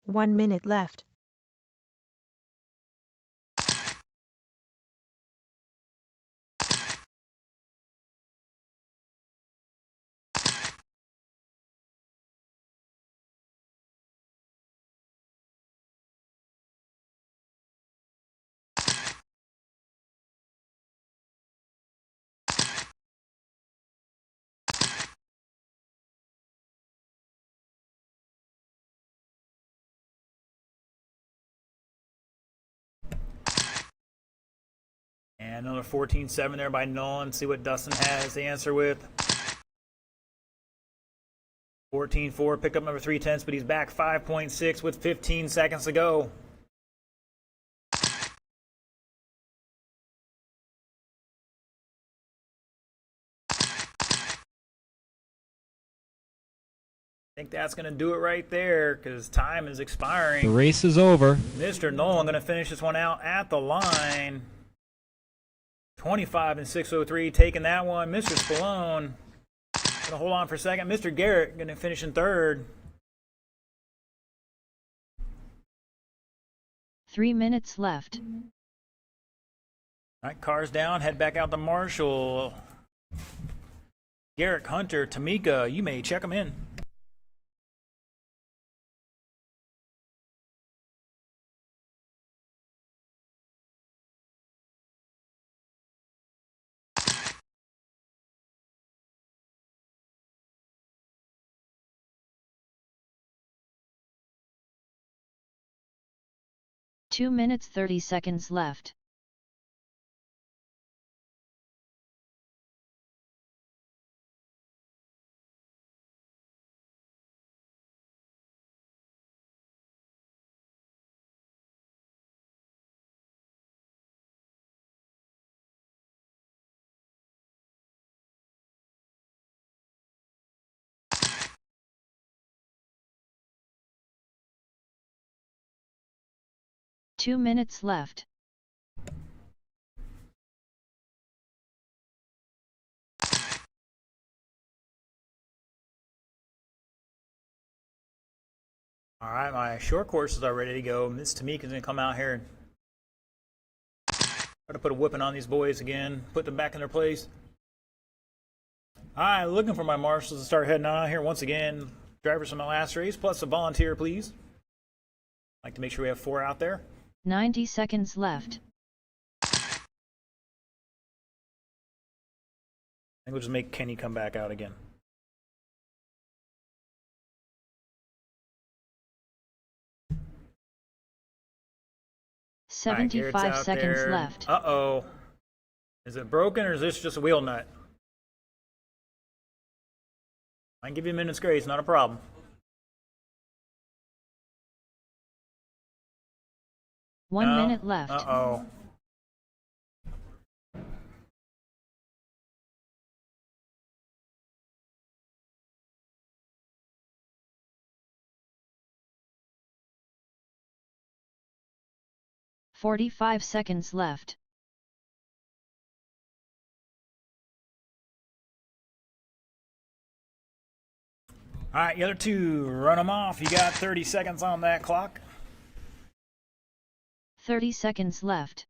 One minute left. And another 14-7 there by Nolan. See what Dustin has to answer with. 14-4, pick up number 3/10, but he's back 5.6 with 15 seconds to go. I think that's going to do it right there because time is expiring. The race is over. Mr. Nolan going to finish this one out at the line. 25 and 603, taking that one. Mr. Spallone going to hold on for second. Mr. Garrett going to finish in third. 3 minutes left. All right, cars down. Head back out to Marshall. Garrett, Hunter, Tamika, you may check them in. Two minutes 30 seconds left. Two minutes left. All right, my short courses are ready to go. Miss Tamika's going to come out here and try to put a whipping on these boys again, put them back in their place. All right, looking for my marshals to start heading out here once again. Drivers from the last race, plus a volunteer, please. I'd like to make sure we have 4 out there. 90 seconds left. I think we'll just make Kenny come back out again. 75 seconds left. Uh-oh. Is it broken or is this just a wheel nut? I can give you a minute's grace, not a problem. One minute left. Uh-oh. "45 seconds left. All right, the other 2, run them off. You got 30 seconds on that clock. 30 seconds left.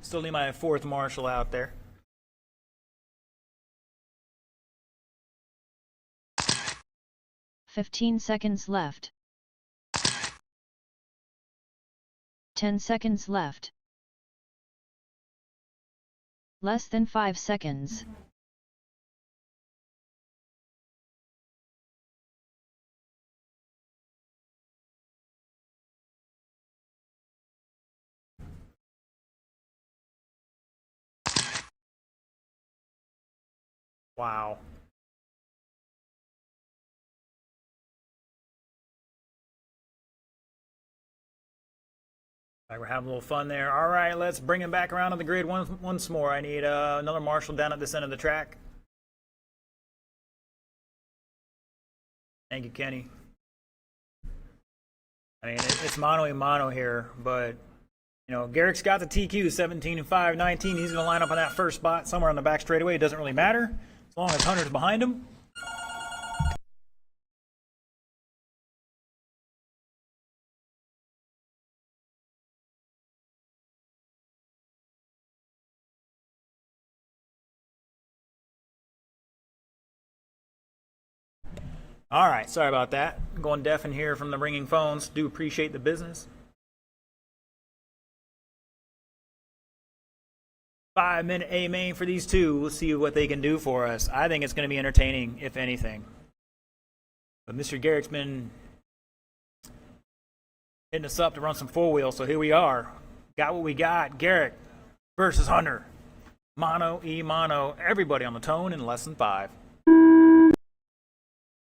Still need my 4th marshal out there. "15 seconds left. 10 seconds left. Less than 5 seconds. Wow. All right, we're having a little fun there. All right, let's bring him back around on the grid once more. I need another marshal down at this end of the track. Thank you, Kenny. I mean, it's mano a mano here, but you know, Garrick's got the TQ 17 and 5, 19. He's going to line up on that first spot somewhere on the back straightaway. It doesn't really matter as long as Hunter's behind him. All right, sorry about that. I'm going deaf in here from the ringing phones. Do appreciate the business. 5-minute A main for these 2. We'll see what they can do for us. I think it's going to be entertaining, if anything. But Mr. Garrick's been hitting us up to run some four wheel. So here we are. Got what we got. Garrick versus Hunter. Mono, mono. Everybody on the tone in less than 5.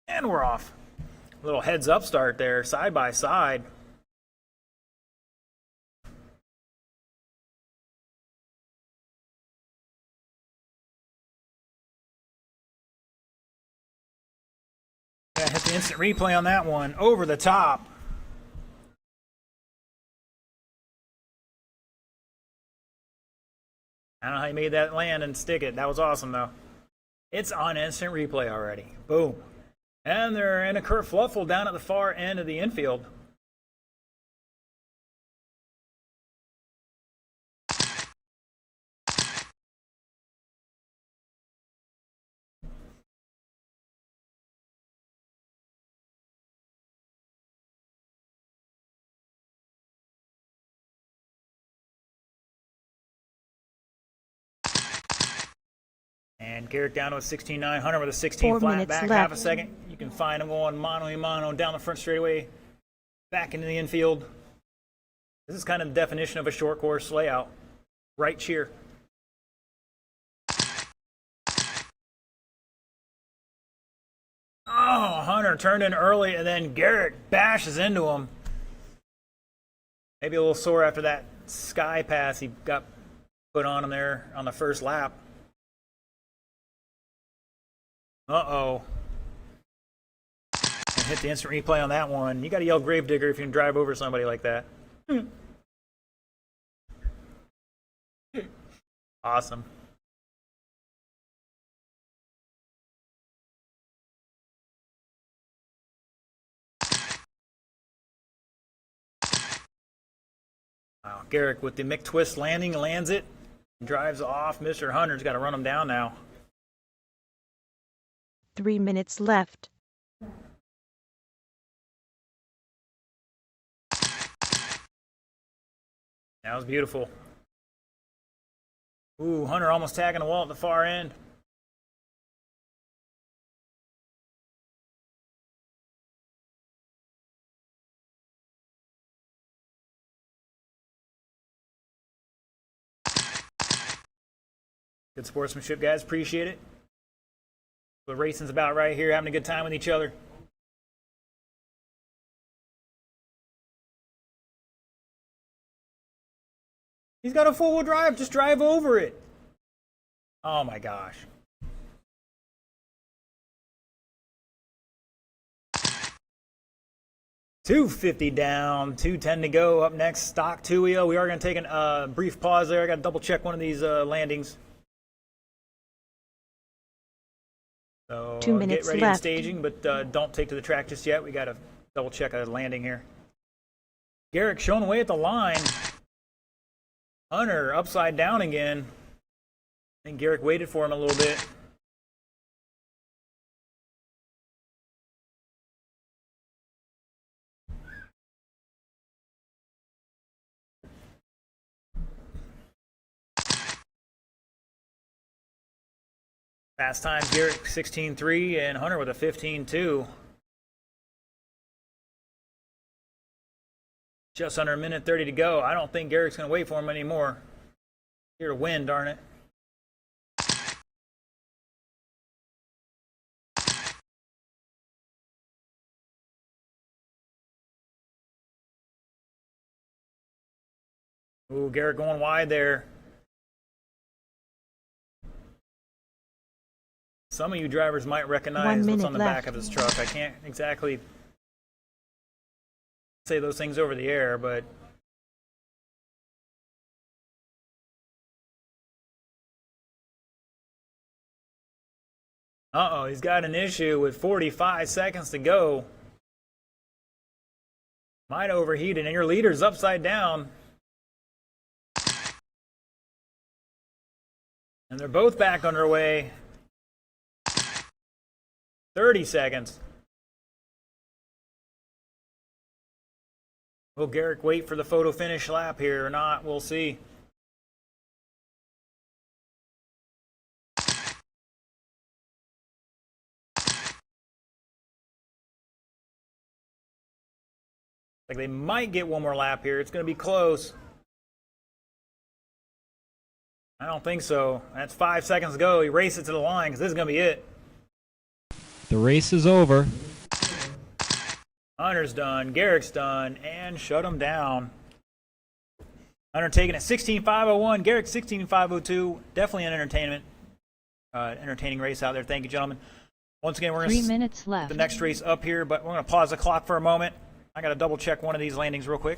And we're off. A little heads up start there, side by side. Yeah, hit the instant replay on that one. Over the top. I don't know how you made that land and stick it. That was awesome, though. It's on instant replay already. Boom. And they're in a kerfluffle down at the far end of the infield. And Garrick down to a 16.9. Hunter with a 16 4 flat minutes back. left. Half a second. You can find him going mano a mano down the front straightaway, back into the infield. This is kind of the definition of a short course layout. Right cheer. Oh, Hunter turned in early, and then Garrick bashes into him. Maybe a little sore after that sky pass he got put on him there on the first lap. Uh-oh. And hit the instant replay on that one. You got to yell Gravedigger if you can drive over somebody like that. Awesome. Wow, Garrick with the McTwist landing, lands it, drives off. Mr. Hunter's got to run him down now. 3 minutes left. That was beautiful. Ooh, Hunter almost tagging the wall at the far end. Good sportsmanship, guys. Appreciate it. What racing's about right here, having a good time with each other. He's got a four-wheel drive. Just drive over it. Oh, my gosh. $250 down, $210 to go. Up next, stock two-wheel. We are going to take a brief pause there. I got to double-check one of these landings. So 2 minutes get ready left. in staging, but don't take to the track just yet. We got to double-check a landing here. Garrick showing away at the line. Hunter upside down again. I think Garrick waited for him a little bit. Fast time, Garrick 16.3 and Hunter with a 15.2. Just under a minute 30 to go. I don't think Garrick's going to wait for him anymore. Here to win, darn it. Ooh, Garrick going wide there. Some of you drivers might recognize what's on the back of his truck. I can't exactly say those things over the air, but he's got an issue with 45 seconds to go. Might overheat it, and your leader's upside down. And they're both back underway. 30 seconds. Will Garrick wait for the photo finish lap here or not? We'll see. Like they might get one more lap here. It's going to be close. I don't think so. That's 5 seconds to go. He races to the line because this is going to be it. The race is over. Hunter's done. Garrick's done. And shut him down. Hunter taking it 16.501. Garrick 16.502. Definitely an entertaining race out there. Thank you, gentlemen. Once again, we're going to 3 minutes left. the next race up here, but we're going to pause the clock for a moment. I got to double check one of these landings real quick.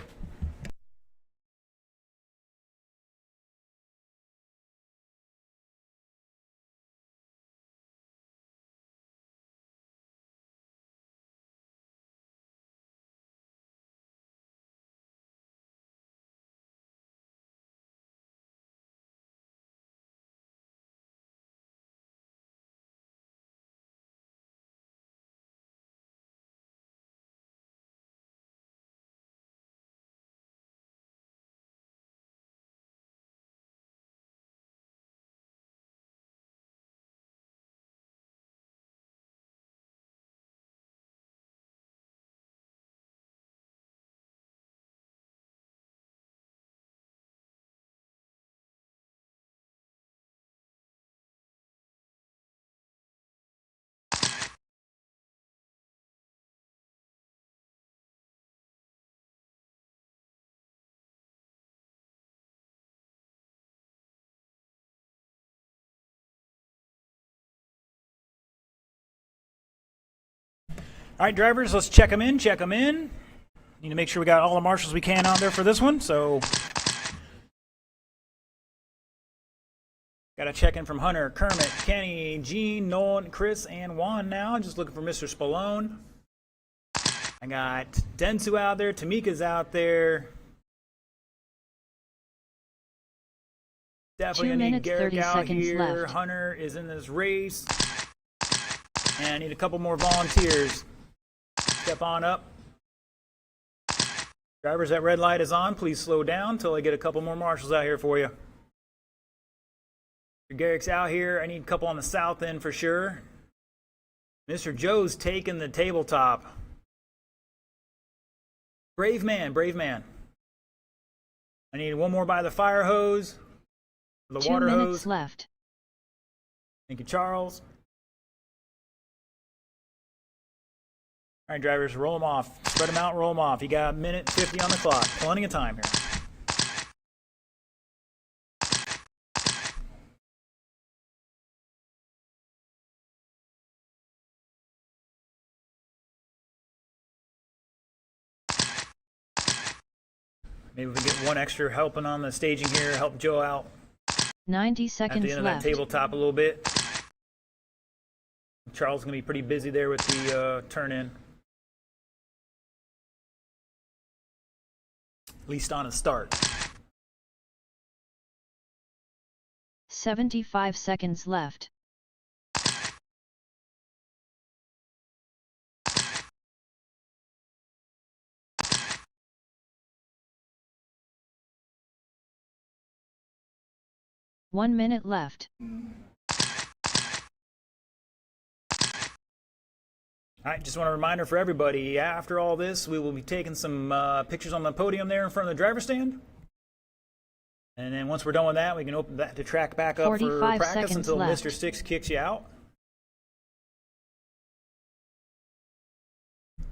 All right, drivers, let's check them in. Need to make sure we got all the marshals we can out there for this one. So, got a check in from Hunter, Kermit, Kenny, Gene, Nolan, Chris, and Juan now. Just looking for Mr. Spallone. I got Densu out there. Tamika's out there. Definitely 2 gonna need minutes, Garrick 30 out seconds here. left. Hunter is in this race. And I need a couple more volunteers. Step on up. Drivers, that red light is on. Please slow down until I get a couple more marshals out here for you. Garrick's out here. I need a couple on the south end for sure. Mr. Joe's taking the tabletop. Brave man, brave man. I need one more by the fire hose. The 2 water minutes hose. left. Thank you, Charles. All right, drivers, roll them off. Spread them out, roll them off. You got a minute 50 on the clock. Plenty of time here. Maybe we can get one extra helping on the staging here, help Joe out 90 at seconds the end of left. that tabletop a little bit. Charles is going to be pretty busy there with the turn-in. At least on a start. 75 seconds left. One minute left. All right, just want a reminder for everybody, after all this, we will be taking some pictures on the podium there in front of the driver's stand. And then once we're done with that, we can open that to track back up for 45 practice seconds until left. Mr. Six kicks you out. All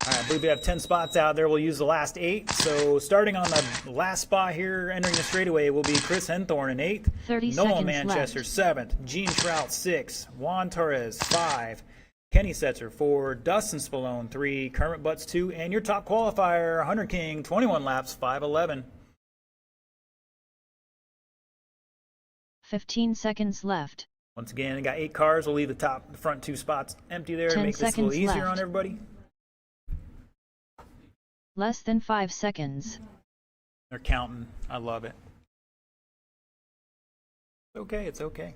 right, I believe we have 10 spots out there. We'll use the last 8. So starting on the last spot here, entering the straightaway, will be Chris Henthorne in 8th. 30 Noah seconds Manchester, left. 7th. Gene Trout, 6. Juan Torres, 5. Kenny Setzer, 4. Dustin Spallone, 3. Kermit Butts, 2. And your top qualifier, Hunter King, 21 laps, 5:11. 15 seconds left. Once again, I got 8 cars. We'll leave the front 2 spots empty there to 10 make this a little seconds easier left. on everybody. Less than 5 seconds. They're counting. I love it. It's okay. It's okay.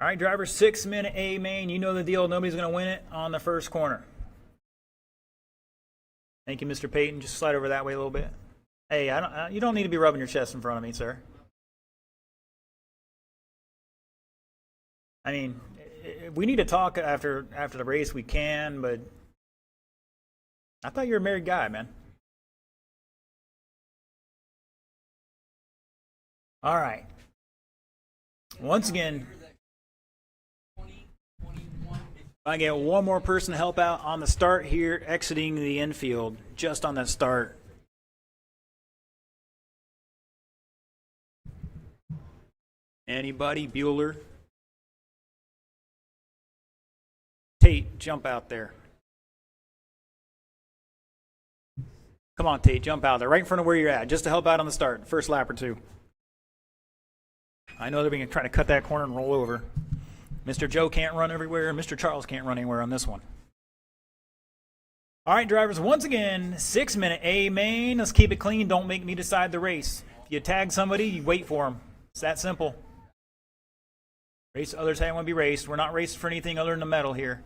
All right, driver, 6-minute A main. You know the deal. Nobody's going to win it on the first corner. Thank you, Mr. Payton. Just slide over that way a little bit. Hey, you don't need to be rubbing your chest in front of me, sir. I mean, if we need to talk after the race, we can, but I thought you were a married guy, man. All right. Once again, I get one more person to help out on the start here, exiting the infield, just on that start. Anybody? Bueller? Tate, jump out there. Come on, Tate, jump out there, right in front of where you're at, just to help out on the start, first lap or two. I know they're going to try to cut that corner and roll over. Mr. Joe can't run everywhere. Mr. Charles can't run anywhere on this one. All right, drivers, once again, 6-minute A main. Let's keep it clean. Don't make me decide the race. If you tag somebody, you wait for them. It's that simple. Race others how you want to be raced. We're not racing for anything other than the medal here.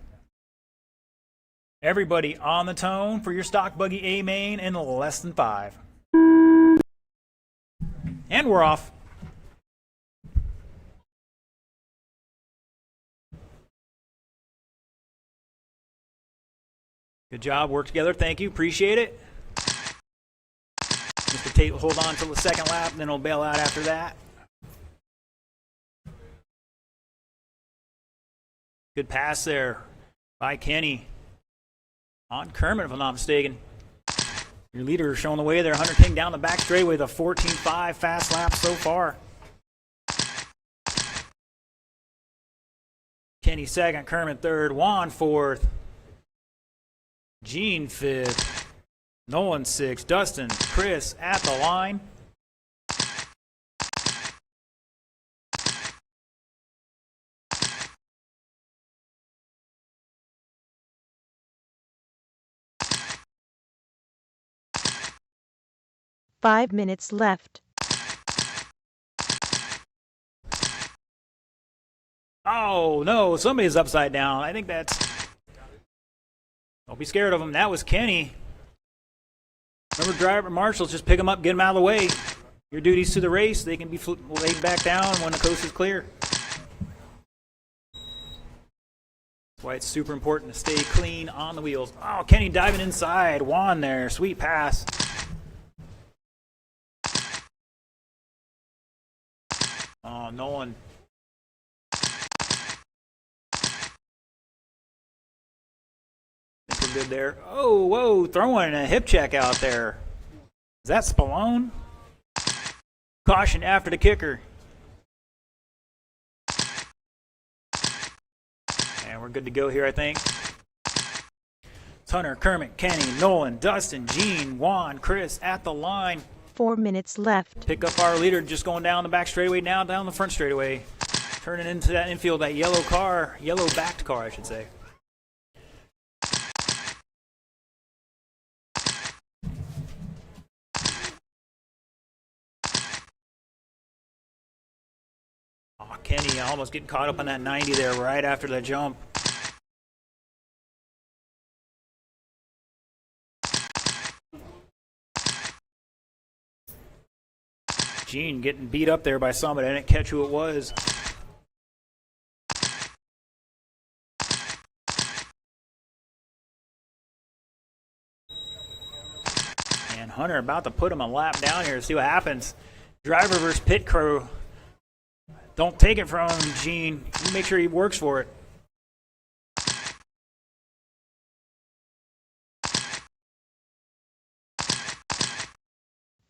Everybody on the tone for your stock buggy A main in less than 5. And we're off. Good job. Work together. Thank you. Appreciate it. Mr. Tate will hold on until the second lap, and then he'll bail out after that. Good pass there by Kenny. On Kermit, if I'm not mistaken. Your leader is showing the way there. Hunter King down the back straightaway with a 14.5 fast lap so far. Kenny second, Kermit third, Juan fourth. Gene fifth, Nolan sixth, Dustin, Chris at the line. Five minutes left. Oh no, somebody's upside down. I think that's... Don't be scared of him. That was Kenny. Remember, driver marshals, just pick them up, get them out of the way. Your duties to the race, they can be laid back down when the coast is clear. That's why it's super important to stay clean on the wheels. Oh, Kenny diving inside. Juan there. Sweet pass. Oh, Nolan. Think we're good there. Oh, whoa, throwing a hip check out there. Is that Spallone? Caution after the kicker. And we're good to go here, I think. It's Hunter, Kermit, Kenny, Nolan, Dustin, Gene, Juan, Chris at the line. 4 minutes left. Pick up our leader, just going down the back straightaway now, down the front straightaway. Turning into that infield, that yellow car, yellow-backed car, I should say. Oh, Kenny almost getting caught up on that 90 there right after the jump. Gene getting beat up there by somebody. I didn't catch who it was. And Hunter about to put him a lap down here to see what happens. Driver versus pit crew. Don't take it from him, Gene. You make sure he works for it.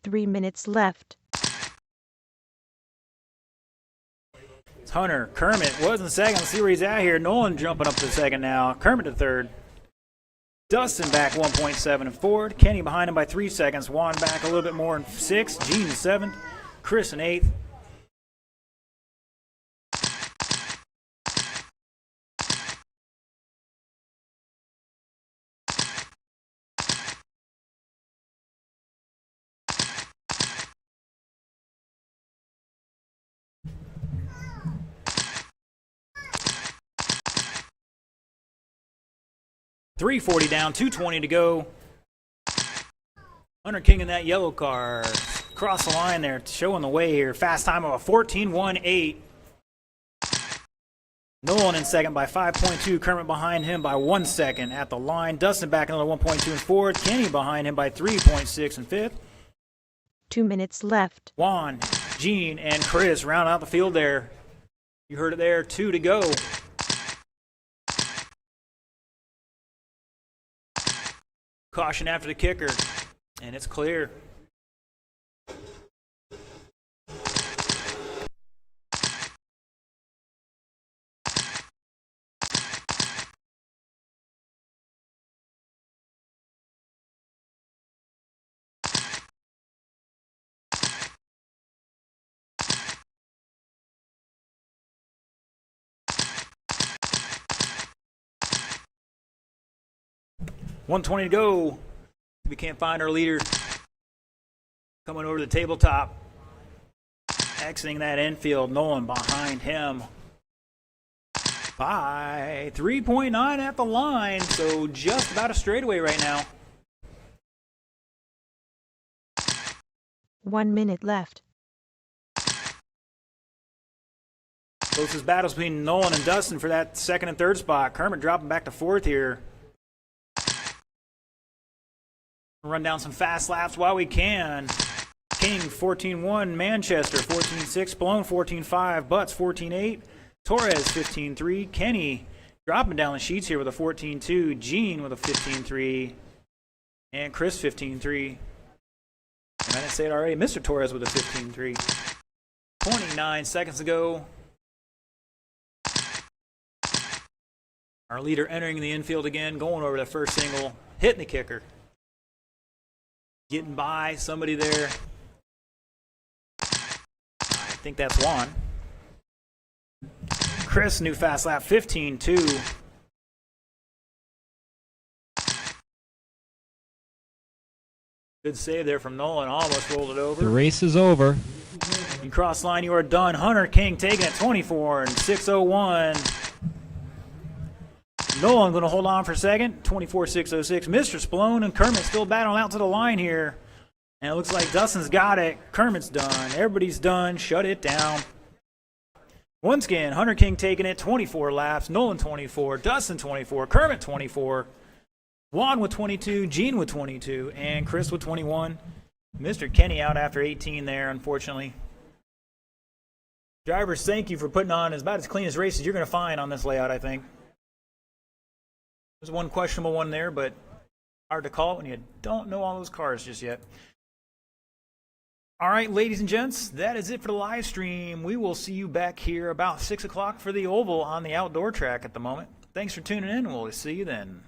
Three minutes left. It's Hunter. Kermit was in second. Let's see where he's at here. Nolan jumping up to second now. Kermit to third. Dustin back 1.7 and forward. Kenny behind him by 3 seconds. Juan back a little bit more in 6th. Gene in 7th. Chris in 8th. .340 down, 2:20 to go. Hunter King in that yellow car. Across the line there, showing the way here. Fast time of a 14.18. Nolan in second by 5.2. Kermit behind him by 1 second at the line. Dustin back another 1.2 in fourth. Kenny behind him by 3.6 in fifth. 2 minutes left. Juan, Gene, and Chris round out the field there. You heard it there, 2 to go. Caution after the kicker, and it's clear. .120 to go. We can't find our leader. Coming over to the tabletop. Exiting that infield. Nolan behind him by 3.9 at the line. So just about a straightaway right now. 1 minute left. Closest battles between Nolan and Dustin for that second and third spot. Kermit dropping back to fourth here. Run down some fast laps while we can. King 14.1, Manchester 14.6, Malone 14.5, Butts 14.8, Torres 15.3, Kenny dropping down the sheets here with a 14.2, Gene with a 15.3, and Chris 15.3. And I didn't say it already, Mr. Torres with a 15.3. 29 seconds ago. Our leader entering the infield again, going over the first single, hitting the kicker. Getting by somebody there. I think that's Juan. Chris, new fast lap, 15.2. Good save there from Nolan. Almost rolled it over. The race is over. You cross line, you are done. Hunter King taking it 24 and 6.01. Nolan going to hold on for second, 24.606. Mr. Spallone and Kermit still battling out to the line here. And it looks like Dustin's got it. Kermit's done. Everybody's done. Shut it down. Once again, Hunter King taking it, 24 laps. Nolan 24, Dustin 24, Kermit 24. Juan with 22, Gene with 22, and Chris with 21. Mr. Kenny out after 18 there, unfortunately. Drivers, thank you for putting on about as clean as races you're going to find on this layout, I think. There's one questionable one there, but hard to call it when you don't know all those cars just yet. All right, ladies and gents, that is it for the live stream. We will see you back here about 6 o'clock for the oval on the outdoor track at the moment. Thanks for tuning in. We'll see you then.